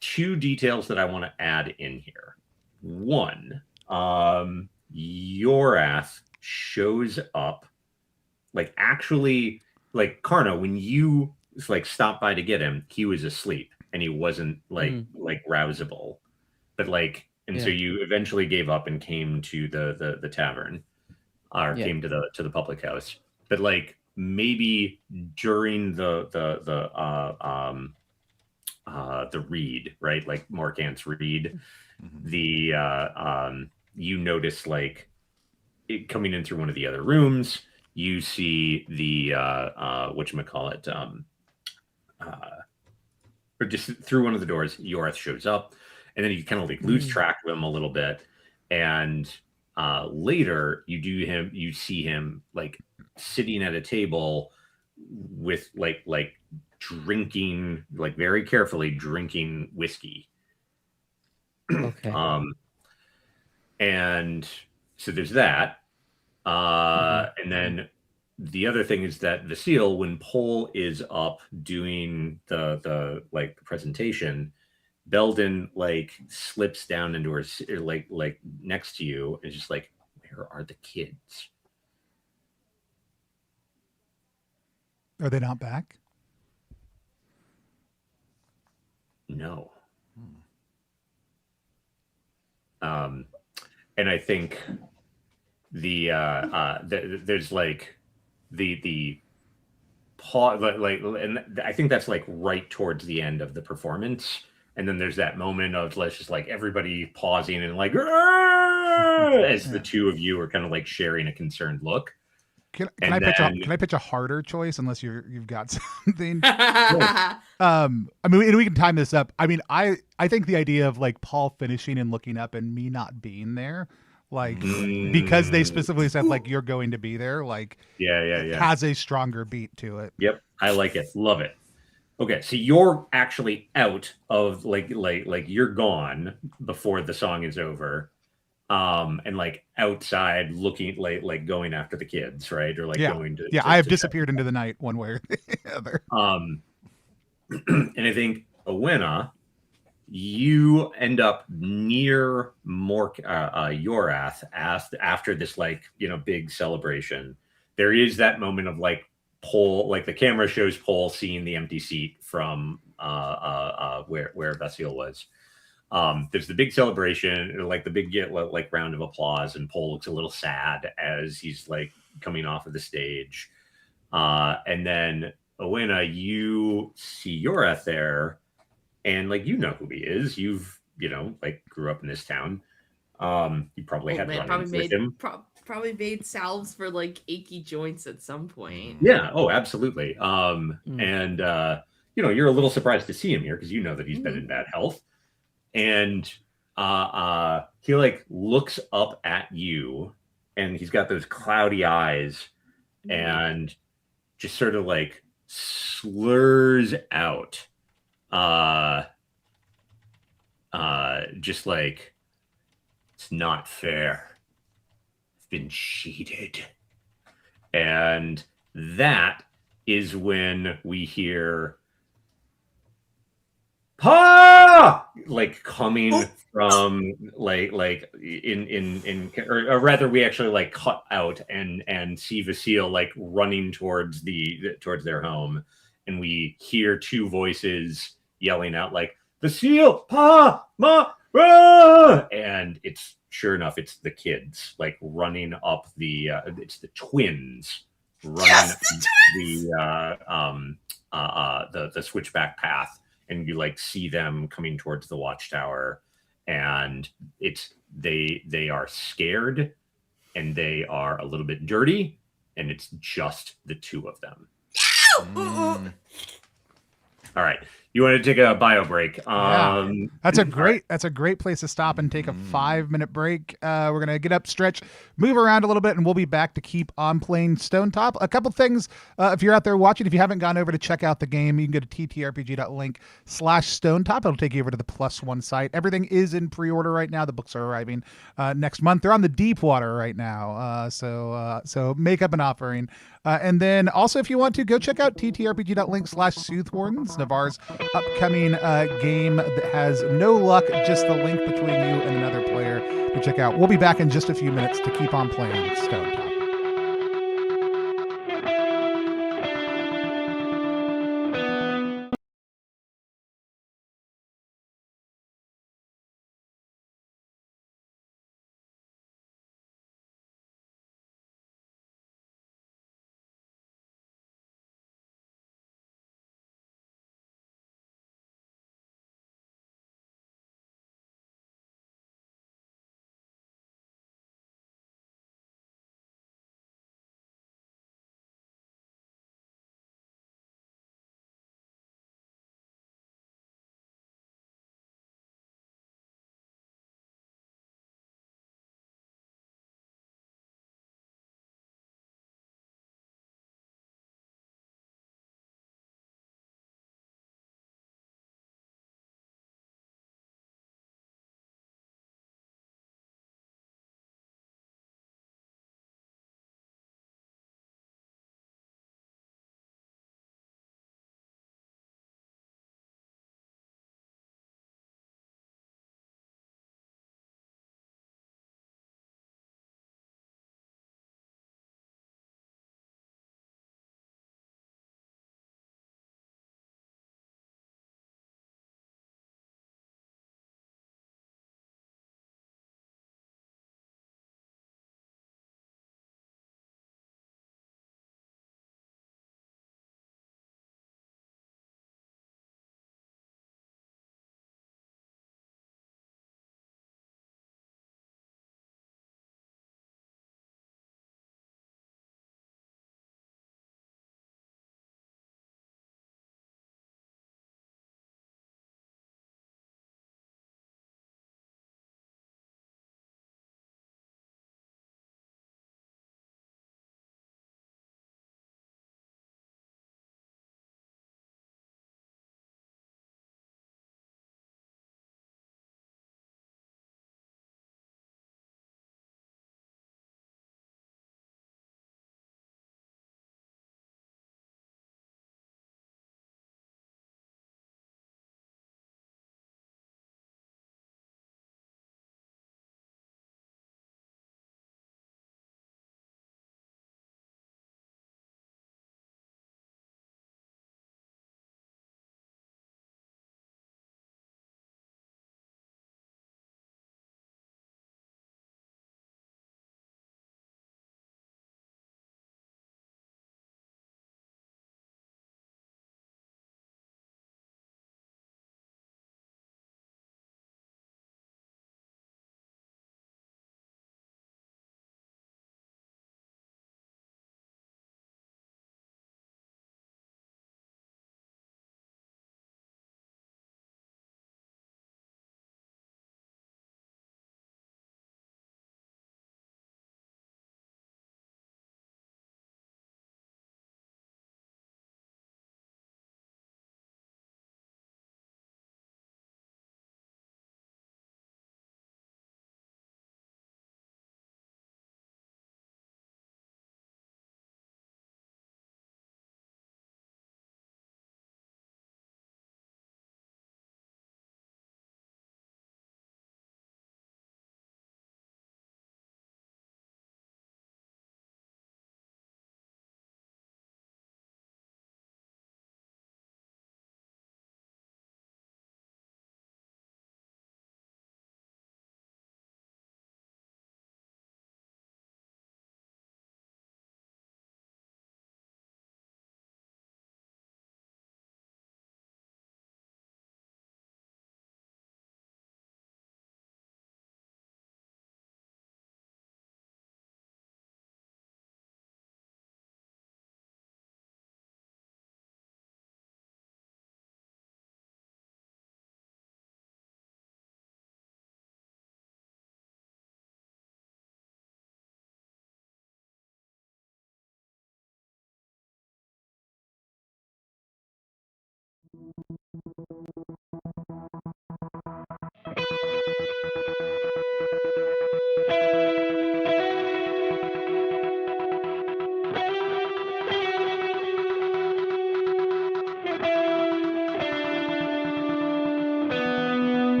Two details that I want to add in here. One, Yorath shows up like actually like Karna, when you like stopped by to get him, he was asleep and he wasn't like rousable. But like so you eventually gave up and came to the tavern or came to the public house. But like maybe during the read, right? Like Morkant's read, the you notice like coming in through one of the other rooms, you see the whatchamacallit, or just through one of the doors, Yoreth shows up, and then you kind of like lose track of him a little bit. And later you see him like sitting at a table with like drinking, like very carefully drinking whiskey. Okay. And so there's that. And then the other thing is that Vasile, when Pole is up doing the like presentation, Belden like slips down into her like next to you and is just like, where are the kids? Are they not back? No. And I think there's like the pause, like, and I think that's like right towards the end of the performance. And then there's that moment of let's just like everybody pausing and like as the two of you are kind of like sharing a concerned look. Can I pitch a harder choice unless you've got something? Yeah. I mean, and we can time this up. I mean, I think the idea of like Paul finishing and looking up and me not being there, like because they specifically said like you're going to be there, like yeah, has a stronger beat to it. Yep, I like it, love it. Okay, so you're actually out of like you're gone before the song is over, and like outside looking like going after the kids, right? Or like going to I have disappeared into the night one way or the other. And I think Owena, you end up near Yorath after this like big celebration. There is that moment of like Pole, like the camera shows Pole seeing the empty seat from where Vasile was. There's the big celebration, like the big like round of applause, and Pole looks a little sad as he's like coming off of the stage. And then Owena, you see Yorath there, and like who he is. You've like grew up in this town. You probably had run-ins with him. Probably made salves for like achy joints at some point. Yeah. Oh, absolutely. And you're a little surprised to see him here because that he's been in bad health. And he like looks up at you, and he's got those cloudy eyes, and just sort of like slurs out, just like, it's not fair. I've been cheated. And that is when we hear "Pa!" like coming from like or rather we actually like cut out and see Vasile like running towards their home, and we hear two voices yelling out like, "Vasile, Pa, Ma, ah!" And it's sure enough, it's the kids like running up it's the twins running the switchback path, and you like see them coming towards the watchtower, and they are scared, and they are a little bit dirty, and it's just the two of them. All right. You want to take a bio break? That's a great place to stop and take a 5-minute break. We're gonna get up, stretch, move around a little bit, and we'll be back to keep on playing Stonetop. A couple things, if you're out there watching, if you haven't gone over to check out the game, you can go to ttrpg.link/Stonetop. It'll take you over to the +1 site. Everything is in pre-order right now. The books are arriving next month. They're on the deep water right now, so make up an offering. And then also, if you want to, go check out ttrpg.link/Soothhorns, Navarre's upcoming game that has no luck, just the link between you and another player to check out. We'll be back in just a few minutes to keep on playing Stonetop.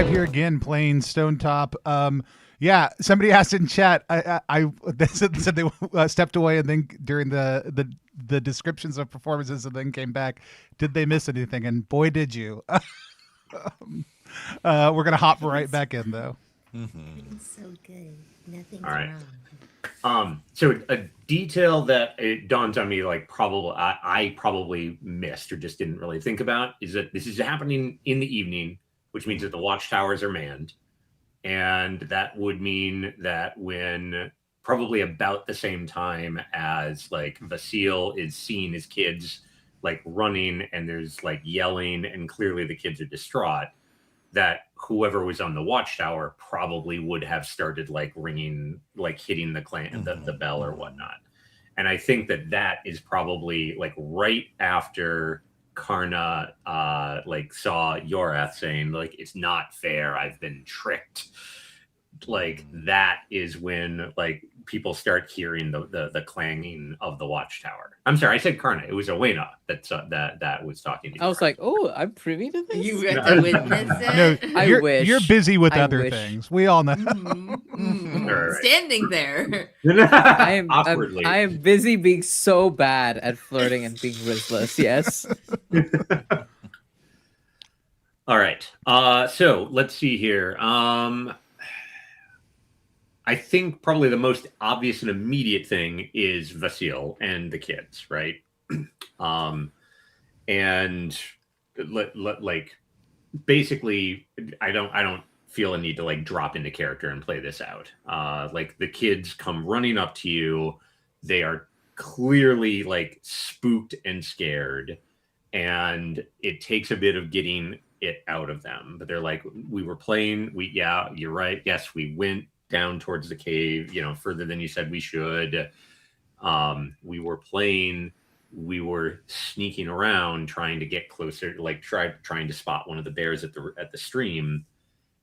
live here again playing Stonetop. Yeah, somebody asked in chat. They said they stepped away and then during the descriptions of performances and then came back. Did they miss anything? And boy, did you. We're gonna hop right back in though. It's so good. Nothing's All right. wrong. So a detail that it dawned on me, like I probably missed or just didn't really think about, is that this is happening in the evening, which means that the watchtowers are manned, and that would mean that when probably about the same time as like Vasile is seeing his kids like running and there's like yelling and clearly the kids are distraught, that whoever was on the watchtower probably would have started like ringing, like hitting the bell or whatnot. And I think that is probably like right after Karna like saw Yorath saying like, it's not fair, I've been tricked. Like that is when like people start hearing the clanging of the watchtower. I'm sorry, I said Karna. It was Owena that was talking to you. I was like, oh, I'm privy to this. You get to witness No, it. I wish. You're busy with I other wish. things. We all know. Right. Standing there. I Awkwardly. am busy being so bad at flirting and being riskless. Yes. All right. So let's see here. I think probably the most obvious and immediate thing is Vasile and the kids, right? And like basically, I don't feel a need to like drop into character and play this out. Like the kids come running up to you, they are clearly like spooked and scared, and it takes a bit of getting it out of them. But they're like, we were playing. Yeah, you're right. Yes, we went down towards the cave, further than you said we should. We were playing, we were sneaking around trying to get closer, like trying to spot one of the bears at the stream,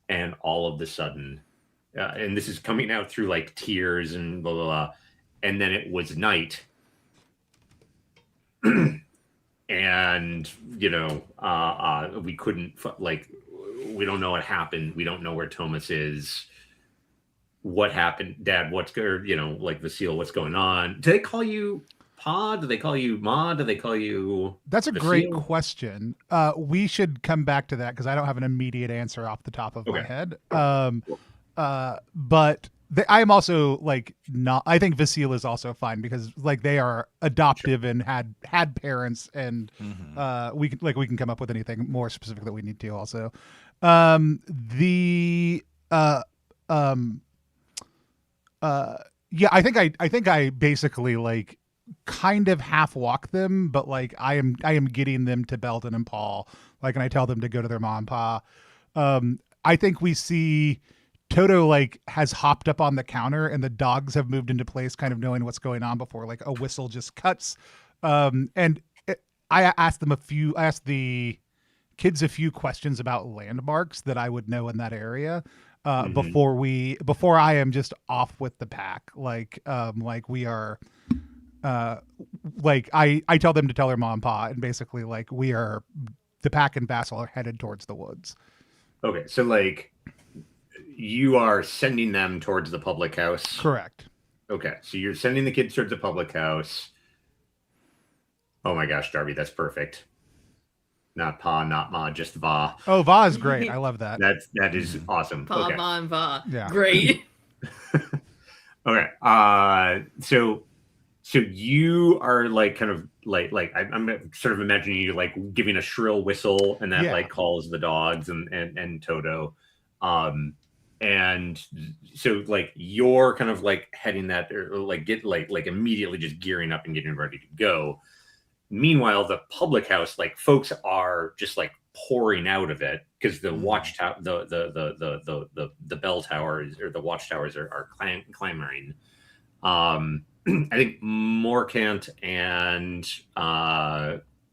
and all of a sudden, and this is coming out through like tears and blah blah blah, and then it was night. And we couldn't, like, we don't know what happened, we don't know where Thomas is. What happened, Dad? What's good? Like Vasile, what's going on? Do they call you Pa? Do they call you Ma? Do they call you? That's a Vasile? great question. We should come back to that because I don't have an immediate answer off the top of my Okay. head. But I am also like not. I think Vasile is also fine because like they are adoptive and had parents, and we can come up with anything more specific that we need to also. Yeah, I think I basically like kind of half walk them, but like I am getting them to Belden and Paul, like, and I tell them to go to their mom and pa. I think we see Toto like has hopped up on the counter and the dogs have moved into place, kind of knowing what's going on before like a whistle just cuts. I asked the kids a few questions about landmarks that I would know in that area. Before I am just off with the pack, like we are, like I tell them to tell their mom and pa, and basically like we are, the pack and Basil are headed towards the woods. Okay, so like you are sending them towards the public house. Correct. Okay, so you're sending the kids towards the public house. Oh my gosh, Darby, that's perfect. Not Pa, not Ma, just Va. Oh, Va is great. I love that. That is awesome. Pa, Okay. Ma, and Va. Yeah. Great. Okay. So you are like kind of like I'm sort of imagining you like giving a shrill whistle, and that like calls the dogs and Toto. And so like you're kind of like heading that, or like get like immediately just gearing up and getting ready to go. Meanwhile, the public house, like folks are just like pouring out of it because the watchtower, the bell towers or the watchtowers are clamoring. I think Morkant and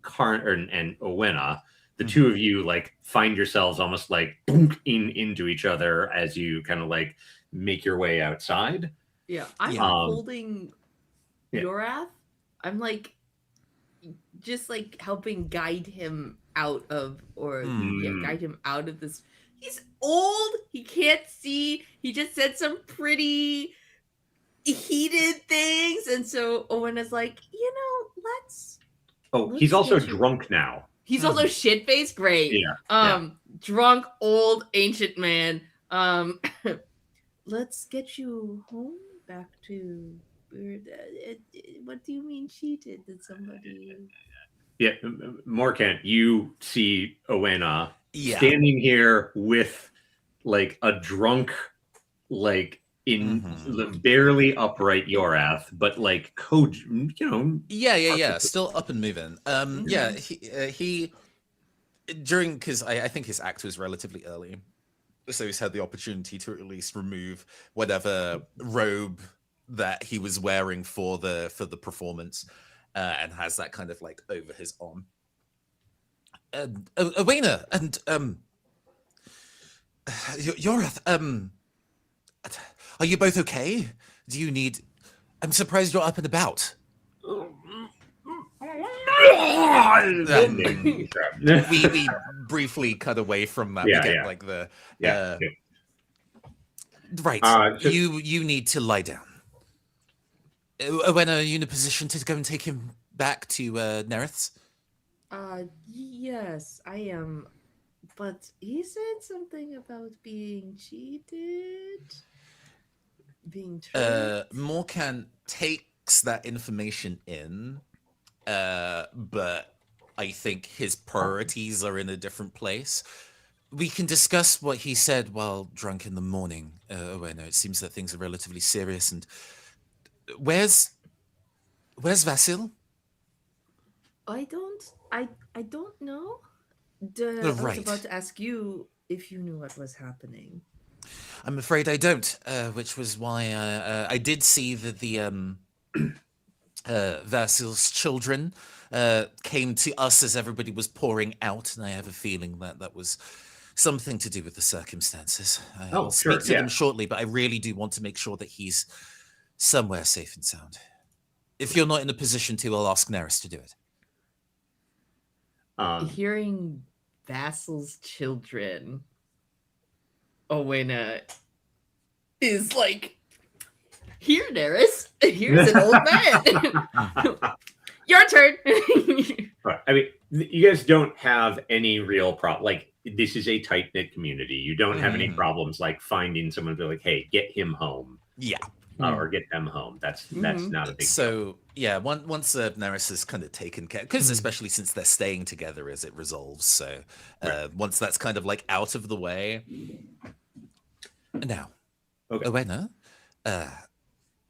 and Owena, the two of you like find yourselves almost like into each other as you kind of like make your way outside. Yeah, I'm holding Yorath. I'm like just like helping guide him out of, guide him out of this he's old. He can't see. He just said some pretty heated things, and so Owen is like, let's. Oh, Let's he's also get you- drunk now. He's also shit faced. Great. Yeah. Drunk old ancient man. Let's get you home back to. What do you mean cheated? Did somebody? Yeah, Morkant, you see Owena Yeah. standing here with like a drunk, like in barely upright Yorath, but like Yeah. Still up and moving. Yeah, he during because I think his act was relatively early, so he's had the opportunity to at least remove whatever robe that he was wearing for the performance, and has that kind of like over his arm. Awena and Yorath, are you both okay? Do you need? I'm surprised you're up and about. We briefly cut away from that. Yeah, we get yeah. like the Yeah. right. So- you need to lie down. When are you in a position to go and take him back to Nerith's? Yes, I am. But he said something about being cheated, being tricked. Morkan takes that information in, but I think his priorities are in a different place. We can discuss what he said while drunk in the morning. When it seems that things are relatively serious. And where's Vasil? I don't know. I was Right. about to ask you if you knew what was happening. I'm afraid I don't, which was why I did see that the Vasil's children came to us as everybody was pouring out, and I have a feeling that that was something to do with the circumstances. I'll speak to them shortly, but I really do want to make sure that he's somewhere safe and sound. If you're not in a position to, I'll ask Neris to do it. Hearing Vasil's children, Owena is like, here, Neris, here's an old man. Your turn. Right. I mean, you guys don't have any real problem. Like, this is a tight knit community. You don't have any problems like finding someone to be like, hey, get him home. Yeah. Or get them home. That's not a big deal. So yeah, once Neris is kind of taken care, because especially since they're staying together as it resolves. So once that's kind of like out of the way, now, Owena,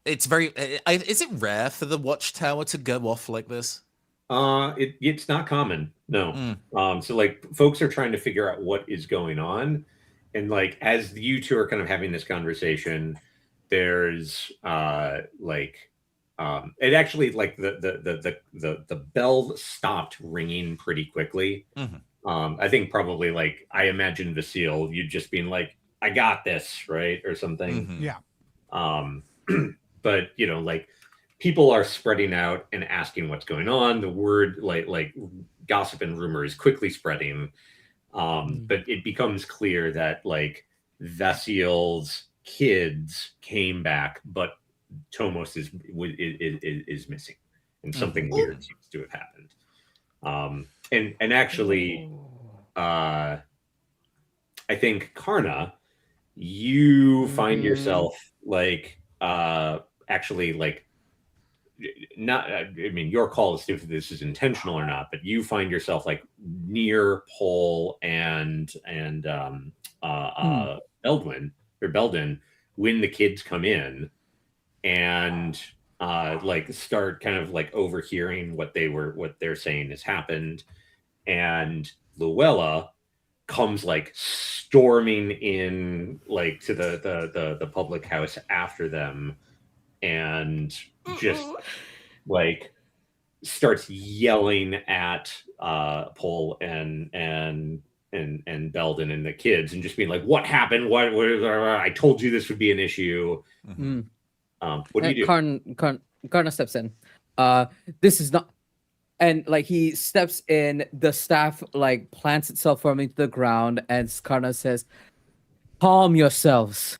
it's very. Is it rare for the watchtower to go off like this? It's not common. No. So like folks are trying to figure out what is going on, and like as you two are kind of having this conversation, there's it actually like the bell stopped ringing pretty quickly. I think probably like I imagine Vasil, you just being like, I got this, right? Or something. Yeah. But like people are spreading out and asking what's going on. The word like gossip and rumor is quickly spreading. But it becomes clear that like Vasil's kids came back, but Tomos is missing, and something weird seems to have happened. And actually, I think Karna, you find yourself like actually like not. I mean, your call is if this is intentional or not, but you find yourself like near Pole and Beldin when the kids come in and like start kind of like overhearing what they're saying has happened, and Luella comes like storming in like to the public house after them and just like starts yelling at Pole and Belden and the kids and just being like, what happened? What I told you this would be an issue. What do you do? Karna steps in. This is not and like he steps in, the staff like plants itself firmly to the ground, and Karna says, "Calm yourselves.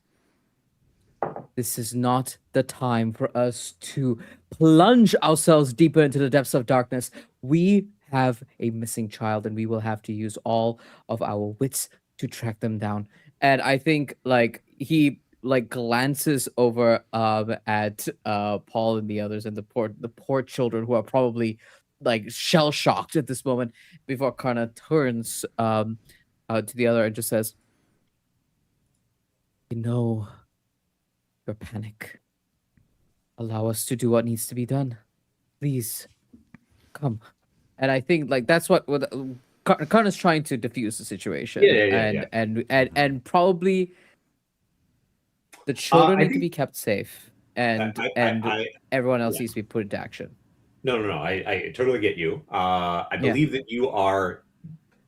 This is not the time for us to plunge ourselves deeper into the depths of darkness. We have a missing child, and we will have to use all of our wits to track them down." And I think like he like glances over at Paul and the others, and the poor children who are probably like shell shocked at this moment, before Karna turns to the other and just says, "You know your panic. Allow us to do what needs to be done. Please, come." And I think like that's what Karna's trying to diffuse the situation. Yeah. And probably the children I need to think- be kept safe, and everyone else needs to be put into action. No. I totally get you. I believe that you are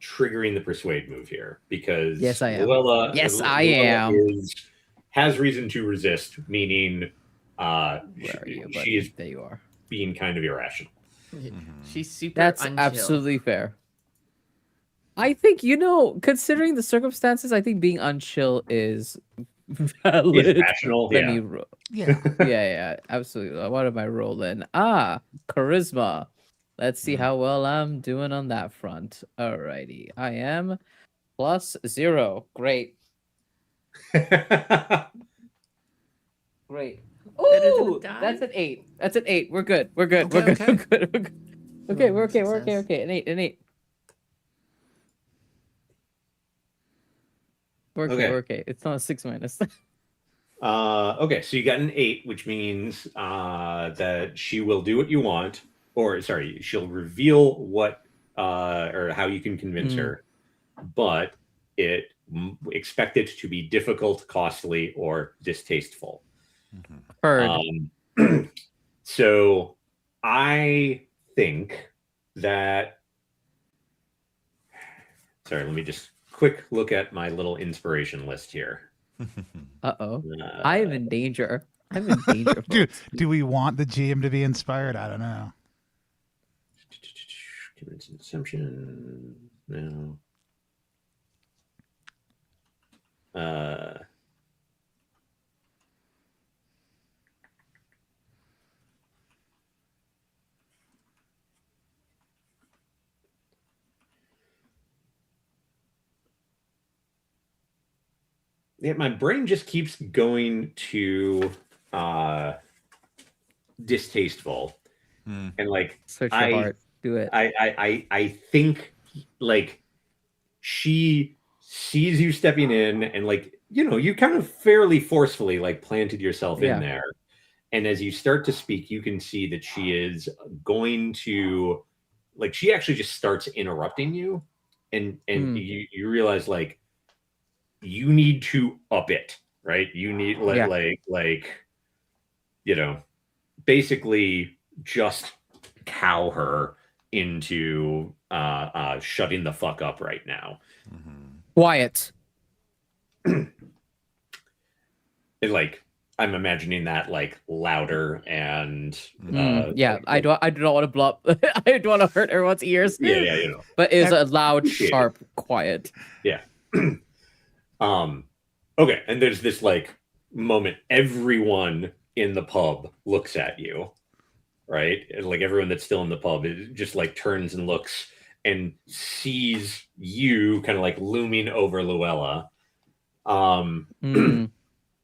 triggering the persuade move here because Yes, I am. Luella, Yes, I Luella am. has reason to resist, meaning Where are you, buddy? she is There you are. being kind of irrational. She's super That's unchill. absolutely fair. I think, considering the circumstances, I think being unchill is valid. Is rational, Let yeah. me roll. Yeah. Yeah, absolutely. What am I rolling? Charisma. Let's see how well I'm doing on that front. Alrighty. I am +0. Great. Great. Better than a Ooh, die? that's an 8. That's an 8. We're good. We're good. Okay, We're good. okay. We're good. We're good. Okay, we're okay. We're okay. Success. Okay. An 8. An 8. We're okay. Okay. We're okay. It's not a 6 minus. Okay, so you got an 8, which means that she will do what you want, or sorry, she'll reveal what or how you can convince her, but expect it to be difficult, costly, or distasteful. Heard. So I think that. Sorry, let me just quick look at my little inspiration list here. Uh-oh. I am in danger. I'm in danger. Dude, folks. do we want the GM to be inspired? I don't know. Convince an assumption. No. Yeah, my brain just keeps going to distasteful, and like Search your heart. Do it. I think like she sees you stepping in, and like you kind of fairly forcefully like planted yourself Yeah. in there, and as you start to speak, you can see that she is going to like she actually just starts interrupting you, and you realize like you need to up it, right? You need basically just cow her into shutting the fuck up right now. Quiet. And like I'm imagining that like louder and Yeah, I do not want to blow up. I don't want to hurt everyone's ears. yeah, But it was a loud, Appreciate it. sharp, quiet. Yeah. Okay, and there's this like moment everyone in the pub looks at you, right? And like everyone that's still in the pub, it just like turns and looks and sees you kind of like looming over Luella.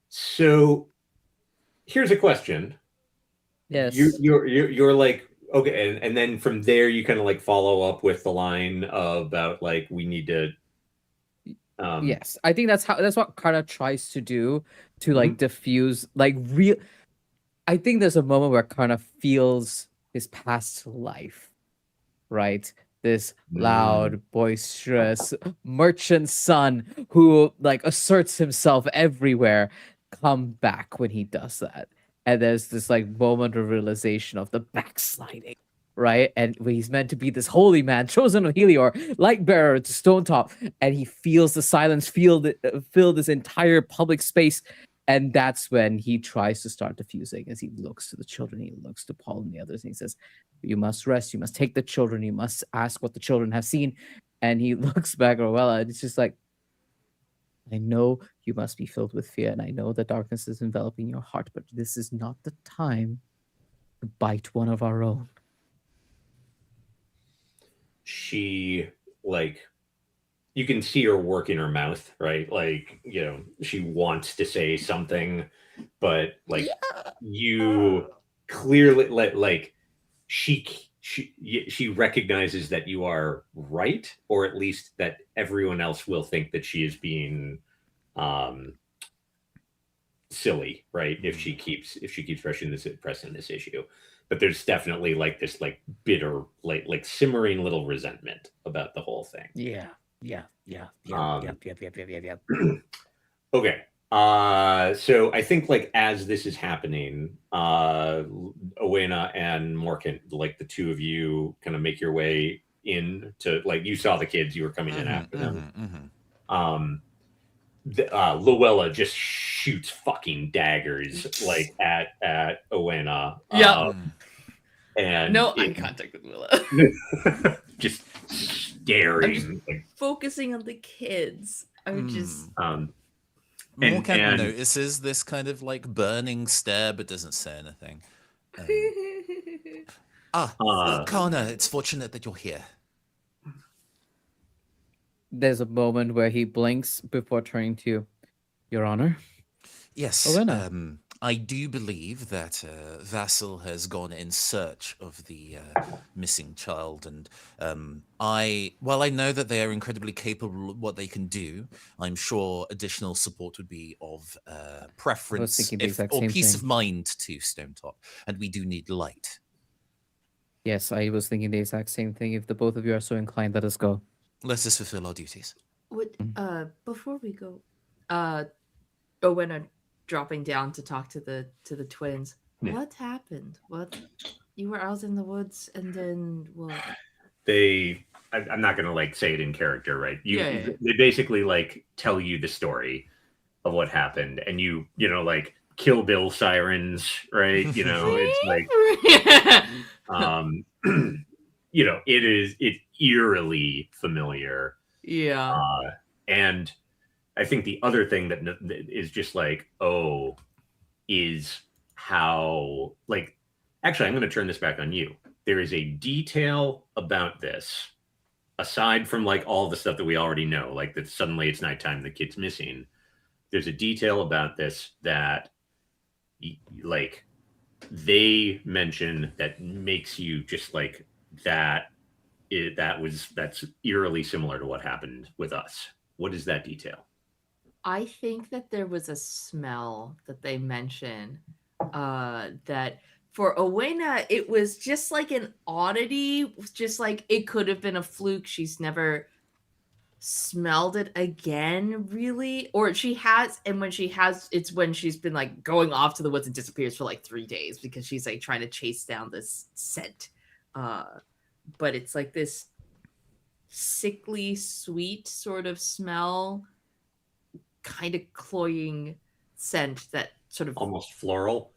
So here's a question. Yes. You're like, okay, and then from there you kind of like follow up with the line about like we need to Yes, I think that's what Karna tries to do to like diffuse like real. I think there's a moment where Karna feels his past life, right? This loud, boisterous merchant son who like asserts himself everywhere come back when he does that. And there's this like moment of realization of the backsliding, right? And when he's meant to be this holy man, chosen of Helior, light bearer to Stonetop, and he feels the silence, feel this entire public space, And that's when he tries to start diffusing as he looks to the children, he looks to Paul and the others, and he says, you must rest, you must take the children, you must ask what the children have seen. And he looks back at Rowella, and it's just like, I know you must be filled with fear, and I know that darkness is enveloping your heart, but this is not the time to bite one of our own. She, like, you can see her working her mouth, right? Like, you know, she wants to say something, but like you clearly like she recognizes that you are right, or at least that everyone else will think that she is being silly, right? If she keeps pressing this issue. But there's definitely like this like bitter, like simmering little resentment about the whole thing. Yeah. Okay. So I think like as this is happening, Owena and Morkan, like the two of you kind of make your way in to, like, you saw the kids, you were coming in after them. Luella just shoots fucking daggers like at Owena. Yeah. And No eye contact with Willa. Just staring. Like, focusing on the kids. I'm just Morkan notices this kind of like burning stare, but doesn't say anything. Kana, it's fortunate that you're here. There's a moment where he blinks before turning to Your Honor. Yes, Owena. I do believe that Vassal has gone in search of the missing child, and while I know that they are incredibly capable of what they can do, I'm sure additional support would be of preference or peace of mind to Stonetop, and we do need light. Yes, I was thinking the exact same thing. If the both of you are so inclined, let us go. Let us fulfill our duties. Before we go, Owena dropping down to talk to the twins. Yeah. What happened? You were out in the woods, and then what? I'm not gonna like say it in character, right? They basically like tell you the story of what happened, and you know, like Kill Bill sirens, right? You know, it's like you know, it's eerily familiar. Yeah. And I think the other thing that is just like, is how, like, actually, I'm going to turn this back on you. There is a detail about this, aside from like all the stuff that we already know, like that suddenly it's nighttime, the kid's missing. There's a detail about this that, like, they mention that makes you just like that's eerily similar to what happened with us. What is that detail? I think that there was a smell that they mentioned that for Owena, it was just like an oddity, just like it could have been a fluke. She's never smelled it again, really. Or she has, and when she has, it's when she's been like going off to the woods and disappears for like 3 days because she's like trying to chase down this scent. But it's like this sickly sweet sort of smell, kind of cloying scent that sort of almost floral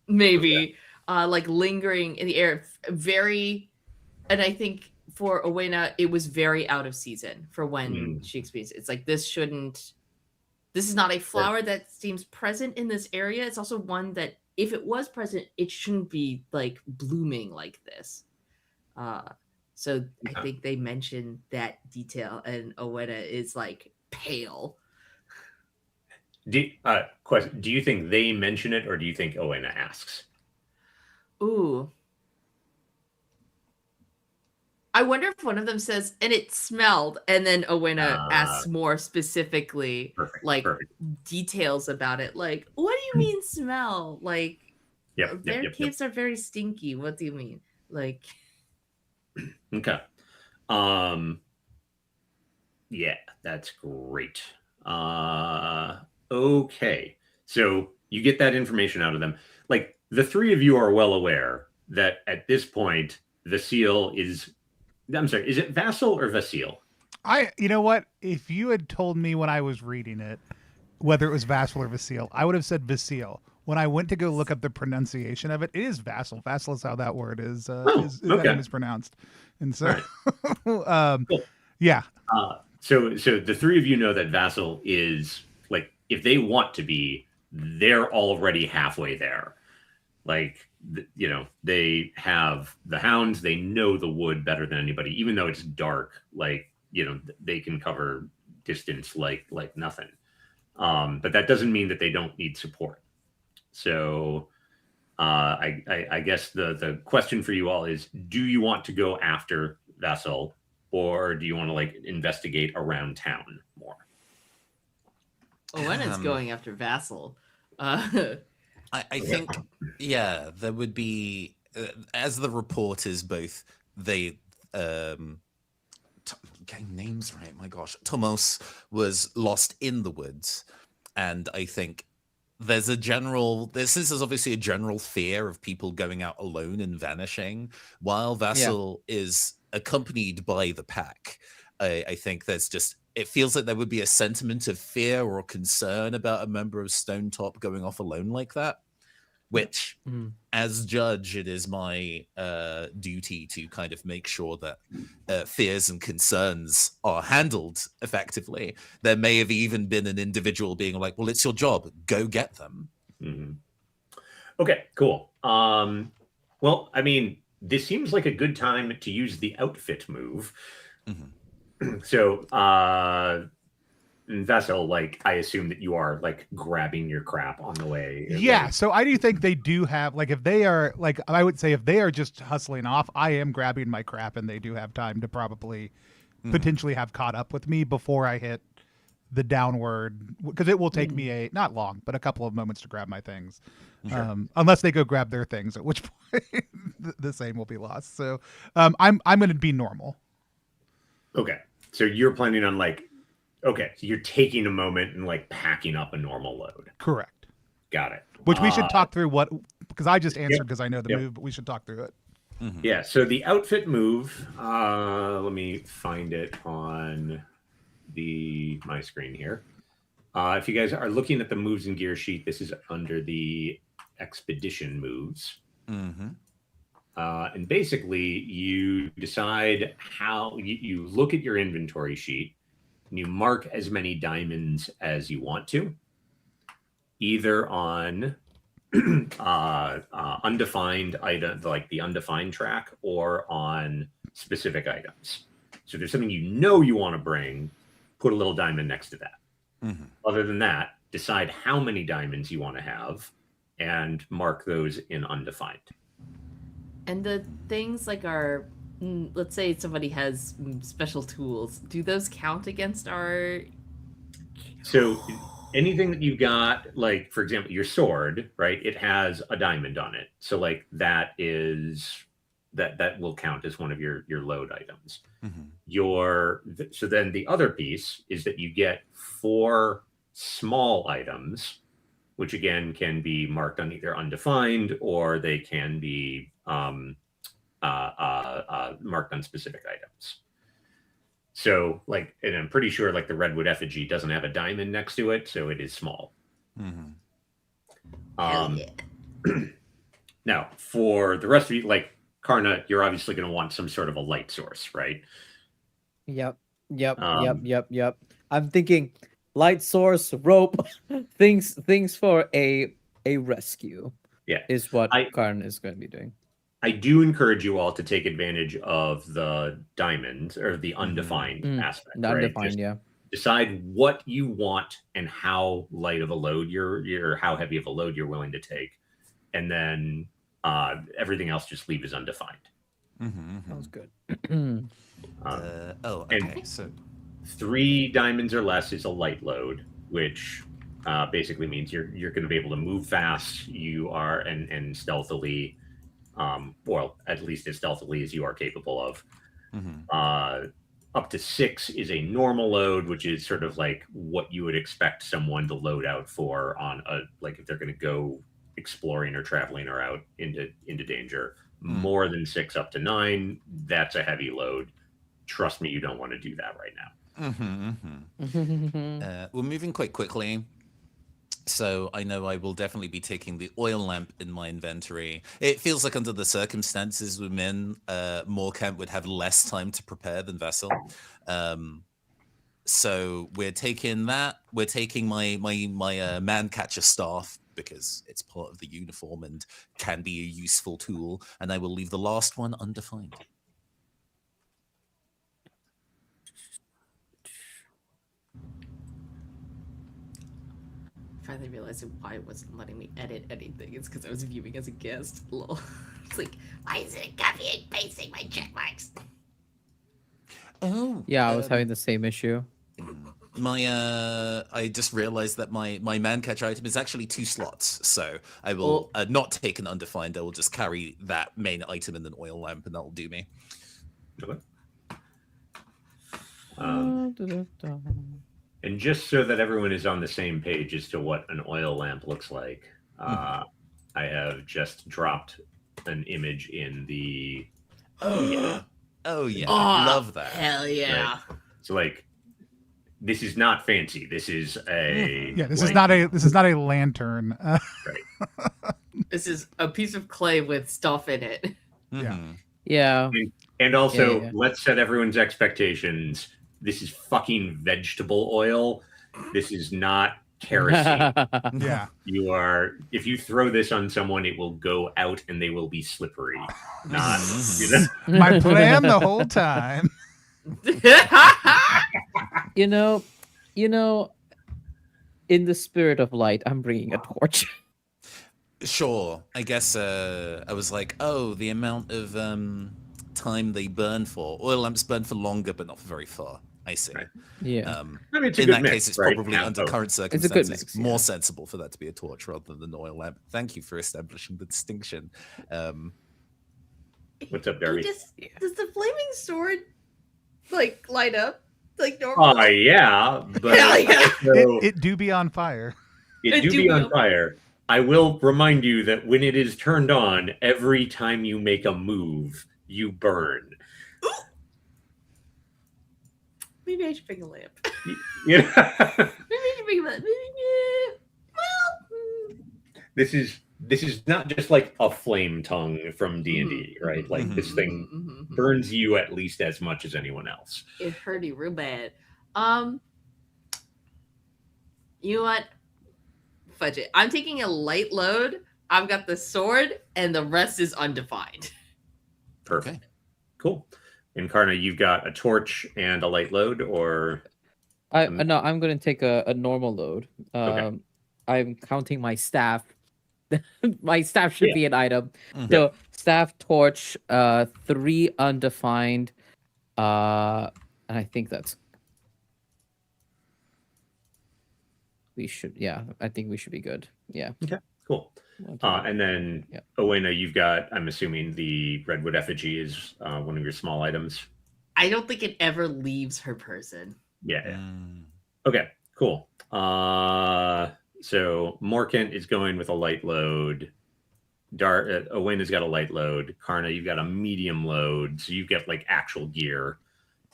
maybe. Okay. Like lingering in the air, very. And I think for Owena it was very out of season for when she experienced it. It's like this is not a flower that seems present in this area. It's also one that if it was present, it shouldn't be like blooming like this. So I think they mentioned that detail, and Owena is like pale. Question: do you think they mention it, or do you think Owena asks? Ooh, I wonder if one of them says, "And it smelled," and then Owena asks more specifically, details about it. Like, what do you mean smell? Like, their caves are very stinky. What do you mean? Like, okay. Yeah, that's great. Okay. So you get that information out of them. Like, the three of you are well aware that at this point, the seal is... I'm sorry, is it Vassal or Vasile? You know what? If you had told me when I was reading it whether it was Vassal or Vasile. I would have said Vasile. When I went to go look up the pronunciation of it, it is Vassal. Vassal is how that word is. That name is pronounced. And so, Cool. yeah. So the three of you know that Vassal is like, if they want to be, they're already halfway there. Like, you know, they have the hounds, they know the wood better than anybody, even though it's dark. Like, you know, they can cover distance like nothing. But that doesn't mean that they don't need support. So I guess the question for you all is, do you want to go after Vassal, or do you want to like investigate around town more? When it's going after Vassal. I think, yeah, there would be, as the report is both, they, getting names right, my gosh, Tomos was lost in the woods, and I think there's a general, this is obviously a general fear of people going out alone and vanishing, while Vassal is accompanied by the pack. I think there's just, it feels like there would be a sentiment of fear or concern about a member of Stonetop going off alone like that, which, as judge, it is my duty to kind of make sure that fears and concerns are handled effectively. There may have even been an individual being like, well, it's your job, go get them. Mm-hmm. Okay, cool. Well, I mean, this seems like a good time to use the outfit move. So, Vessel, like, I assume that you are like grabbing your crap on the way. Yeah, so I do think they do have, like, if they are, like, I would say if they are just hustling off, I am grabbing my crap, and they do have time to probably potentially have caught up with me before I hit the downward, because it will take me not long, but a couple of moments to grab my things. Sure. Unless they go grab their things, at which point the same will be lost. So I'm going to be normal. Okay, so you're planning on like, okay, so you're taking a moment and like packing up a normal load. Correct. Got it. Which we should talk through because I just answered because I know the move, but we should talk through it. Yeah, so the outfit move, let me find it on my screen here. If you guys are looking at the moves and gear sheet, this is under the expedition moves. And basically, you decide how you look at your inventory sheet and you mark as many diamonds as you want to, either on undefined item, like the undefined track, or on specific items. So if there's something you know you want to bring, put a little diamond next to that. Other than that, decide how many diamonds you want to have and mark those in undefined. And the things like our, let's say somebody has special tools, do those count against our? So anything that you got, like, for example, your sword, right? It has a diamond on it. So like that will count as one of your load items. So then the other piece is that you get 4 small items, which again can be marked on either undefined, or they can be marked on specific items. So like, and I'm pretty sure like the redwood effigy doesn't have a diamond next to it, so it is small. Now for the rest of you, like Karna, you're obviously going to want some sort of a light source, right? Yep. I'm thinking light source, rope, things for a rescue. Yeah, is what Karn is going to be doing. I do encourage you all to take advantage of the diamond or the undefined aspect. The undefined, right? Decide what you want and how light of a load you're how heavy of a load you're willing to take, and then everything else just leave as undefined. Sounds good. Okay. So 3 diamonds or less is a light load, which basically means you're going to be able to move fast. You are and stealthily. Well, at least as stealthily as you are capable of. Up to 6 is a normal load, which is sort of like what you would expect someone to load out for on a, like if they're going to go exploring or traveling or out into danger. More than 6 up to 9, that's a heavy load. Trust me, you don't want to do that right now. We're moving quite quickly. So I know I will definitely be taking the oil lamp in my inventory. It feels like under the circumstances we're in, Moorcamp would have less time to prepare than Vessel. So we're taking that. We're taking my man catcher staff because it's part of the uniform and can be a useful tool. And I will leave the last one undefined. Finally realizing why it wasn't letting me edit anything. It's because I was viewing as a guest. Lol. It's like, why is it copying and pasting my check marks? Oh, Yeah, I was having the same issue. I just realized that my man catch item is actually 2 slots, so I will not take an undefined. I will just carry that main item in an oil lamp, and that will do me. Okay. And just so that everyone is on the same page as to what an oil lamp looks like, I have just dropped an image in the. Oh yeah, love that. Hell yeah! Right. So like, this is not fancy. This is a This is not a lantern. Right. This is a piece of clay with stuff in it. Yeah. And also, Yeah. let's set everyone's expectations. This is fucking vegetable oil. This is not kerosene. Yeah. You are. If you throw this on someone, it will go out and they will be slippery. Not. My plan the whole time. You know, in the spirit of light, I'm bringing a torch. Sure. I guess I was like, oh, the amount of time they burn for. Oil lamps burn for longer, but not for very far. I see. Right. Yeah. I mean, it's a In good that mix, case, it's right? probably Yeah, under both. current It's a circumstances good mix, more yeah. sensible for that to be a torch rather than an oil lamp. Thank you for establishing the distinction. What's up, Darby? Does the flaming sword like light up like normal? Oh yeah, but Hell yeah. also, It do be on fire. it do be on fire. I will remind you that when it is turned on, every time you make a move, you burn. Maybe I should bring a lamp. Yeah. Maybe I should bring a lamp. Well, This is not just like a flame tongue from D&D, right? Like this thing burns you at least as much as anyone else. it hurty real bad. You know what? Fudge it. I'm taking a light load. I've got the sword, and the rest is undefined. Perfect. Okay. Cool. Incarna, you've got a torch and a light load, or No, I'm gonna take a normal load. Okay. I'm counting my staff. My staff should Yeah. be an item. Mhm. So staff, torch, 3 undefined, and I think that's. I think we should be good. Yeah. cool. And then Yeah. Owena, you've got, I'm assuming the Redwood Effigy is one of your small items. I don't think it ever leaves her person. Yeah. Mm. Okay, cool. So Morkent is going with a light load. Owena's got a light load. Karna, you've got a medium load. So you get like actual gear.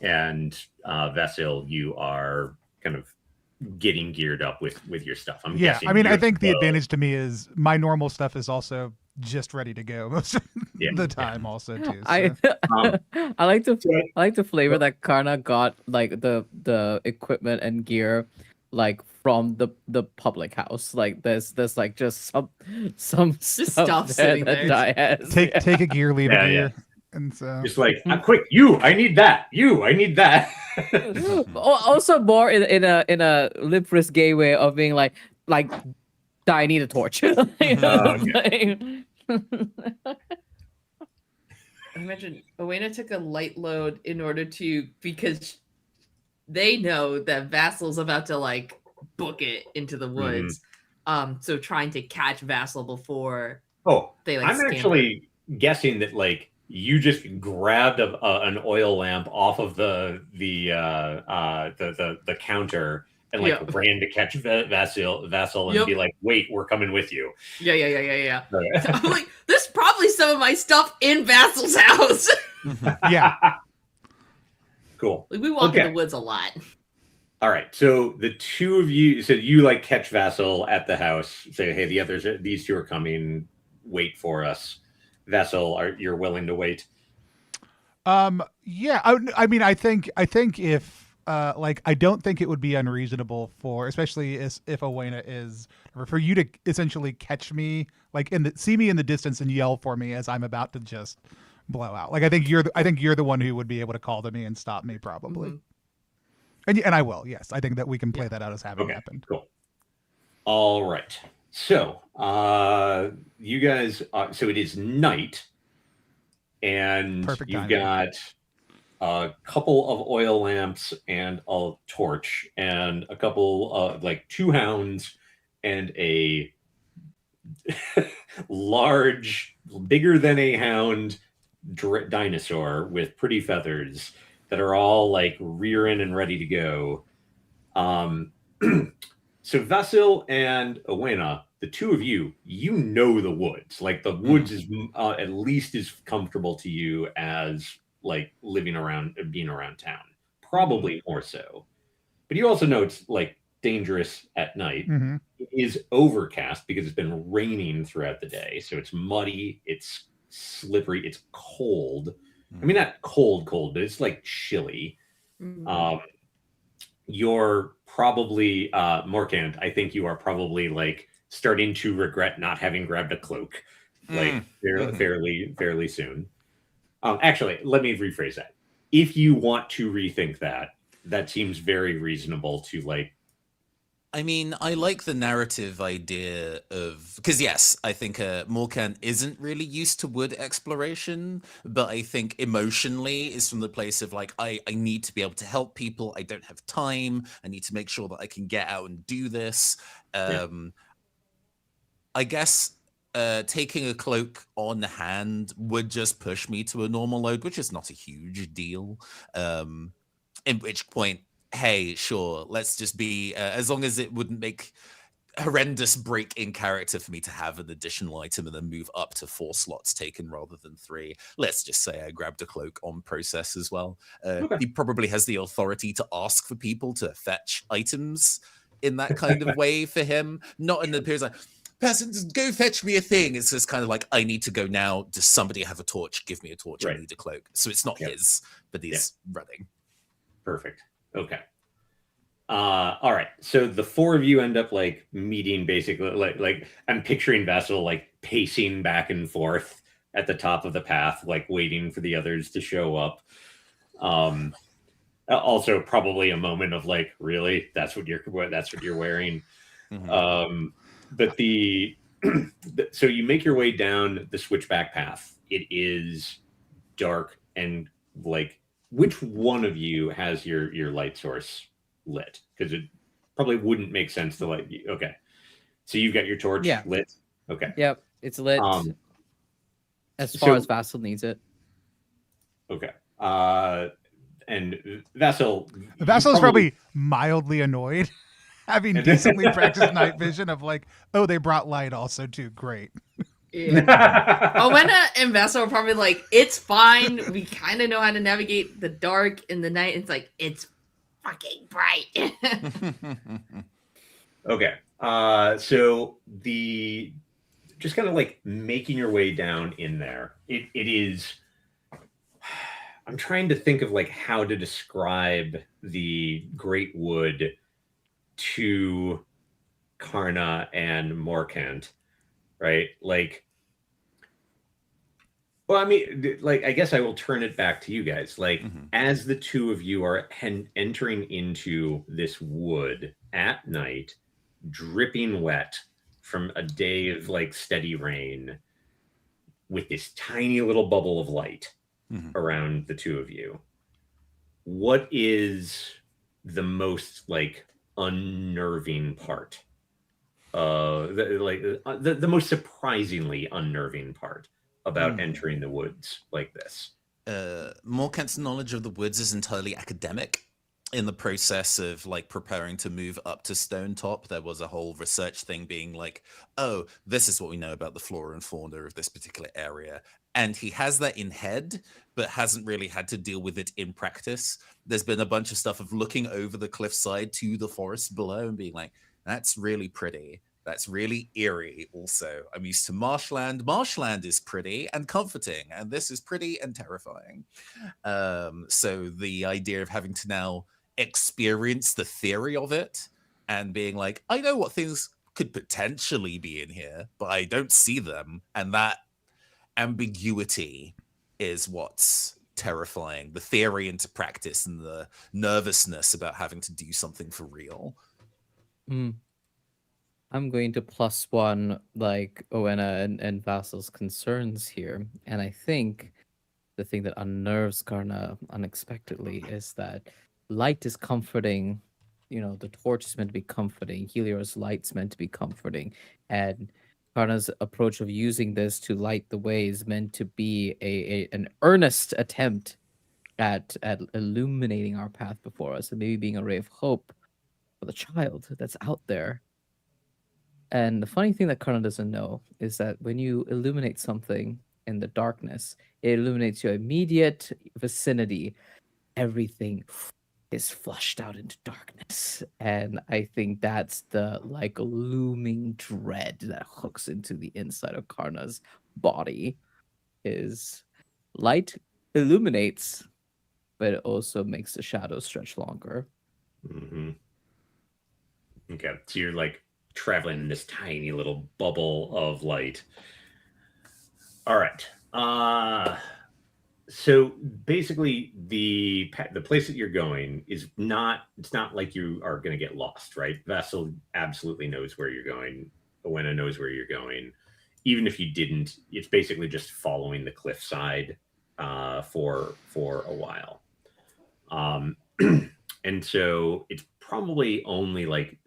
And Vasil, you are kind of getting geared up with your stuff. I'm guessing. I mean, I you're think the slow. advantage to me is my normal stuff is also just ready to go most of Yeah, the yeah. time also too. I So. I like to flavor that Karna got like the equipment and gear like from the public house. Like there's like just some stuff there sitting that there. Di has. Take a gear, leave Yeah, a yeah. gear. And so Just like, quick, I need that. I need that. Also more in a lip risque way of being like I need a torch. Imagine Owena took a light load in order to, because they know that Vassal's about to like book it into the woods. So trying to catch Vassal before Oh, they like I'm scamper. actually guessing that like you just grabbed an oil lamp off of the counter and like Yeah. ran to catch Vassal and Yep. be like, "Wait, we're coming with you." Yeah. Okay. I'm like, there's probably some of my stuff in Vassal's house. yeah. Cool. Like we walk in Okay. the woods a lot. All right. So the two of you, so you like catch Vassal at the house, say, hey, these two are coming. Wait for us. Vassal, you're willing to wait? Yeah, I mean, I think if like, I don't think it would be unreasonable for, especially if Owena is, for you to essentially catch me, like see me in the distance and yell for me as I'm about to just blow out. Like, I think you're the one who would be able to call to me and stop me probably. And I will. Yes, I think that we can play that out as having happened. Cool. All right. So, you guys, so it is night, and you've got a couple of oil lamps and a torch and a couple of like 2 hounds and a large, bigger than a hound dinosaur with pretty feathers that are all like rearing and ready to go. So Vasil and Owena, the two of you, know the woods. Like, the woods is at least as comfortable to you as like being around town. Probably more so. But you also know it's like dangerous at night. It is overcast because it's been raining throughout the day. So it's muddy, it's slippery, it's cold. I mean, not cold, but it's like chilly. You're probably Morkant, I think you are probably like starting to regret not having grabbed a cloak like fairly soon. Actually, let me rephrase that. If you want to rethink that seems very reasonable to like. I mean, I like the narrative idea of, because yes, I think Morkan isn't really used to wood exploration, but I think emotionally is from the place of like, I need to be able to help people. I don't have time. I need to make sure that I can get out and do this. I guess taking a cloak on hand would just push me to a normal load, which is not a huge deal. In which point, hey, sure, let's just be, as long as it wouldn't make horrendous break in character for me to have an additional item and then move up to 4 slots taken rather than 3. Let's just say I grabbed a cloak on process as well. He probably has the authority to ask for people to fetch items in that kind of way for him. Not in the period like, person, go fetch me a thing. It's just kind of like, I need to go now. Does somebody have a torch? Give me a torch. I need a cloak. So it's not his, but he's running. Perfect. Okay. All right. So the 4 of you end up like meeting basically like I'm picturing Vassal like pacing back and forth at the top of the path, like waiting for the others to show up. Also probably a moment of like, really? That's what you're wearing. But so you make your way down the switchback path. It is dark, and like, which one of you has your light source lit? Because it probably wouldn't make sense to light you. Okay, so you've got your torch lit. Okay. Yep, it's lit. As far as Vassal needs it. Okay. And Vassal's probably mildly annoyed, having decently practiced night vision of like, oh, they brought light also too. Great. Yeah. Owena and Vassal are probably like, it's fine. We kind of know how to navigate the dark in the night. It's like, it's fucking bright. Okay. So just kind of like making your way down in there. It is. I'm trying to think of like how to describe the Great Wood to Karna and Morkant, right? Like, well, I mean, like, I guess I will turn it back to you guys. Like, as the two of you are entering into this wood at night, dripping wet from a day of like steady rain, with this tiny little bubble of light around the two of you, what is the most like unnerving part? The most surprisingly unnerving part about entering the woods like this? Morkant's knowledge of the woods is entirely academic. In the process of like preparing to move up to Stonetop, there was a whole research thing being like, oh, this is what we know about the flora and fauna of this particular area. and he has that in head, but hasn't really had to deal with it in practice. There's been a bunch of stuff of looking over the cliffside to the forest below and being like, that's really pretty. That's really eerie. Also, I'm used to marshland. Marshland is pretty and comforting, and this is pretty and terrifying. So the idea of having to now experience the theory of it and being like, I know what things could potentially be in here, but I don't see them, and that ambiguity is what's terrifying. The theory into practice and the nervousness about having to do something for real. I'm going to +1 like Owena and Vassal's concerns here, and I think the thing that unnerves Karna unexpectedly is that light is comforting. You know, the torch is meant to be comforting. Helios light's meant to be comforting, and Karna's approach of using this to light the way is meant to be an earnest attempt at illuminating our path before us, and maybe being a ray of hope for the child that's out there. And the funny thing that Karna doesn't know is that when you illuminate something in the darkness, it illuminates your immediate vicinity. Everything is flushed out into darkness. And I think that's the like looming dread that hooks into the inside of Karna's body is light illuminates, but it also makes the shadows stretch longer. Mm-hmm. Okay, so you're like traveling in this tiny little bubble of light. All right. So basically, the place that you're going is not. It's not like you are going to get lost, right? Vassal absolutely knows where you're going. Owena knows where you're going. Even if you didn't, it's basically just following the cliffside for a while. And so it's probably only like,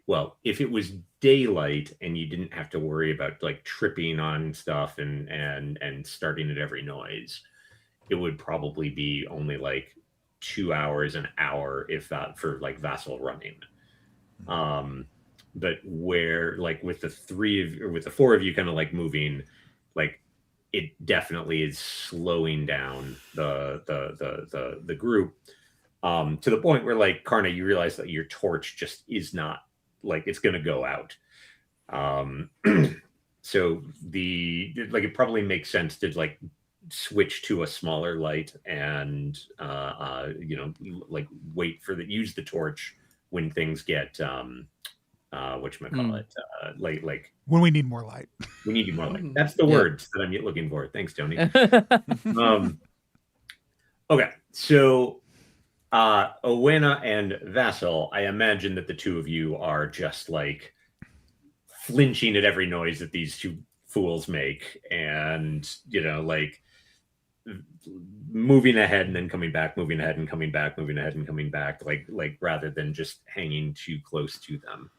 well, if it was daylight and you didn't have to worry about like tripping on stuff and starting at every noise, it would probably be only like 2 hours, an hour, if that, for like Vassal running. But where like with the four of you kind of like moving, like it definitely is slowing down the group. To the point where like Karna, you realize that your torch just is not like it's gonna go out. So it probably makes sense to like switch to a smaller light and like use the torch when things get whatchamacallit, like when we need more light. we need more light. That's the words that I'm looking for. Thanks, Tony. Okay, so Owena and Vassal, I imagine that the two of you are just like flinching at every noise that these two fools make, and like moving ahead and then coming back, moving ahead and coming back, moving ahead and coming back, like rather than just hanging too close to them.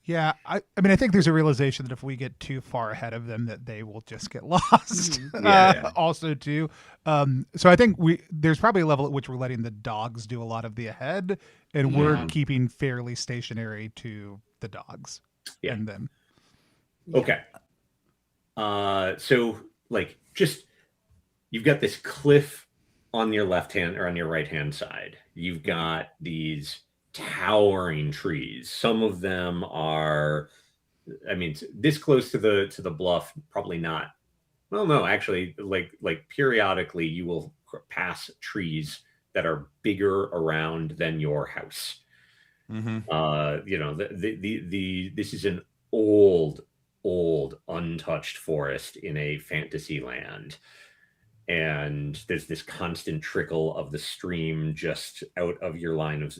Yeah, I mean, I think there's a realization that if we get too far ahead of them, that they will just get lost. Yeah. Also, too. So I think there's probably a level at which we're letting the dogs do a lot of the ahead, and we're keeping fairly stationary to the dogs and them. Okay. So like just you've got this cliff on your left hand or on your right hand side. You've got these towering trees. Some of them are, I mean, this close to the bluff, probably not. Well, no, actually, like periodically you will pass trees that are bigger around than your house. This is an old untouched forest in a fantasy land. And there's this constant trickle of the stream just out of your line of,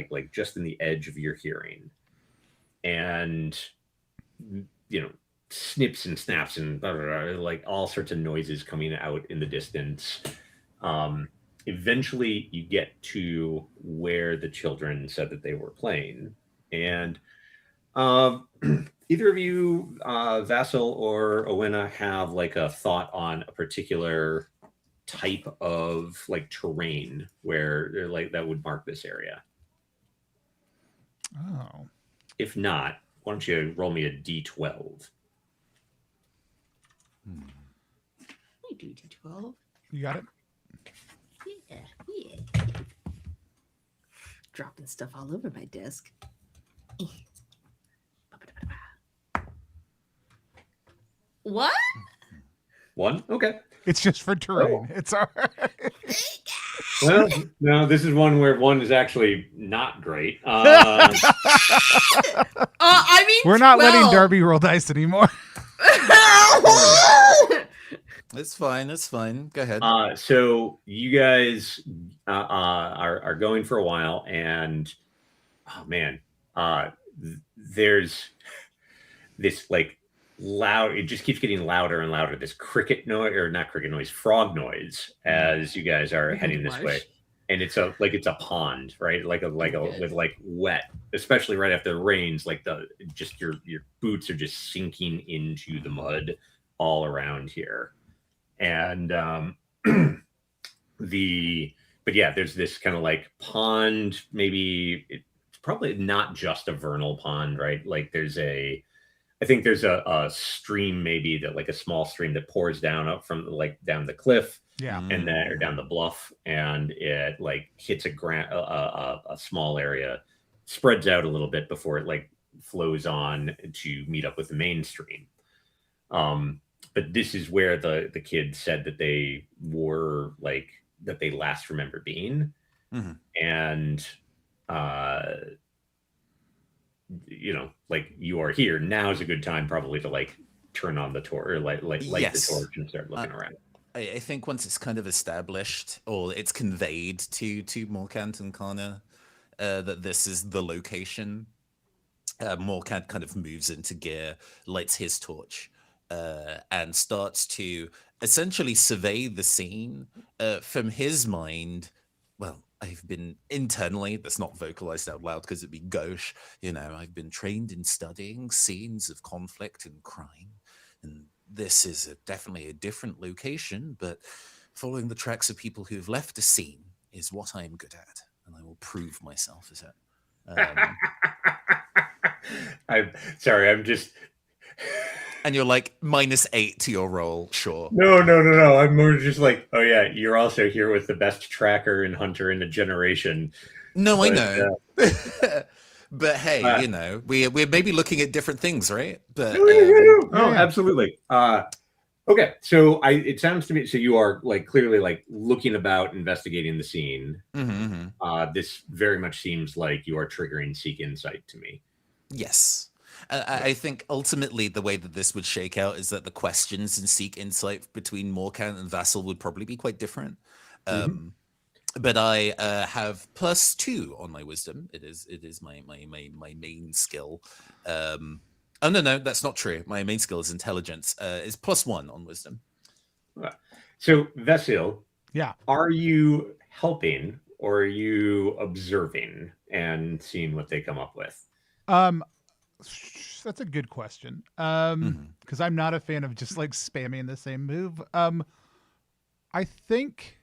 like just in the edge of your hearing. And, snips and snaps and blah, blah, blah, like all sorts of noises coming out in the distance. Eventually you get to where the children said that they were playing. And either of you, Vassal or Owena, have like a thought on a particular type of like terrain where they're like that would mark this area? Oh. If not, why don't you roll me a D12? do 12. You got it. Yeah. Dropping stuff all over my desk. What? 1. Okay. It's just for terrain. Oh. It's all right. Well, no, this is one where 1 is actually not great. I mean, We're not 12. letting Darby roll dice anymore. It's fine. It's fine. Go ahead. So you guys are going for a while, and oh man, there's this like loud. It just keeps getting louder and louder. This cricket noise, or not cricket noise, frog noise, as you guys are heading this way. And it's a pond, right? Like a with like wet, especially right after the rains. Like your boots are just sinking into the mud all around here. And but yeah, there's this kind of like pond. Maybe it's probably not just a vernal pond, right? Like I think there's a stream, maybe that like a small stream that pours down up from like down the cliff. Yeah. And then or down the bluff, and it like hits a small area, spreads out a little bit before it like flows on to meet up with the main stream. But this is where the kids said that they were like that they last remember being, and like you are here now is a good time probably to like turn on the torch or light the torch and start looking around. I think once it's kind of established or it's conveyed to Morkant and Kana that this is the location, Morkant kind of moves into gear, lights his torch, and starts to essentially survey the scene. From his mind, well, I've been internally, that's not vocalized out loud because it'd be gauche, I've been trained in studying scenes of conflict and crime, and this is definitely a different location, but following the tracks of people who've left a scene is what I'm good at, and I will prove myself as it. I'm sorry, I'm just... And you're like -8 to your roll, sure. No. I'm more just like, oh yeah, you're also here with the best tracker and hunter in a generation. No, I know. But hey, we're maybe looking at different things, right? But absolutely. Okay, so it sounds to me so you are like clearly like looking about, investigating the scene. This very much seems like you are triggering Seek Insight to me. Yes. I think ultimately the way that this would shake out is that the questions in Seek Insight between Morkant and Vassal would probably be quite different. But I have +2 on my wisdom. It is my main skill. Oh no, that's not true. My main skill is intelligence. Is +1 on wisdom. So Vasil, yeah, are you helping or are you observing and seeing what they come up with? That's a good question. Because I'm not a fan of just like spamming the same move. I think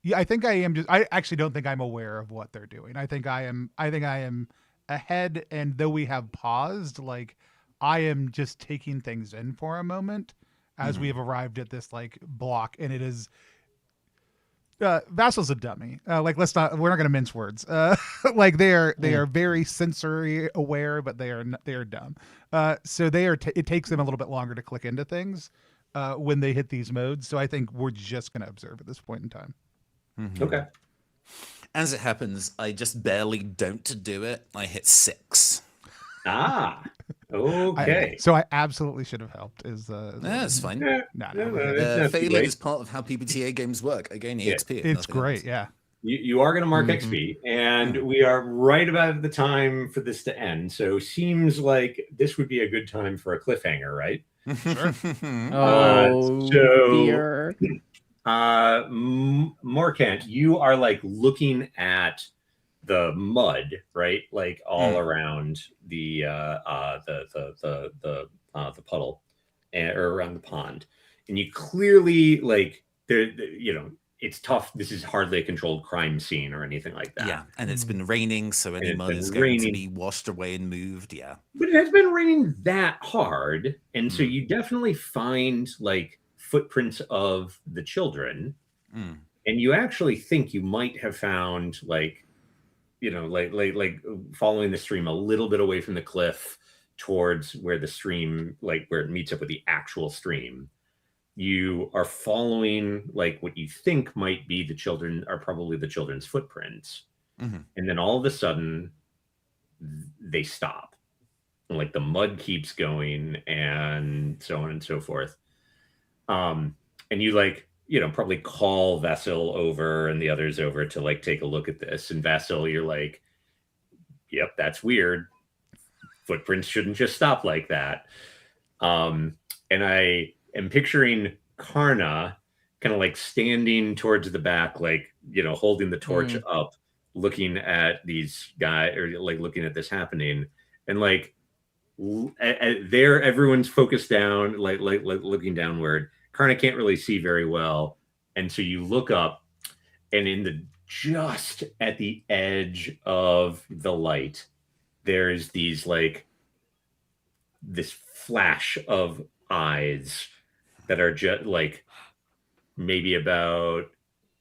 I am just. I actually don't think I'm aware of what they're doing. I think I am ahead, and though we have paused, like I am just taking things in for a moment as we have arrived at this like block, and it is. Vassal's a dummy. We're not going to mince words. Like they are very sensory aware, but they are dumb. So it takes them a little bit longer to click into things when they hit these modes. So I think we're just going to observe at this point in time. Okay. As it happens, I just barely don't do it. I hit 6. Okay. So I absolutely should have helped. It's fine. Failure is part of how PBTA games work. I gain EXP. It's great, else. Yeah. You are going to mark XP, and we are right about the time for this to end. So seems like this would be a good time for a cliffhanger, right? Sure. Dear. Morkant, you are like looking at the mud, right? Like all around the puddle or around the pond, and you clearly like it's tough. This is hardly a controlled crime scene or anything like that. Yeah, and it's been raining, so any mud is going to be washed away and moved. Yeah, but it has been raining that hard, and so you definitely find like footprints of the children, Mm. and you actually think you might have found like following the stream a little bit away from the cliff towards where the stream, like where it meets up with the actual stream. You are following like what you think might be probably the children's footprints. Mhm. And then all of a sudden they stop. And, like the mud keeps going and so on and so forth. And you like, probably call Vasil over and the others over to like take a look at this. And Vasil, you're like, yep, that's weird. Footprints shouldn't just stop like that. And I am picturing Karna kind of like standing towards the back, like, holding the torch up, looking at these guys, or like looking at this happening. And like there, everyone's focused down, like looking downward. Karna can't really see very well. And so you look up, and just at the edge of the light, there's this flash of eyes that are just like maybe about,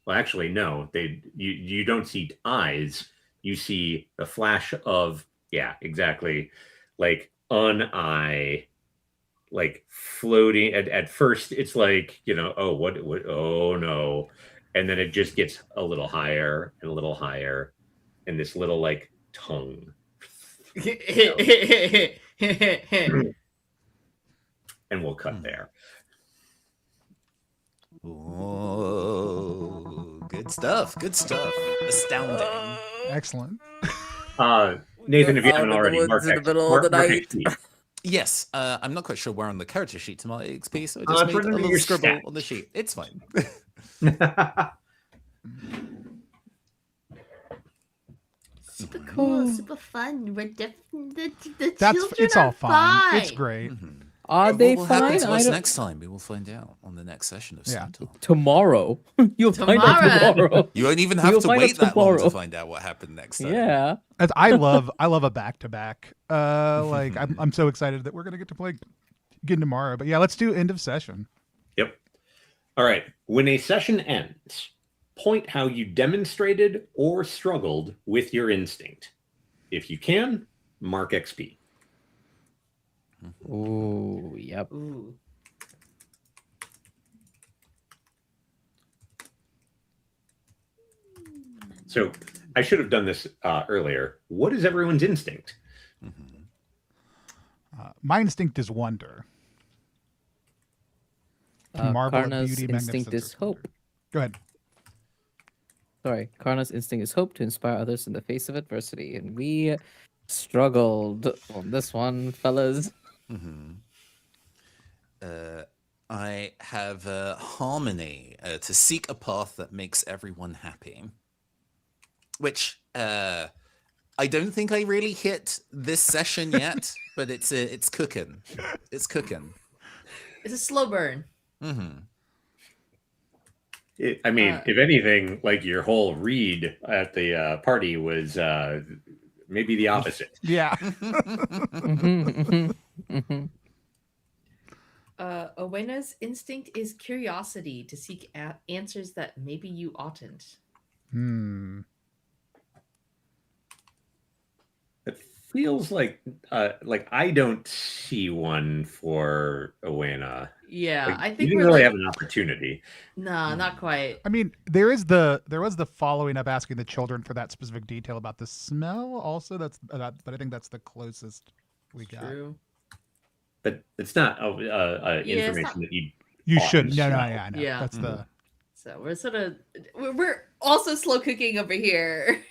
well, actually, no, you don't see eyes. You see the flash of, yeah, exactly, like an eye, like floating. At first, it's like, oh, what, oh no. And then it just gets a little higher and a little higher. And this little like tongue. And we'll cut there. Oh, good stuff. Good stuff. Astounding. Excellent. Nathan, if you haven't Out of the already, woods mark in the middle of the mark night. XP. Yes, I'm not quite sure where on the character sheet to my XP, so I it's just made a under little your scribble stats. on the sheet. It's fine. Super cool, super fun. We're the children It's all are fine. It's fine. great. Are they What will happen fine? to I us don't... next time? We will find out on the next session of Yeah. Stonetop. Tomorrow. You'll find out Tomorrow. tomorrow. You won't even have You'll to find out wait that long to tomorrow. find out what happened next time. Yeah. I love a back to back. Like I'm so excited that we're gonna get to play again tomorrow. But yeah, let's do end of session. Yep. All right. When a session ends, point how you demonstrated or struggled with your instinct. If you can, mark XP. Ooh, yep. Ooh. So I should have done this earlier. What is everyone's instinct? My instinct is wonder. Marvel at Karna's beauty, instinct magnificence, is hope. Go ahead. Sorry, Karna's instinct is hope to inspire others in the face of adversity, and we struggled on this one, fellas. I have harmony, to seek a path that makes everyone happy. Which I don't think I really hit this session yet, but it's cooking. It's cooking. It's a slow burn. I mean, if anything, like your whole read at the party was maybe the opposite. Yeah. Owena's instinct is curiosity to seek answers that maybe you oughtn't. It feels like I don't see one for Owena. Yeah, Like, I you think didn't we're really like, have an opportunity. nah, not quite. I mean, there was the following up asking the children for that specific detail about the smell. Also, but I think that's the closest we got. True. But it's not it's information not- that You ought shouldn't. to No, smell. yeah, I know. Yeah. That's the. So we're sort of we're also slow cooking over here.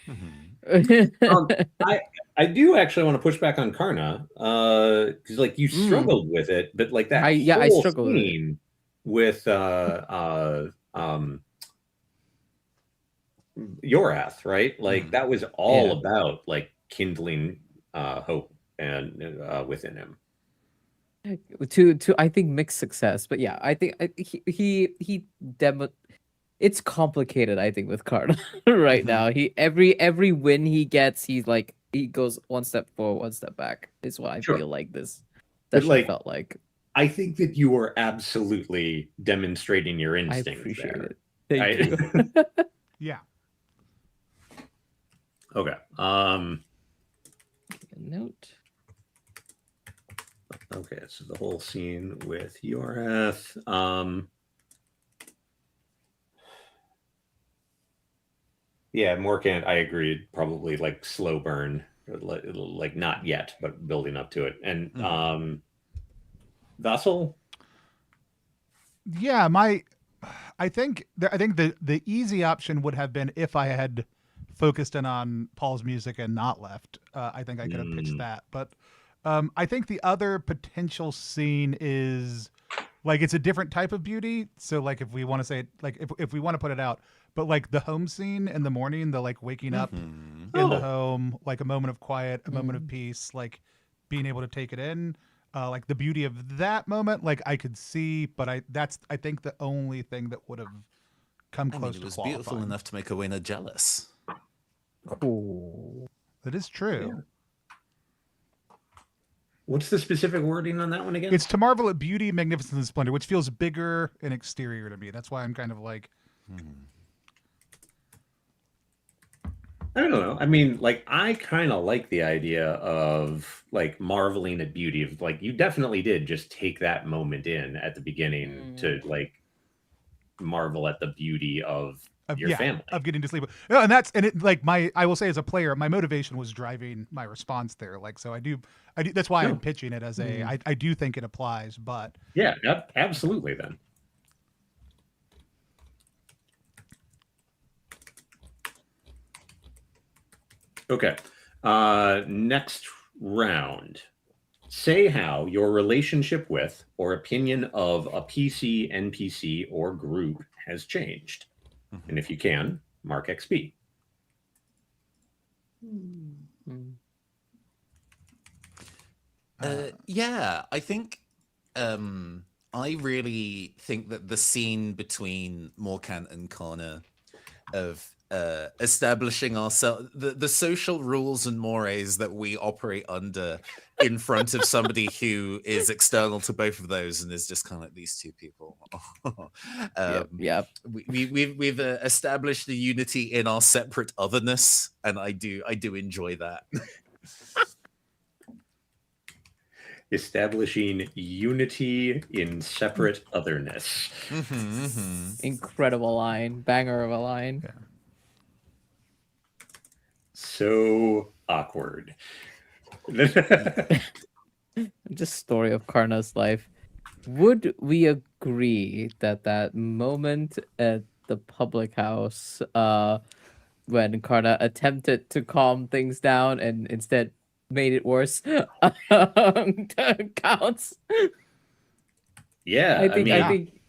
I do actually want to push back on Karna because like you struggled with it, but like that I whole struggled with it. scene with Yorath, right? Like that was all Yeah. about like kindling hope and within him. to I think mixed success, but yeah, I think he demo. It's complicated, I think, with Karna right now. He every win he gets, he's like he goes one step forward, one step back. Is what I Sure. feel like this. But, That's what like, I felt like. I think that you are absolutely demonstrating your I instincts appreciate there. it. Thank you. Yeah. Okay. A note. Okay, so the whole scene with Yoreth. Yeah, Morkant, I agreed. Probably like slow burn, like not yet, but building up to it. And Vassal. Yeah, I think the easy option would have been if I had focused in on Paul's music and not left. I think I could have pitched that, but I think the other potential scene is like it's a different type of beauty. So like if we want to say like if we want to put it out, but like the home scene in the morning, the like waking up in the home, like a moment of quiet, a moment of peace, like being able to take it in. Like the beauty of that moment, like I could see, but I think the only thing that would have come I close mean, it to was beautiful qualifying. enough to make Owena jealous. Cool. That is true. Yeah. What's the specific wording on that one again? It's to marvel at beauty, magnificence, and splendor, which feels bigger and exterior to me. That's why I'm kind of like, I don't know. I mean, like, I kind of like the idea of like marveling at beauty. Of like, you definitely did just take that moment in at the beginning to like marvel at the beauty of your family. of getting to sleep. And it like I will say as a player, my motivation was driving my response there. Like, so I do. That's why I'm pitching it as I do think it applies, but yeah, absolutely. Then. Okay. Next round. Say how your relationship with or opinion of a PC, NPC, or group has changed. And if you can, mark XP. Yeah, I think I really think that the scene between Morkant and Connor of establishing ourselves, the social rules and mores that we operate under in front of somebody who is external to both of those and is just kind of like these two people. Yep. We've established a unity in our separate otherness, and I do enjoy that. Establishing unity in separate otherness. Incredible line, banger of a line. Yeah. So awkward. Just story of Karna's life. Would we agree that that moment at the public house, when Karna attempted to calm things down and instead made it worse, counts? Yeah,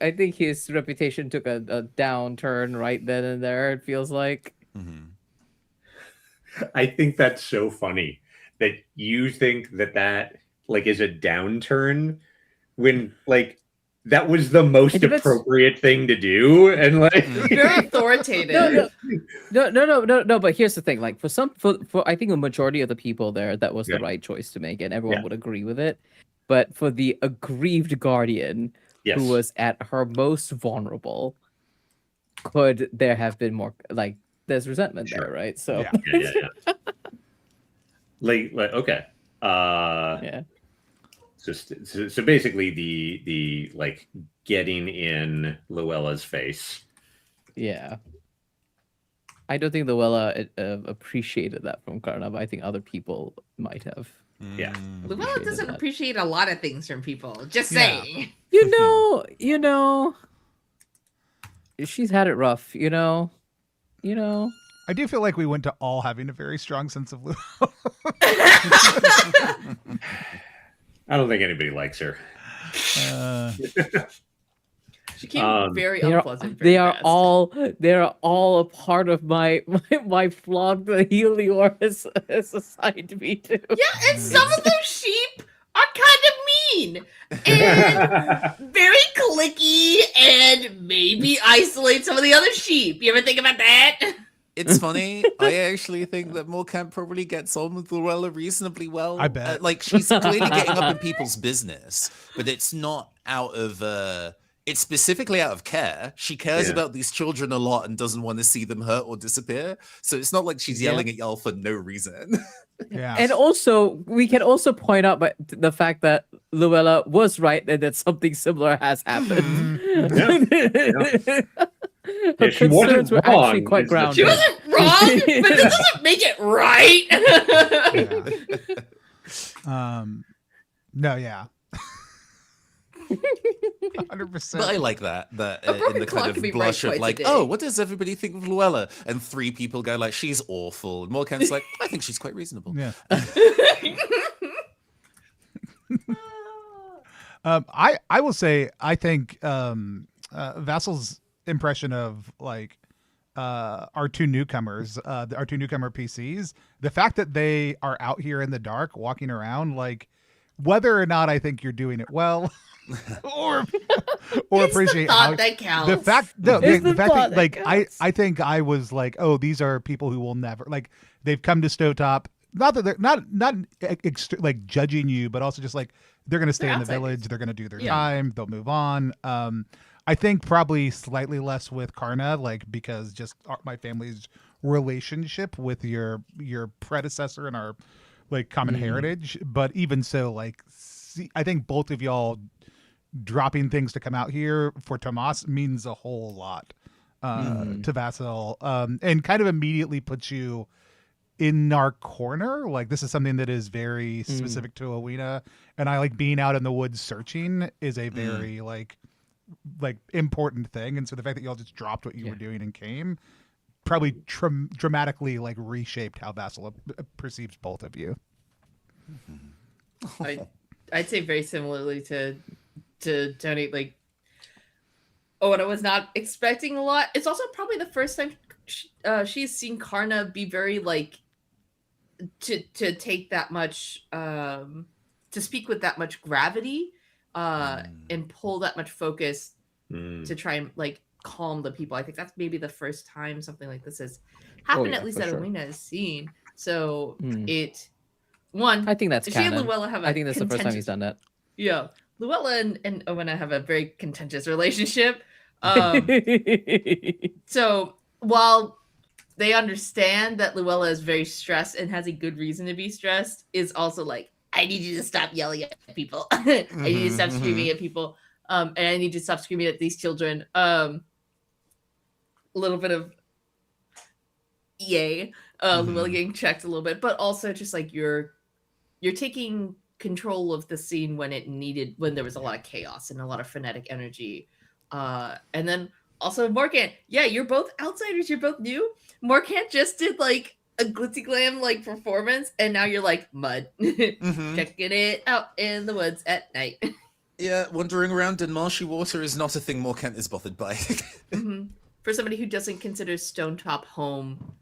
I think his reputation took a downturn right then and there. It feels like. I think that's so funny that you think that like is a downturn when like that was the most appropriate thing to do, and like Very authoritative. No. But here's the thing: like for I think a majority of the people there, that was the right choice to make, and everyone would agree with it. But for the aggrieved guardian, who was at her most vulnerable, could there have been more like? There's resentment there, right? So yeah. like okay, yeah. So basically, the like getting in Luella's face. Yeah, I don't think Luella appreciated that from Karna, but I think other people might have. Yeah, Luella doesn't appreciate a lot of things from people. Just saying. You know, she's had it rough. You know. I do feel like we went to all having a very strong sense of Luella. I don't think anybody likes her. She came very unpleasant. They are all a part of my flock that Helior has assigned me to. Yeah, and some of those sheep are kind of mean and very cliquey and maybe isolate some of the other sheep. You ever think about that? It's funny. I actually think that Morcamp probably gets on with Luella reasonably well. I bet. Like, she's clearly getting up in people's business, but it's not out of it's specifically out of care. She cares Yeah. about these children a lot and doesn't want to see them hurt or disappear. So it's not like she's yelling at y'all for no reason. Yeah. And also, we can also point out but the fact that Luella was right and that something similar has happened. Her she wasn't concerns were actually wrong, quite is the grounded. She wasn't wrong, but that doesn't make it right. No, yeah. 100%. But I like that A in broken the clock kind can of be right blush of twice a like, day. oh, what does everybody think of Luella? And 3 people go like, she's awful. And Morcamp's like, I think she's quite reasonable. Yeah. I will say I think Vassal's impression of like our 2 newcomers, our 2 newcomer PCs, the fact that they are out here in the dark walking around, like whether or not I think you're doing it well or It's appreciate the how thought that counts. the fact no, It's the the fact thought that that like counts. I think I was like, oh, these are people who will never, like, they've come to Stonetop, not that they're not like judging you, but also just like they're going to stay They're in the outsiders. village, they're going to do their Yeah. time, they'll move on. I think probably slightly less with Karna, like, because just my family's relationship with your predecessor and our like common heritage, but even so, like, I think both of y'all dropping things to come out here for Tomas means a whole lot to Vassal, and kind of immediately puts you in our corner. Like, this is something that is very specific to Owena, and I like being out in the woods searching is a very like important thing. And so the fact that y'all just dropped what you were doing and came probably dramatically like reshaped how Vassal perceives both of you. I'd say very similarly to Tony. Like, and I was not expecting a lot. It's also probably the first time she's seen Karna be very like to take that much to speak with that much gravity and pull that much focus to try and like calm the people. I think that's maybe the first time something like this has happened, at least for that sure. Owena has seen. So I think that's she and canon. Luella have I think that's the first time he's done that. Yeah, Luella and Owena have a very contentious relationship. So while they understand that Luella is very stressed and has a good reason to be stressed, is also like, I need you to stop yelling at people. I need you to stop screaming at people. And I need you to stop screaming at these children. A little bit of yay. Luella getting checked a little bit, but also just like you're taking control of the scene when there was a lot of chaos and a lot of frenetic energy. And then also Morcant, yeah, you're both outsiders, you're both new. Morcant just did like a glitzy glam like performance, and now you're like mud. Checking it out in the woods at night. Yeah, wandering around in marshy water is not a thing Morcant is bothered by. For somebody who doesn't consider Stonetop home,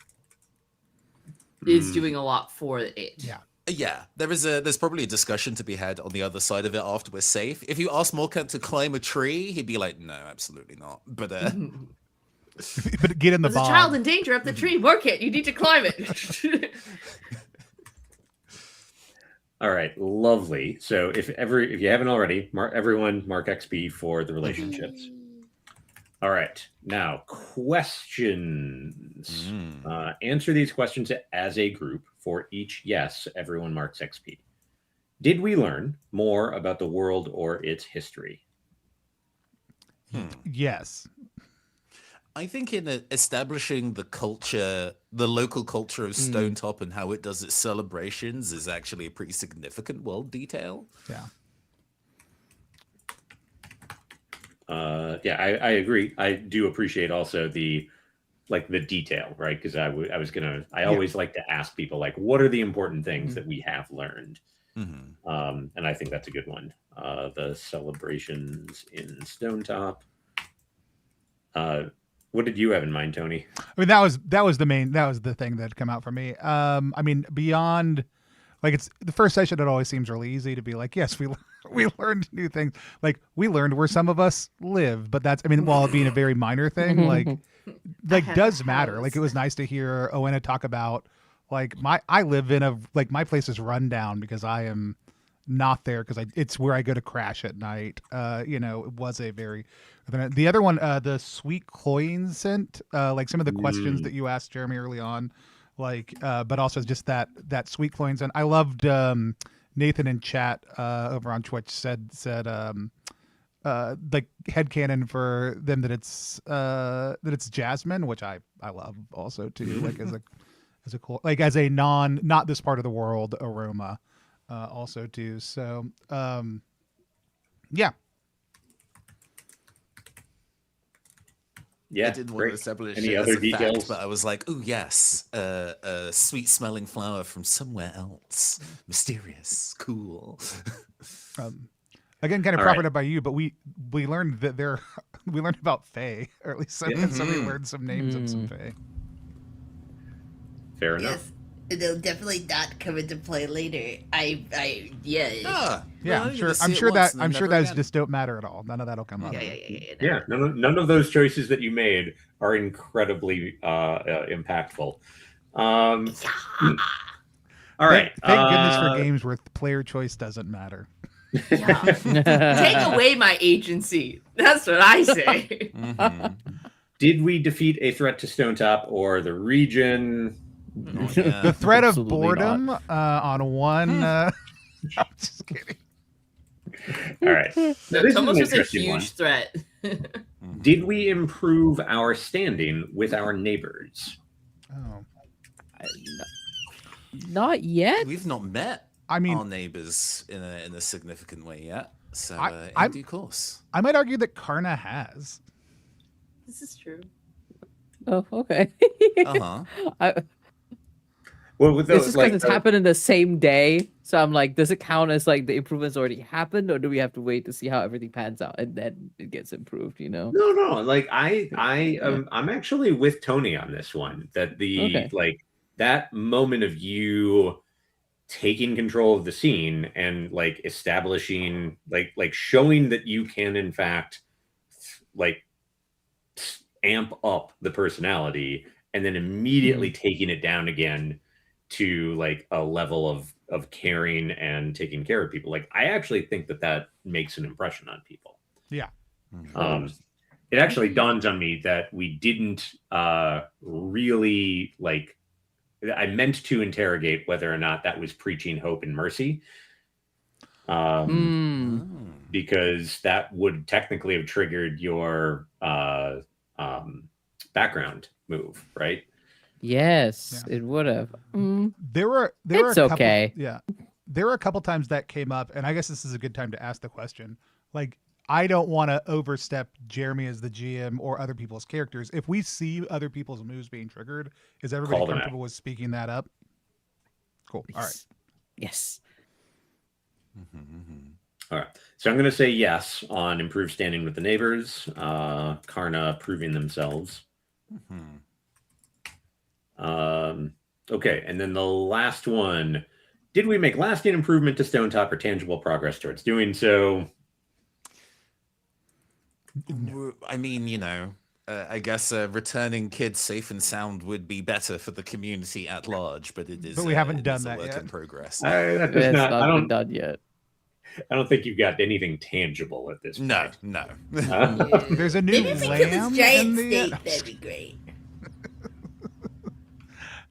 is doing a lot for it. Yeah. Yeah, there's probably a discussion to be had on the other side of it after we're safe. If you ask Morcant to climb a tree, he'd be like, no, absolutely not. But but get in the There's a bog. child in danger up the tree. Morcant, you need to climb it. All right, lovely. So if you haven't already, everyone mark XP for the relationships. All right, now questions. Answer these questions as a group. For each yes, everyone marks XP. Did we learn more about the world or its history? Yes. I think in establishing the culture, the local culture of Stonetop and how it does its celebrations is actually a pretty significant world detail. Yeah. Yeah, I agree. I do appreciate also the detail, right? Because I always like to ask people, like, what are the important things that we have learned? And I think that's a good one. The celebrations in Stonetop. What did you have in mind, Tony? I mean, that was the thing that had come out for me. I mean, beyond, like, it's the first session, it always seems really easy to be like, yes, we learned new things. Like, we learned where some of us live, but that's, I mean, while it being a very minor thing, like, like have does a matter. Like house. it was nice to hear Owenna talk about like I live in a like my place is run down because I am not there because it's where I go to crash at night. You know, it was a very the other one, the sweet cloying scent, like some of the questions that you asked Jeremy early on, like but also just that sweet cloying scent. I loved Nathan in chat over on Twitch said like headcanon for them that it's jasmine, which I love also too, like as a cool, like as a not this part of the world aroma also too. So yeah. Yeah, I didn't want to establish Any it other as a details? fact, but I was like, oh yes, a sweet-smelling flower from somewhere else, mysterious, cool. Again, kind of All right. profited by you, but we learned that we learned about Fae, or at least somebody learned some names of some Fae. Fair enough. Yes, they'll definitely not come into play later. Yeah. Ah, Yeah, well, I'm you sure. just see I'm it sure once that and I'm then sure never those again. just don't matter at all. None of that'll come up. Yeah, none of those choices that you made are incredibly impactful. All right. Thank goodness for games where player choice doesn't matter. Take away my agency. That's what I say. Did we defeat a threat to Stonetop or the region? Not yet. The threat of Absolutely boredom on one. I'm just kidding. All right. No, This is an Tomos was a interesting huge one. threat. Did we improve our standing with our neighbors? Oh, Not yet. We've not met I mean, our neighbors in a significant way yet, so I'm- in due course. I might argue that Karna has. This is true. Oh, okay. Uh-huh. Well, with It's those, just like, because it's happened in the same day. So I'm like, does it count as like the improvements already happened, or do we have to wait to see how everything pans out and then it gets improved? You know? no. Like I'm actually with Tony on this one. That Okay. like that moment of you taking control of the scene and like establishing like showing that you can in fact like amp up the personality and then immediately taking it down again to like a level of caring and taking care of people. Like I actually think that makes an impression on people. Yeah. It actually dawns on me that we didn't really like. I meant to interrogate whether or not that was preaching hope and mercy, because that would technically have triggered your background move, right? Yes, it would have. There were It's a couple, okay. Yeah, there were a couple times that came up, and I guess this is a good time to ask the question. Like, I don't want to overstep Jeremy as the GM or other people's characters. If we see other people's moves being triggered, is everybody Call them out. comfortable with speaking that up? Cool. All right. Yes. All right. So I'm going to say yes on improved standing with the neighbors. Karna proving themselves. Okay, and then the last one. Did we make lasting improvement to Stonetop or tangible progress towards doing so? I mean, you know, I guess returning kids safe and sound would be better for the community at large, but it is. But we haven't it done is a that work yet. in progress. That does It's not, I not been don't. done yet. I don't think you've got anything tangible at this point. No. There's a new Maybe if we kill lamb this giant in the. snake, that'd be great.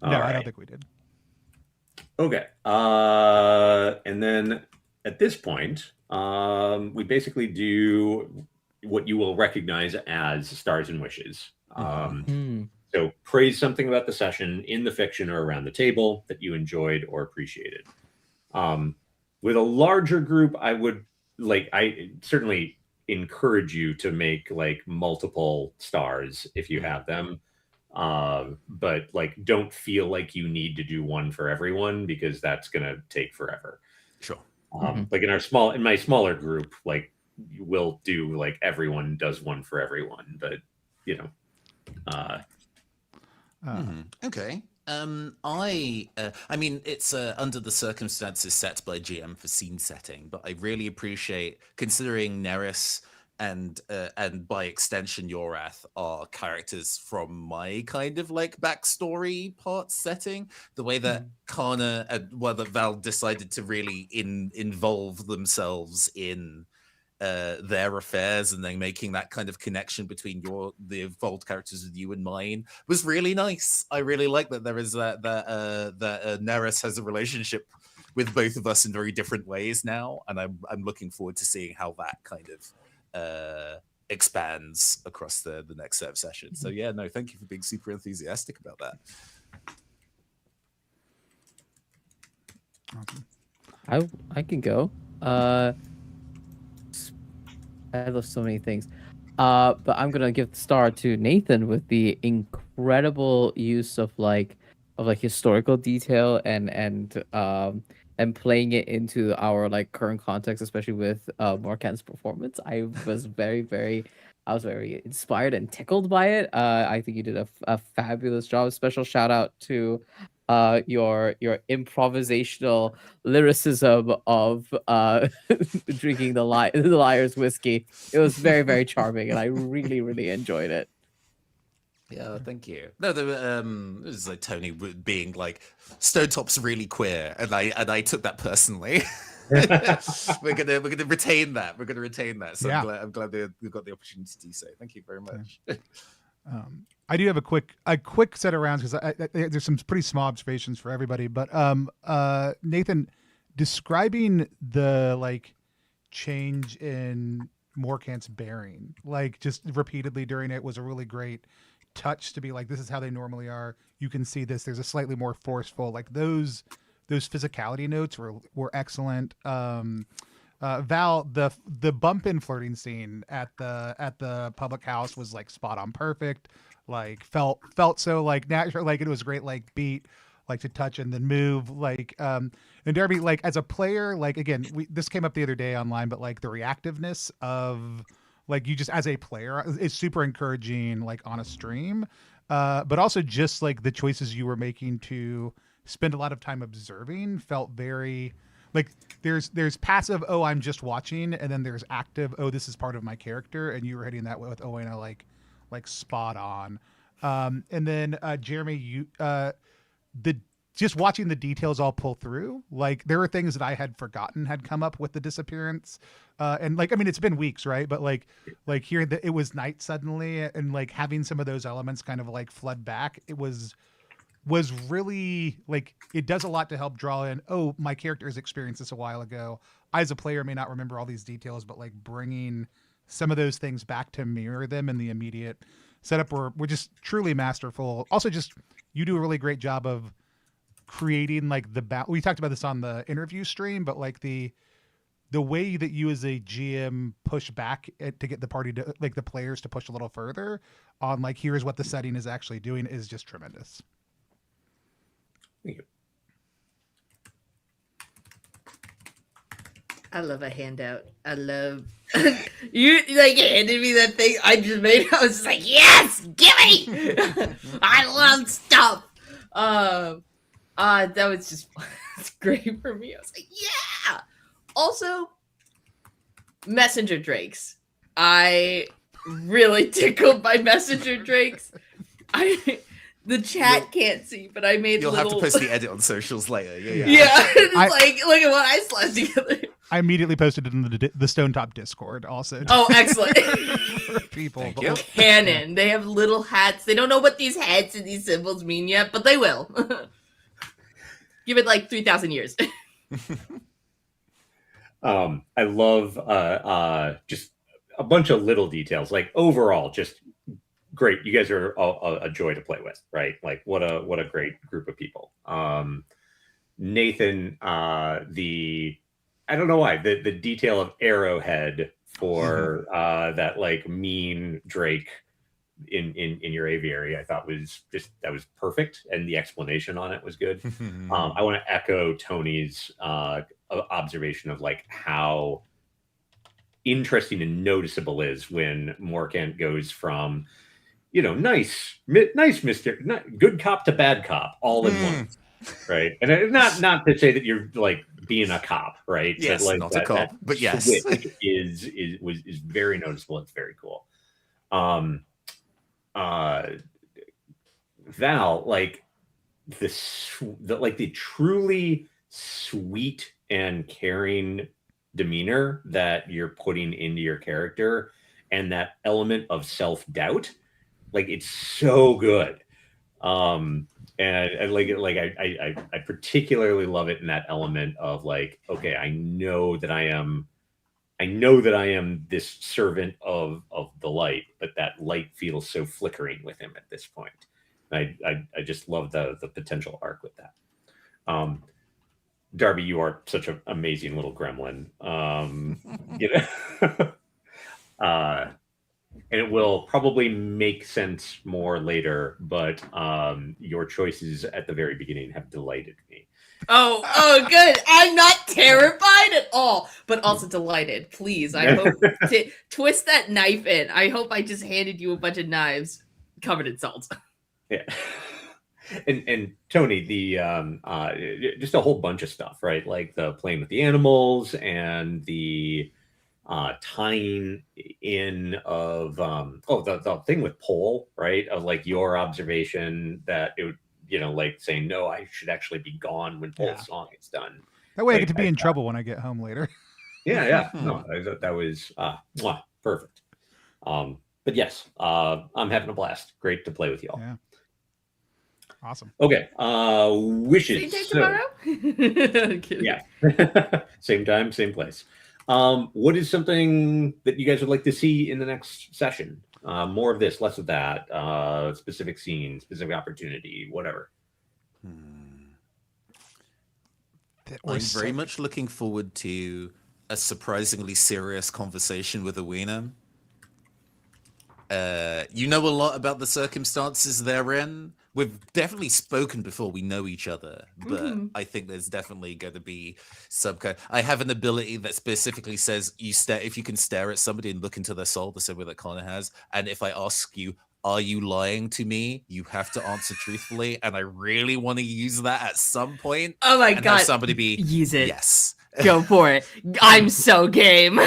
No, All I right. don't think we did. Okay. And then at this point, we basically do what you will recognize as stars and wishes. So praise something about the session in the fiction or around the table that you enjoyed or appreciated. With a larger group, I certainly encourage you to make like multiple stars if you have them. But like don't feel like you need to do one for everyone because that's gonna take forever. Sure. Like in my smaller group, like we'll do like everyone does one for everyone, but you know. Okay. I mean, it's under the circumstances set by GM for scene setting, but I really appreciate considering Neris and by extension Yorath are characters from my kind of like backstory part setting. The way that Kana and that Val decided to really involve themselves in their affairs, and then making that kind of connection between the involved characters with you and mine was really nice. I really like that there is that Neris has a relationship with both of us in very different ways now, and I'm looking forward to seeing how that kind of expands across the next set of sessions. So yeah, no, thank you for being super enthusiastic about that. I can go. I love so many things. But I'm gonna give the star to Nathan with the incredible use of historical detail and playing it into our like current context, especially with Morkan's performance. I was very inspired and tickled by it. I think you did a fabulous job. Special shout out to your improvisational lyricism of drinking the liar's whiskey. It was very charming, and I really enjoyed it. Yeah, thank you. No, it was like Tony being like, Stonetop's really queer, and I took that personally. we're gonna retain that. We're gonna retain that. So yeah. I'm glad we've got the opportunity to do so. Thank you very much. I do have a quick set of rounds because there's some pretty small observations for everybody. But Nathan, describing the like change in Morkant's bearing, like just repeatedly during it, was a really great touch to be like, this is how they normally are. You can see this. There's a slightly more forceful, like those physicality notes were excellent. Val, the bump in flirting scene at the public house was like spot on perfect. Like felt so like natural, like it was great, like beat, like to touch and then move, like and Darby, like as a player, like again, this came up the other day online, but like the reactiveness of like you just as a player is super encouraging, like on a stream, but also just like the choices you were making to spend a lot of time observing felt very like there's passive, oh I'm just watching, and then there's active, oh this is part of my character, and you were hitting that with Oena like spot on. And then Jeremy, you just watching the details all pull through, like there were things that I had forgotten had come up with the disappearance, and like I mean it's been weeks, right? But like hearing that it was night suddenly, and like having some of those elements kind of like flood back, it was really like it does a lot to help draw in, oh my character has experienced this a while ago. I as a player may not remember all these details, but like bringing some of those things back to mirror them in the immediate setup were just truly masterful. Also, just you do a really great job of creating like we talked about this on the interview stream, but like the way that you as a GM push back to get the party to like the players to push a little further on like here's what the setting is actually doing is just tremendous. Thank you. I love a handout. I love you like handed me that thing I just made. I was just like, yes, gimme! I love stuff. That was just it's great for me. I was like, yeah. Also, messenger drakes. I really tickled by messenger drakes. The chat can't see, but I made You'll little... have to post the edit on socials later. Yeah. It's like, look at what I slapped together. I immediately posted it in the Stonetop Discord also. Oh, excellent. For people. Thank you. Canon. They have little hats. They don't know what these hats and these symbols mean yet, but they will. Give it like 3,000 years. I love just a bunch of little details. Like overall, just great. You guys are a joy to play with, right? Like what a great group of people. Nathan, I don't know why the detail of Arrowhead for that like mean Drake in your aviary, I thought that was perfect, and the explanation on it was good. I want to echo Tony's observation of like how interesting and noticeable is when Morkant goes from nice Mr. Good cop to bad cop all in once. right? And not to say that you're like being a cop, right? Yes, but like not a cop, but yes. switch is very noticeable. It's very cool. Val, like the truly sweet and caring demeanor that you're putting into your character, and that element of self-doubt, like it's so good. And I particularly love it in that element of like, okay, I know that I am this servant of the light, but that light feels so flickering with him at this point. I just love the potential arc with that. Darby, you are such an amazing little gremlin. You know, and it will probably make sense more later, but your choices at the very beginning have delighted me. Oh, good. I'm not terrified at all, but also delighted. Please, I hope twist that knife in. I hope I just handed you a bunch of knives covered in salt. Yeah. And Tony, the just a whole bunch of stuff, right? Like the playing with the animals and the tying in of the thing with Paul, right? Of like your observation that it would, like saying, no, I should actually be gone when Paul's song is done. That way like, I get to be in trouble when I get home later. Yeah. No, that was perfect. But yes, I'm having a blast. Great to play with y'all. Yeah. Awesome. Okay. Wishes. Same time tomorrow? Yeah. Same time, same place. What is something that you guys would like to see in the next session? More of this, less of that. Specific scene, specific opportunity, whatever. I'm very much looking forward to a surprisingly serious conversation with Awena. You know a lot about the circumstances they're in. We've definitely spoken before. We know each other, but I think there's definitely going to be some kind. I have an ability that specifically says if you can stare at somebody and look into their soul, the same way that Connor has. And if I ask you, are you lying to me? You have to answer truthfully. And I really want to use that at some point. Oh my God. Have somebody be use it. Yes. Go for it. I'm so game.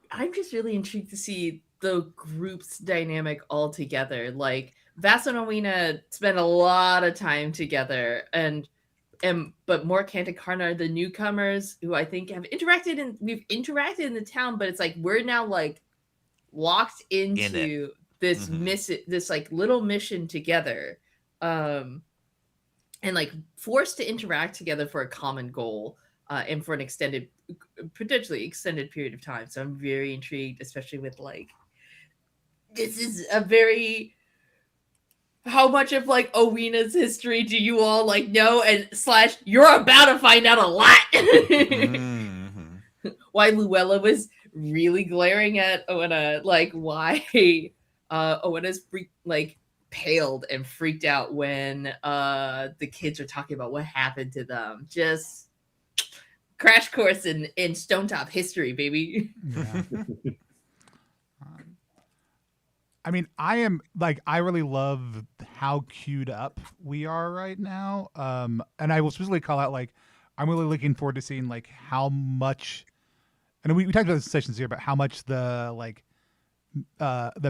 I'm just really intrigued to see the group's dynamic all together. Like Vass and Owena spend a lot of time together, but Morkant and Karna are the newcomers who I think have we've interacted in the town, but it's like we're now like locked into this this like little mission together, and like forced to interact together for a common goal, and for an potentially extended period of time. So I'm very intrigued, especially with like, this is a very, how much of like Owena's history do you all like know, and / you're about to find out a lot. Why Luella was really glaring at Owena, like why Owena's paled and freaked out when the kids are talking about what happened to them. Just crash course in Stonetop history, baby. Yeah. I mean, I really love how queued up we are right now. And I will specifically call out, like, I'm really looking forward to seeing like how much, and we talked about this sessions here about how much the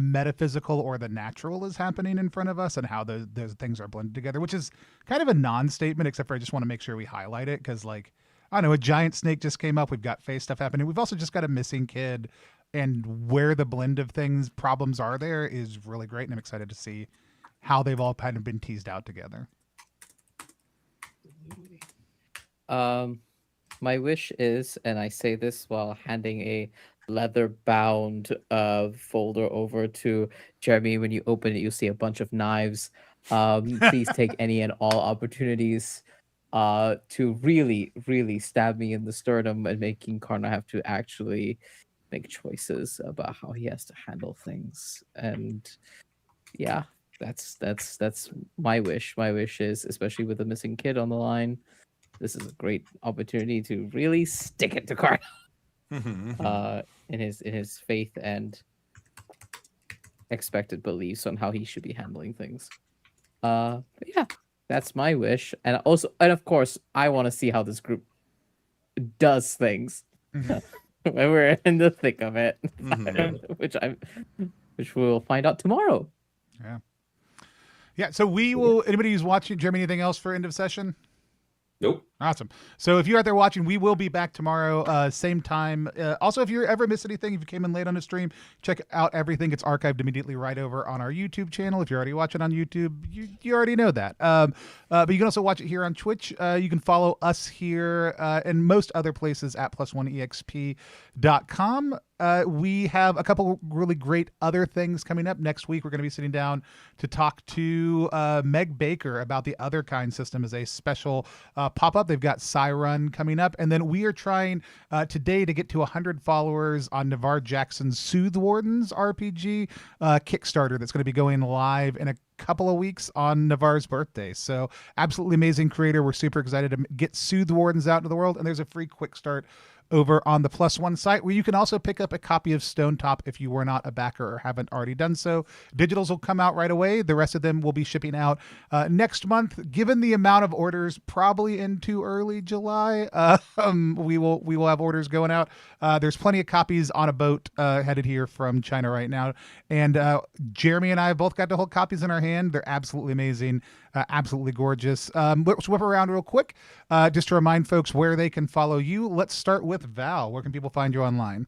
metaphysical or the natural is happening in front of us, and how those things are blended together, which is kind of a non-statement, except for I just want to make sure we highlight it, because like, I don't know, a giant snake just came up. We've got face stuff happening. We've also just got a missing kid, and where the blend of problems are there is really great. And I'm excited to see how they've all kind of been teased out together. My wish is, and I say this while handing a leather-bound folder over to Jeremy. When you open it, you'll see a bunch of knives. Please take any and all opportunities to really, really stab me in the sternum, and making Karna have to actually make choices about how he has to handle things. And yeah, that's my wish. My wish is, especially with the missing kid on the line, this is a great opportunity to really stick it to Karna in his faith and expected beliefs on how he should be handling things. But yeah, that's my wish. And of course, I want to see how this group does things Mhm. when we're in the thick of it, Mhm. which we'll find out tomorrow. Yeah. So we will. Anybody who's watching, Jeremy, anything else for end of session? Nope. Awesome. So if you're out there watching, we will be back tomorrow, same time. Also, if you ever missed anything, if you came in late on the stream, check out everything. It's archived immediately right over on our YouTube channel. If you're already watching on YouTube, you already know that. But you can also watch it here on Twitch. You can follow us here and most other places at +1exp.com. We have a couple really great other things coming up. Next week, we're going to be sitting down to talk to Meg Baker about the Other Kind system as a special pop-up. They've got Cyrun coming up. And then we are trying today to get to 100 followers on Navarre Jackson's Sooth Wardens RPG Kickstarter that's going to be going live in a couple of weeks on Navarre's birthday. So absolutely amazing creator. We're super excited to get Sooth Wardens out into the world. And there's a free quick start over on the +1 site where you can also pick up a copy of Stonetop if you were not a backer or haven't already done so. Digitals will come out right away. The rest of them will be shipping out next month. Given the amount of orders, probably into early July, we will have orders going out. There's plenty of copies on a boat headed here from China right now, and Jeremy and I have both got to hold copies in our hand. They're absolutely amazing. Absolutely gorgeous. Let's whip around real quick just to remind folks where they can follow you. Let's start with Val. Where can people find you online?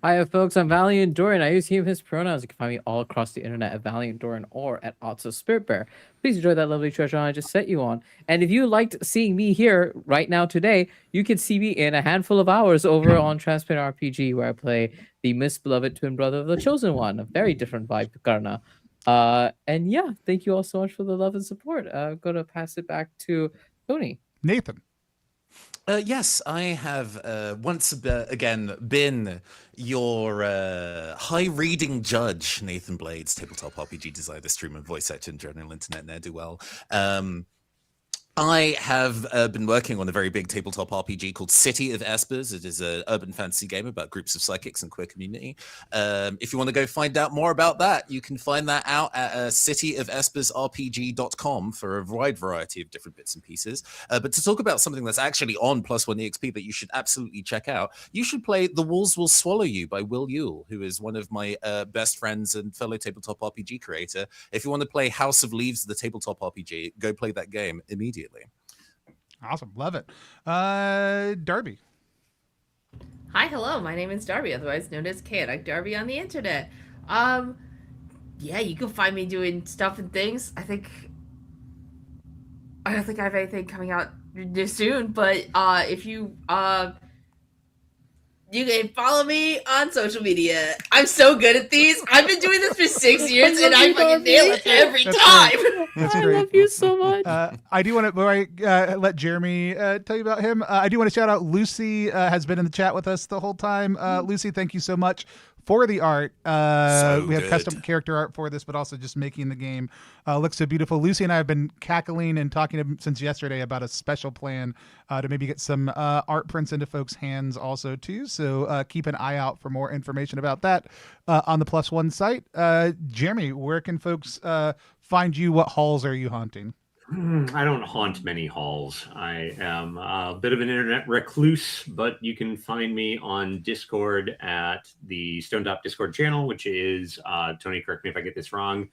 Hi, folks. I'm Valiant Doran. I use he, his pronouns. You can find me all across the internet at Valiant Doran or at Otso Spirit Bear. Please enjoy that lovely treasure I just set you on. And if you liked seeing me here right now today, you can see me in a handful of hours over on Transparent RPG, where I play the misbeloved twin brother of the Chosen One. A very different vibe to Karna. And yeah, thank you all so much for the love and support. I'm going to pass it back to Tony. Nathan. Yes, I have once again been your high reading judge, Nathan Blades, tabletop RPG designer, streamer, voice actor, and general internet ne'er-do-well. I have been working on a very big tabletop RPG called City of Espers. It is an urban fantasy game about groups of psychics and queer community. If you want to go find out more about that, you can find that out at cityofespersrpg.com for a wide variety of different bits and pieces. But to talk about something that's actually on +1exp that you should absolutely check out, you should play The Wolves Will Swallow You by Will Yule, who is one of my best friends and fellow tabletop RPG creator. If you want to play House of Leaves, the tabletop RPG, go play that game immediately. Awesome. Love it. Darby. Hi, hello. My name is Darby, otherwise known as Chaotic Darby on the internet. Yeah, you can find me doing stuff and things. I don't think I have anything coming out this soon, but if you you can follow me on social media. I'm so good at these. I've been doing this for 6 years, and I fucking nail it every time. That's I great. love you so much. I do want to, before I let Jeremy tell you about him, I do want to shout out Lucy has been in the chat with us the whole time. Lucy, thank you so much for the art. We have custom character art for this, but also just making the game look so beautiful. Lucy and I have been cackling and talking since yesterday about a special plan to maybe get some art prints into folks' hands also too. So keep an eye out for more information about that on the +1 site. Jeremy, where can folks find you? What halls are you haunting? I don't haunt many halls. I am a bit of an internet recluse, but you can find me on Discord at the Stonetop Discord channel, which is, Tony, correct me if I get this wrong,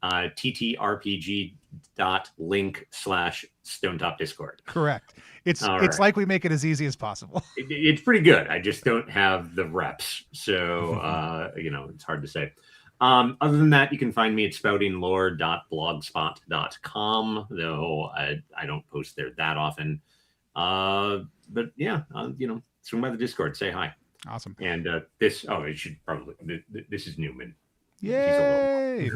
ttrpg.link/Stonetop Discord. Correct. It's right. like we make it as easy as possible. It's pretty good. I just don't have the reps. So, it's hard to say. Other than that, you can find me at spoutinglore.blogspot.com, though I don't post there that often. But yeah, swing by the Discord, say hi. Awesome. And this is Newman. Yay!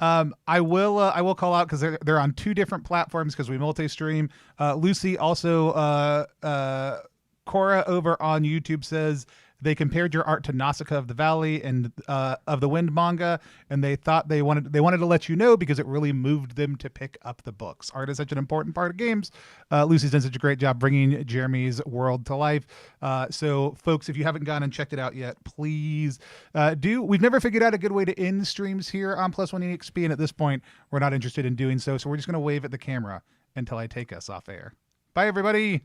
I will call out because they're on two different platforms because we multi-stream. Lucy also Cora over on YouTube says They compared your art to Nausicaa of the Valley and of the Wind manga, and they thought they wanted to let you know because it really moved them to pick up the books. Art is such an important part of games. Lucy's done such a great job bringing Jeremy's world to life. So, folks, if you haven't gone and checked it out yet, please do. We've never figured out a good way to end streams here on Plus One EXP, and at this point, we're not interested in doing so. So we're just going to wave at the camera until I take us off air. Bye, everybody.